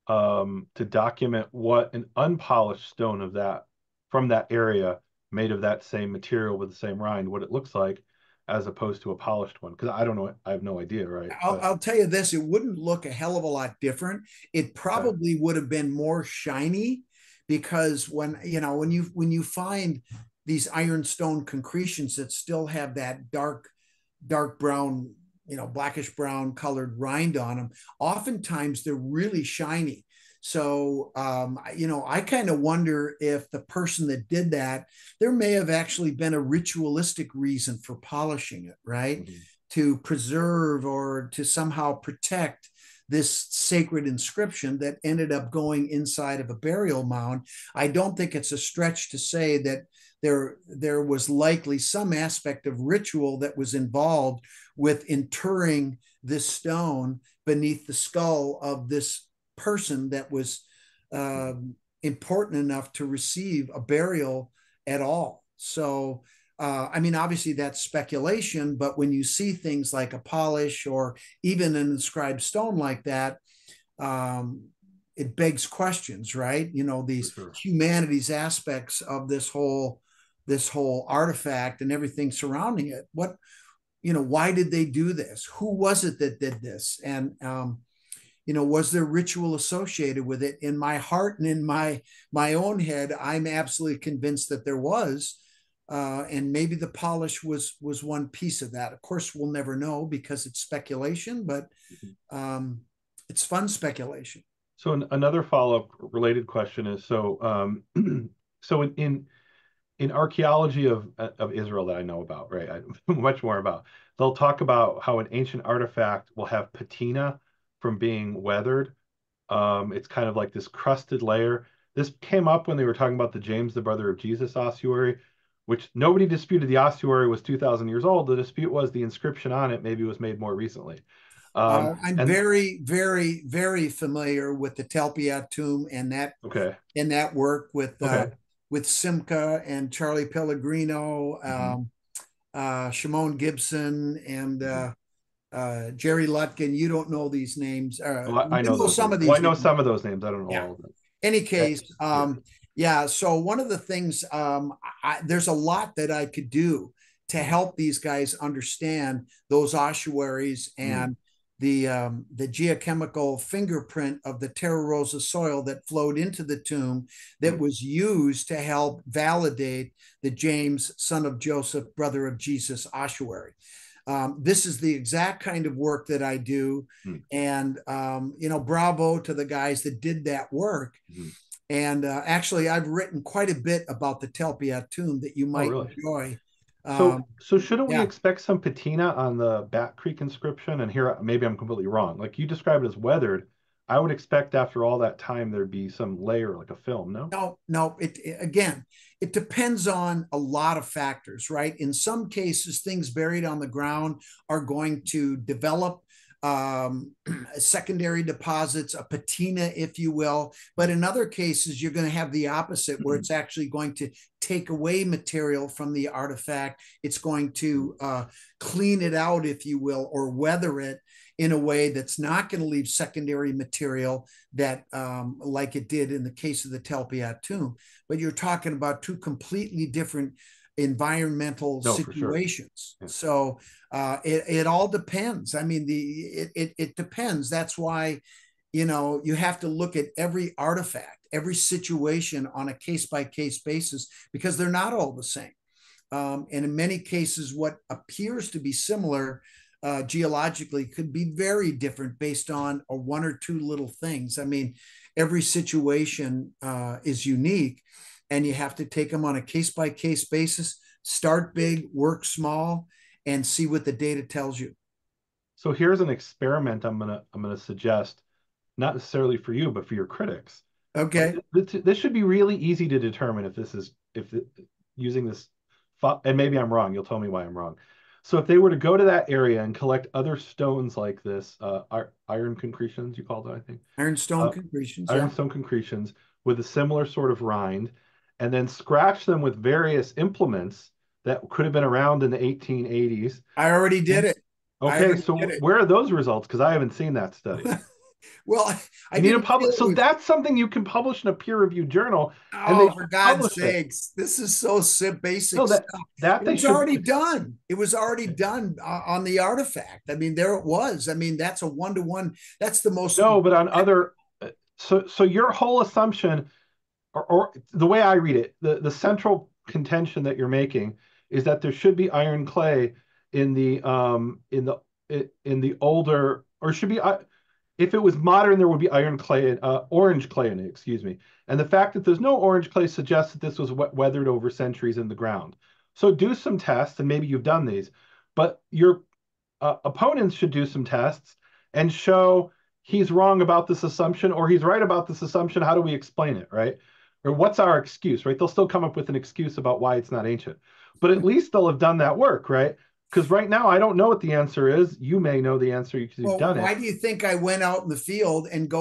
to document what an unpolished stone of that from that area made of that same material with the same rind, what it looks like, as opposed to a polished one. Because I don't know, I have no idea, right? I'll, But I'll tell you this, it wouldn't look a hell of a lot different. It okay, probably would have been more shiny because when you find these ironstone concretions that still have that dark brown, blackish brown colored rind on them, oftentimes they're really shiny. So, I kind of wonder if the person that did that, there may have actually been a ritualistic reason for polishing it, right? mhm. To preserve or to somehow protect this sacred inscription that ended up going inside of a burial mound. I don't think it's a stretch to say that there was likely some aspect of ritual that was involved with interring this stone beneath the skull of this person that was important enough to receive a burial at all. So, I mean, obviously that's speculation, but when you see things like a polish or even an inscribed stone like that, it begs questions, right? You know, these humanities aspects of this whole artifact and everything surrounding it. What, you know, why did they do this? Who was it that did this? And you know, was there ritual associated with it? In my heart and in my own head, I'm absolutely convinced that there was. And maybe the polish was one piece of that. Of course, we'll never know because it's speculation, but it's fun speculation. So another follow-up related question is, so so in archaeology of Israel that I know about, right, much more about, they'll talk about how an ancient artifact will have patina from being weathered. It's kind of like this crusted layer. This came up when they were talking about the James, the brother of Jesus ossuary, which nobody disputed the ossuary was 2,000 years old. The dispute was the inscription on it maybe was made more recently. I'm very, very, very familiar with the Talpiot tomb and that work with Simca and Charlie Pellegrino, Shimon Gibson, and Jerry Lutkin. You don't know these names. I know some of these. Well, I know some of those names. I don't know all of them. Any case, yeah. So one of the things, there's a lot that I could do to help these guys understand those ossuaries and the geochemical fingerprint of the Terra Rosa soil that flowed into the tomb that was used to help validate the James, son of Joseph, brother of Jesus ossuary. This is the exact kind of work that I do. And, you know, bravo to the guys that did that work. And actually, I've written quite a bit about the Talpiot tomb that you might enjoy. So shouldn't we expect some patina on the Bat Creek inscription? And here, maybe I'm completely wrong. Like you describe it as weathered. I would expect after all that time, there'd be some layer like a film, no? No. Again, it depends on a lot of factors, right? In some cases, things buried on the ground are going to develop secondary deposits, a patina, if you will. But in other cases, you're going to have the opposite, where it's actually going to take away material from the artifact. It's going to clean it out, if you will, or weather it in a way that's not going to leave secondary material that, like it did in the case of the Talpiot tomb. But you're talking about two completely different environmental situations. Sure. So it all depends. I mean, it depends. That's why, you know, you have to look at every artifact, every situation on a case-by-case basis, because they're not all the same. And in many cases, what appears to be similar geologically could be very different based on one or two little things. I mean, every situation is unique, and you have to take them on a case-by-case basis, start big, work small, and see what the data tells you. So here's an experiment I'm gonna suggest, not necessarily for you, but for your critics. Okay. This should be really easy to determine using this, and maybe I'm wrong. You'll tell me why I'm wrong. So if they were to go to that area and collect other stones like this, iron concretions, you called it, I think. Ironstone concretions. Ironstone concretions with a similar sort of rind, and then scratch them with various implements that could have been around in the 1880s. I already did it. Okay, so where are those results? Because I haven't seen that study. Well, I need to publish. So that's something you can publish in a peer-reviewed journal. Oh, for God's sakes! This is so basic stuff. It was already done. It was already done on the artifact. I mean, there it was. I mean, that's a one-to-one. That's the most. No, but on other. So your whole assumption, or the way I read it, the central contention that you're making is that there should be iron clay in the older, or should be. If it was modern, there would be iron clay, orange clay in it, excuse me. And the fact that there's no orange clay suggests that this was weathered over centuries in the ground. So do some tests, and maybe you've done these, but your opponents should do some tests and show he's wrong about this assumption or he's right about this assumption. How do we explain it, right? Or what's our excuse, right? They'll still come up with an excuse about why it's not ancient, but at least they'll have done that work, right? Because right now I don't know what the answer is. You may know the answer because you've done why it. do you think I went out in the field and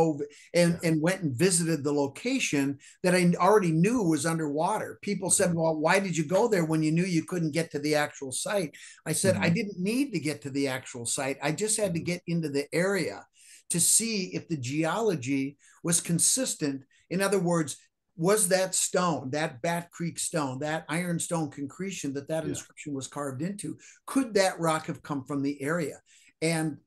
went and visited the location that I already knew was underwater? People said, well, why did you go there when you knew you couldn't get to the actual site? I said, I didn't need to get to the actual site. I just had to get into the area to see if the geology was consistent. In other words, was that stone, that Bat Creek stone, that ironstone concretion that inscription was carved into, could that rock have come from the area? And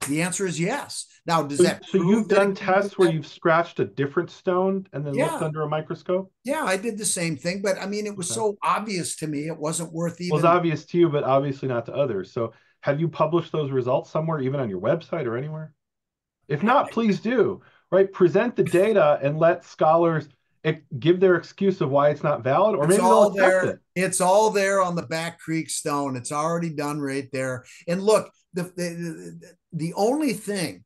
the answer is yes. Now, does that so you've done tests where that? you've scratched a different stone and then looked under a microscope? Yeah, I did the same thing, but I mean, it was so obvious to me, it wasn't worth even. Well, it's obvious to you, but obviously not to others. So have you published those results somewhere, even on your website or anywhere? If not, please do, right? Present the data and let scholars give their excuse of why it's not valid, or maybe they'll accept it. It's all there on the Bat Creek stone. It's already done right there. And look, the only thing,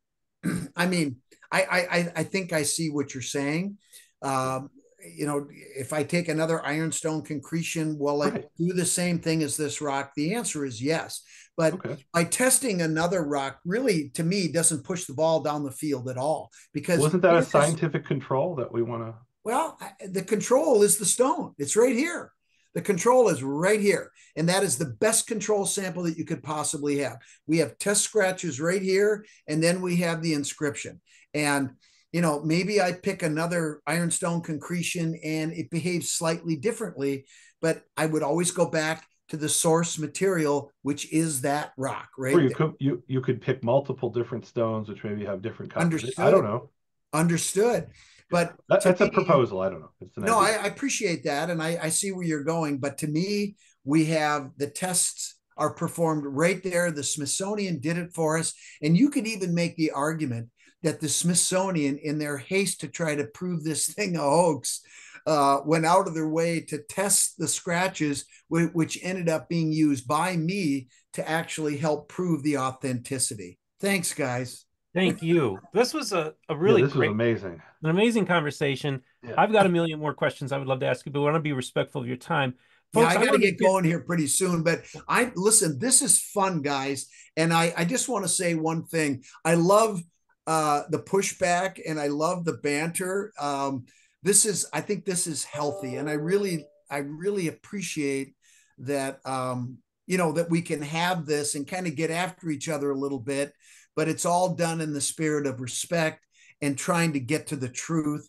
I mean, I think I see what you're saying. You know, if I take another ironstone concretion, will it do the same thing as this rock? The answer is yes. But by testing another rock, really, to me, doesn't push the ball down the field at all. Because wasn't that a scientific control that we want to? Well, the control is the stone. It's right here. The control is right here. And that is the best control sample that you could possibly have. We have test scratches right here, and then we have the inscription. And, you know, maybe I pick another ironstone concretion and it behaves slightly differently, but I would always go back to the source material, which is that rock, right? Or you could pick multiple different stones, which maybe have different colors. I don't know. Understood. But that's a proposal. I don't know. It's no, I appreciate that. And I see where you're going. But to me, we have the tests are performed right there. The Smithsonian did it for us. And you could even make the argument that the Smithsonian, in their haste to try to prove this thing a hoax, went out of their way to test the scratches, which ended up being used by me to actually help prove the authenticity. Thanks, guys. Thank you. This was a really this was amazing. An amazing conversation. Yeah. I've got a million more questions I would love to ask you, but I want to be respectful of your time. Folks, I got to get going here pretty soon, but listen, this is fun, guys. And I just want to say one thing. I love the pushback and I love the banter. I think this is healthy. And I really appreciate that, you know, that we can have this and kind of get after each other a little bit, but it's all done in the spirit of respect and trying to get to the truth.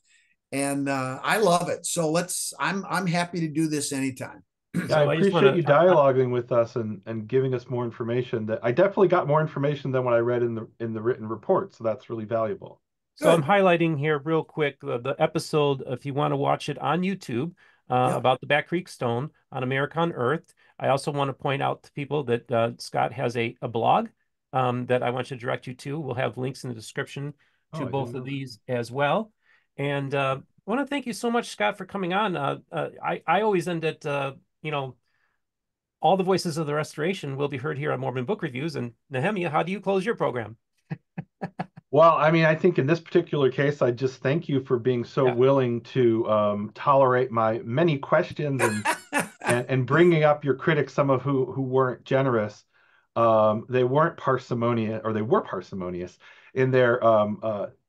And I love it. So I'm happy to do this anytime. Yeah, I appreciate you dialoguing with us and giving us more information. That I definitely got more information than what I read in the written report. So that's really valuable. So I'm highlighting here real quick the episode, if you want to watch it on YouTube, about the Bat Creek Stone on America Unearthed. I also want to point out to people that Scott has a blog that I want you to direct you to. We'll have links in the description to both of these as well. And I want to thank you so much, Scott, for coming on. I always end at, you know, all the voices of the restoration will be heard here on Mormon Book Reviews. And Nehemia, how do you close your program? Well, I mean, I think in this particular case, I just thank you for being so willing to tolerate my many questions and bringing up your critics, some of who weren't generous. They weren't parsimonious, or they were parsimonious in their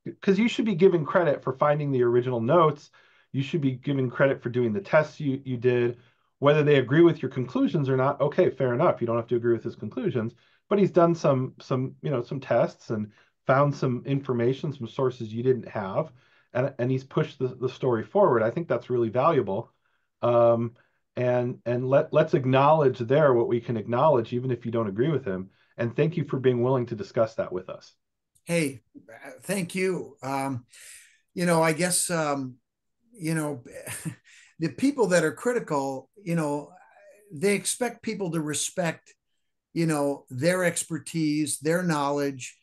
because you should be given credit for finding the original notes. You should be given credit for doing the tests you did. Whether they agree with your conclusions or not, okay, fair enough. You don't have to agree with his conclusions, but he's done some tests and found some information, some sources you didn't have, and he's pushed the story forward. I think that's really valuable. And let's acknowledge there what we can acknowledge, even if you don't agree with him. And thank you for being willing to discuss that with us. Hey, thank you. You know, I guess, you know, the people that are critical, you know, they expect people to respect, you know, their expertise, their knowledge,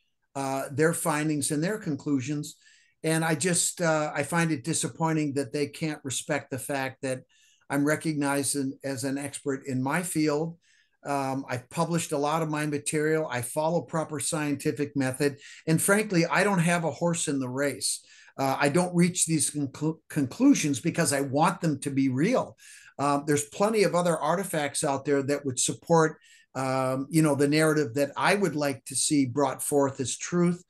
their findings and their conclusions. And I just, I find it disappointing that they can't respect the fact that I'm recognized as an expert in my field. I've published a lot of my material. I follow proper scientific method. And frankly, I don't have a horse in the race. I don't reach these conclusions because I want them to be real. There's plenty of other artifacts out there that would support, the narrative that I would like to see brought forth as truth.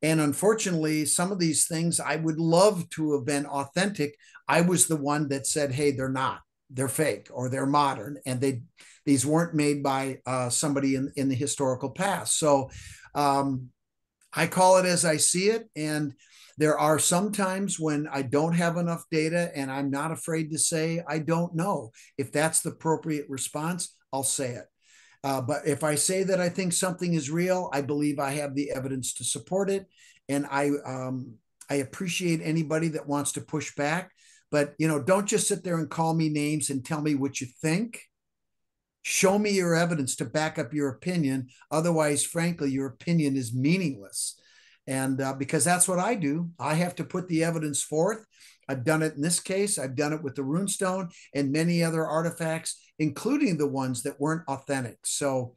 And unfortunately, some of these things I would love to have been authentic. I was the one that said, hey, they're not. They're fake or they're modern. And these weren't made by somebody in the historical past. So I call it as I see it. And there are some times when I don't have enough data and I'm not afraid to say, I don't know. If that's the appropriate response, I'll say it. But if I say that I think something is real, I believe I have the evidence to support it. And I appreciate anybody that wants to push back. But, don't just sit there and call me names and tell me what you think. Show me your evidence to back up your opinion. Otherwise, frankly, your opinion is meaningless. And because that's what I do, I have to put the evidence forth. I've done it in this case. I've done it with the runestone and many other artifacts, including the ones that weren't authentic. So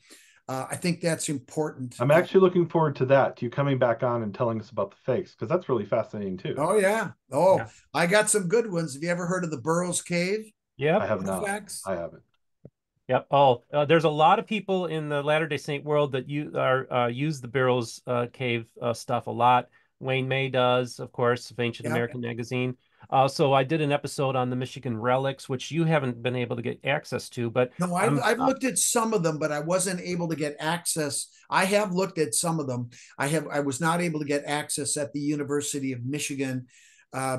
I think that's important. I'm actually looking forward to that, to you coming back on and telling us about the fakes, because that's really fascinating too. Oh, yeah. Oh, yeah. I got some good ones. Have you ever heard of the Burroughs Cave? Yeah, I have not. I haven't. Yep. Oh, there's a lot of people in the Latter-day Saint world that use the Burroughs Cave stuff a lot. Wayne May does, of course, of Ancient American Magazine. So I did an episode on the Michigan relics, which you haven't been able to get access to. But no, I've looked at some of them, but I wasn't able to get access. I have looked at some of them. I was not able to get access at the University of Michigan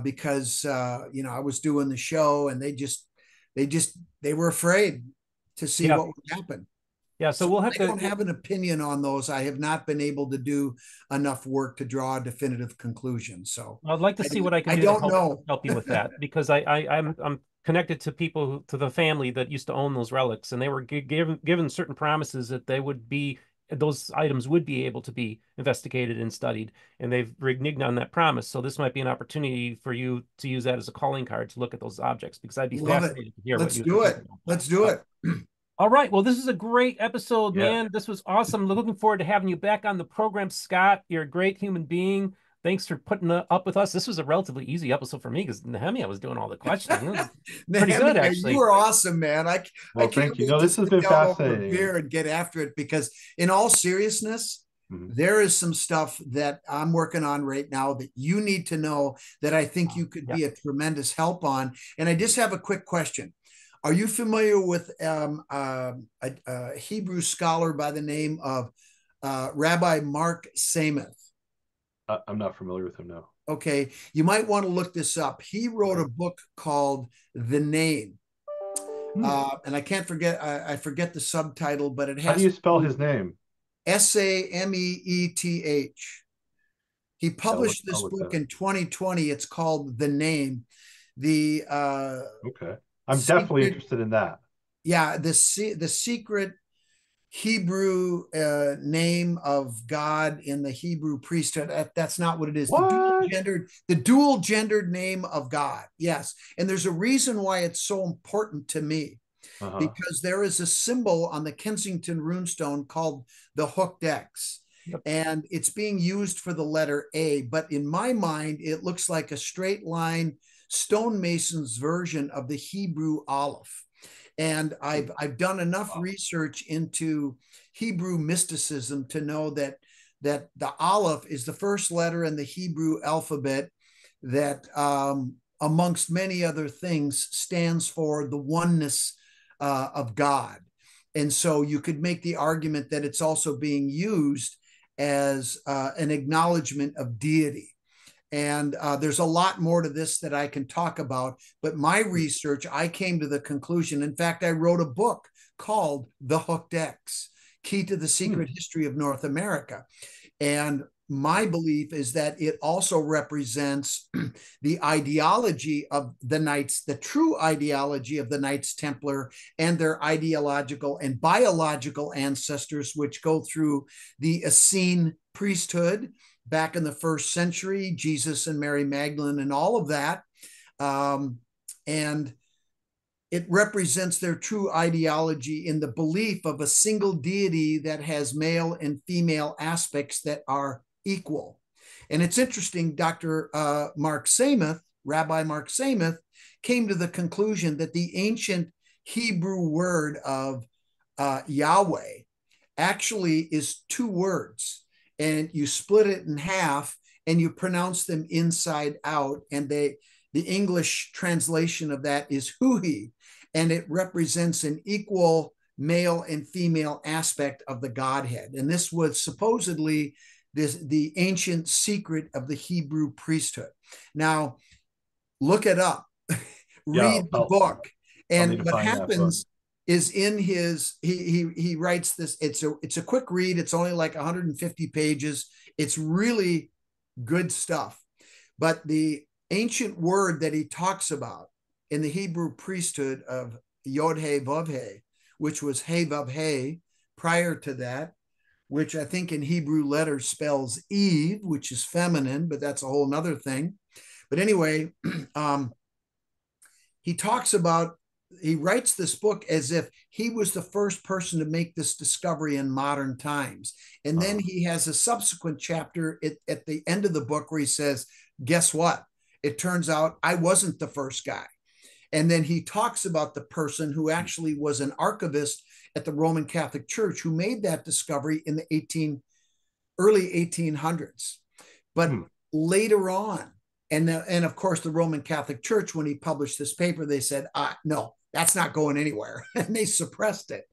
because I was doing the show, and they were afraid to see what would happen. Yeah, so we'll have I don't have an opinion on those. I have not been able to do enough work to draw a definitive conclusion. So I'd like to see what I can do to help you with that, because I'm connected to people, to the family that used to own those relics, and they were given certain promises that those items would be able to be investigated and studied, and they've reneged on that promise. So this might be an opportunity for you to use that as a calling card to look at those objects, because I'd be fascinated to hear what you think. Let's do it. All right. Well, this is a great episode, man. This was awesome. Looking forward to having you back on the program, Scott. You're a great human being. Thanks for putting up with us. This was a relatively easy episode for me because Nehemia was doing all the questioning. It was pretty good, actually. You were awesome, man. I thank you. This has been fascinating. Here and get after it, because in all seriousness, there is some stuff that I'm working on right now that you need to know that I think you could be a tremendous help on. And I just have a quick question. Are you familiar with a Hebrew scholar by the name of Rabbi Mark Samath? I'm not familiar with him, no. Okay, you might want to look this up. He wrote a book called The Name. And I can't forget, I forget the subtitle, but it has... How do you spell his name? Sameeth. He published this book in 2020. It's called The Name. Okay. I'm definitely interested in that. Yeah, the secret Hebrew name of God in the Hebrew priesthood. That's not what it is. What? The dual gendered name of God. Yes. And there's a reason why it's so important to me. Because there is a symbol on the Kensington runestone called the hooked X. And it's being used for the letter A. But in my mind, it looks like a straight line stonemason's version of the Hebrew Aleph. And I've done enough research into Hebrew mysticism to know that the Aleph is the first letter in the Hebrew alphabet that, amongst many other things, stands for the oneness of God. And so you could make the argument that it's also being used as an acknowledgement of deity. And there's a lot more to this that I can talk about. But my research, I came to the conclusion. In fact, I wrote a book called The Hooked X, Key to the Secret History of North America. And my belief is that it also represents the ideology of the Knights, the true ideology of the Knights Templar, and their ideological and biological ancestors, which go through the Essene priesthood back in the 1st century, Jesus and Mary Magdalene and all of that. And it represents their true ideology in the belief of a single deity that has male and female aspects that are equal. And it's interesting, Dr. Mark Samath, Rabbi Mark Samath, came to the conclusion that the ancient Hebrew word of Yahweh actually is two words, and you split it in half and you pronounce them inside out, and the English translation of that is Hui, and it represents an equal male and female aspect of the Godhead. And this was supposedly the ancient secret of the Hebrew priesthood. Now, look it up, read the book. And what happens is in his, he writes this, it's a quick read. It's only like 150 pages. It's really good stuff. But the ancient word that he talks about in the Hebrew priesthood of Yod He Vav He, which was He Vav He prior to that, which I think in Hebrew letters spells Eve, which is feminine, but that's a whole nother thing. But anyway, he talks about, he writes this book as if he was the first person to make this discovery in modern times. And then he has a subsequent chapter at the end of the book where he says, guess what? It turns out I wasn't the first guy. And then he talks about the person who actually was an archivist at the Roman Catholic Church who made that discovery in the early 1800s. But later on, and of course, the Roman Catholic Church, when he published this paper, they said, no, that's not going anywhere. And they suppressed it.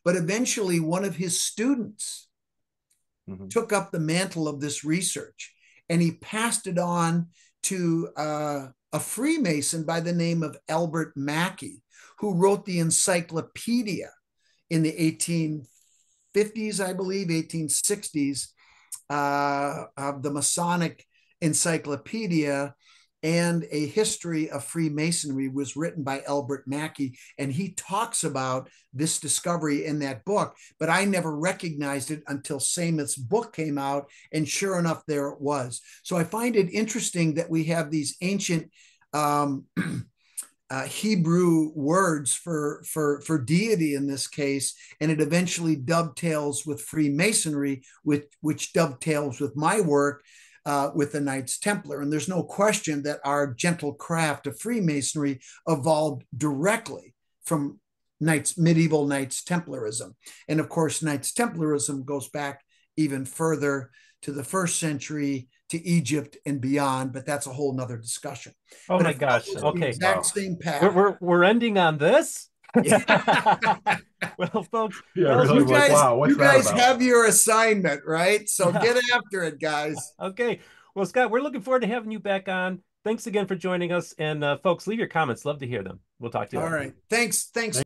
But eventually, one of his students took up the mantle of this research, and he passed it on to a Freemason by the name of Albert Mackey, who wrote the encyclopedia in the 1850s, I believe, 1860s, of the Masonic Encyclopedia, and a history of Freemasonry was written by Albert Mackey. And he talks about this discovery in that book, but I never recognized it until Samath's book came out. And sure enough, there it was. So I find it interesting that we have these ancient Hebrew words for deity in this case, and it eventually dovetails with Freemasonry, which dovetails with my work with the Knights Templar. And there's no question that our gentle craft of Freemasonry evolved directly from medieval Knights Templarism. And of course, Knights Templarism goes back even further to the 1st century, to Egypt and beyond, but that's a whole nother discussion. Oh my gosh. Okay. Exact same path. We're ending on this? Well, folks, really like, wow, what's you guys have your assignment, right? So get after it, guys. Okay. Well, Scott, we're looking forward to having you back on. Thanks again for joining us. And folks, leave your comments. Love to hear them. We'll talk to you later. All right. Thanks.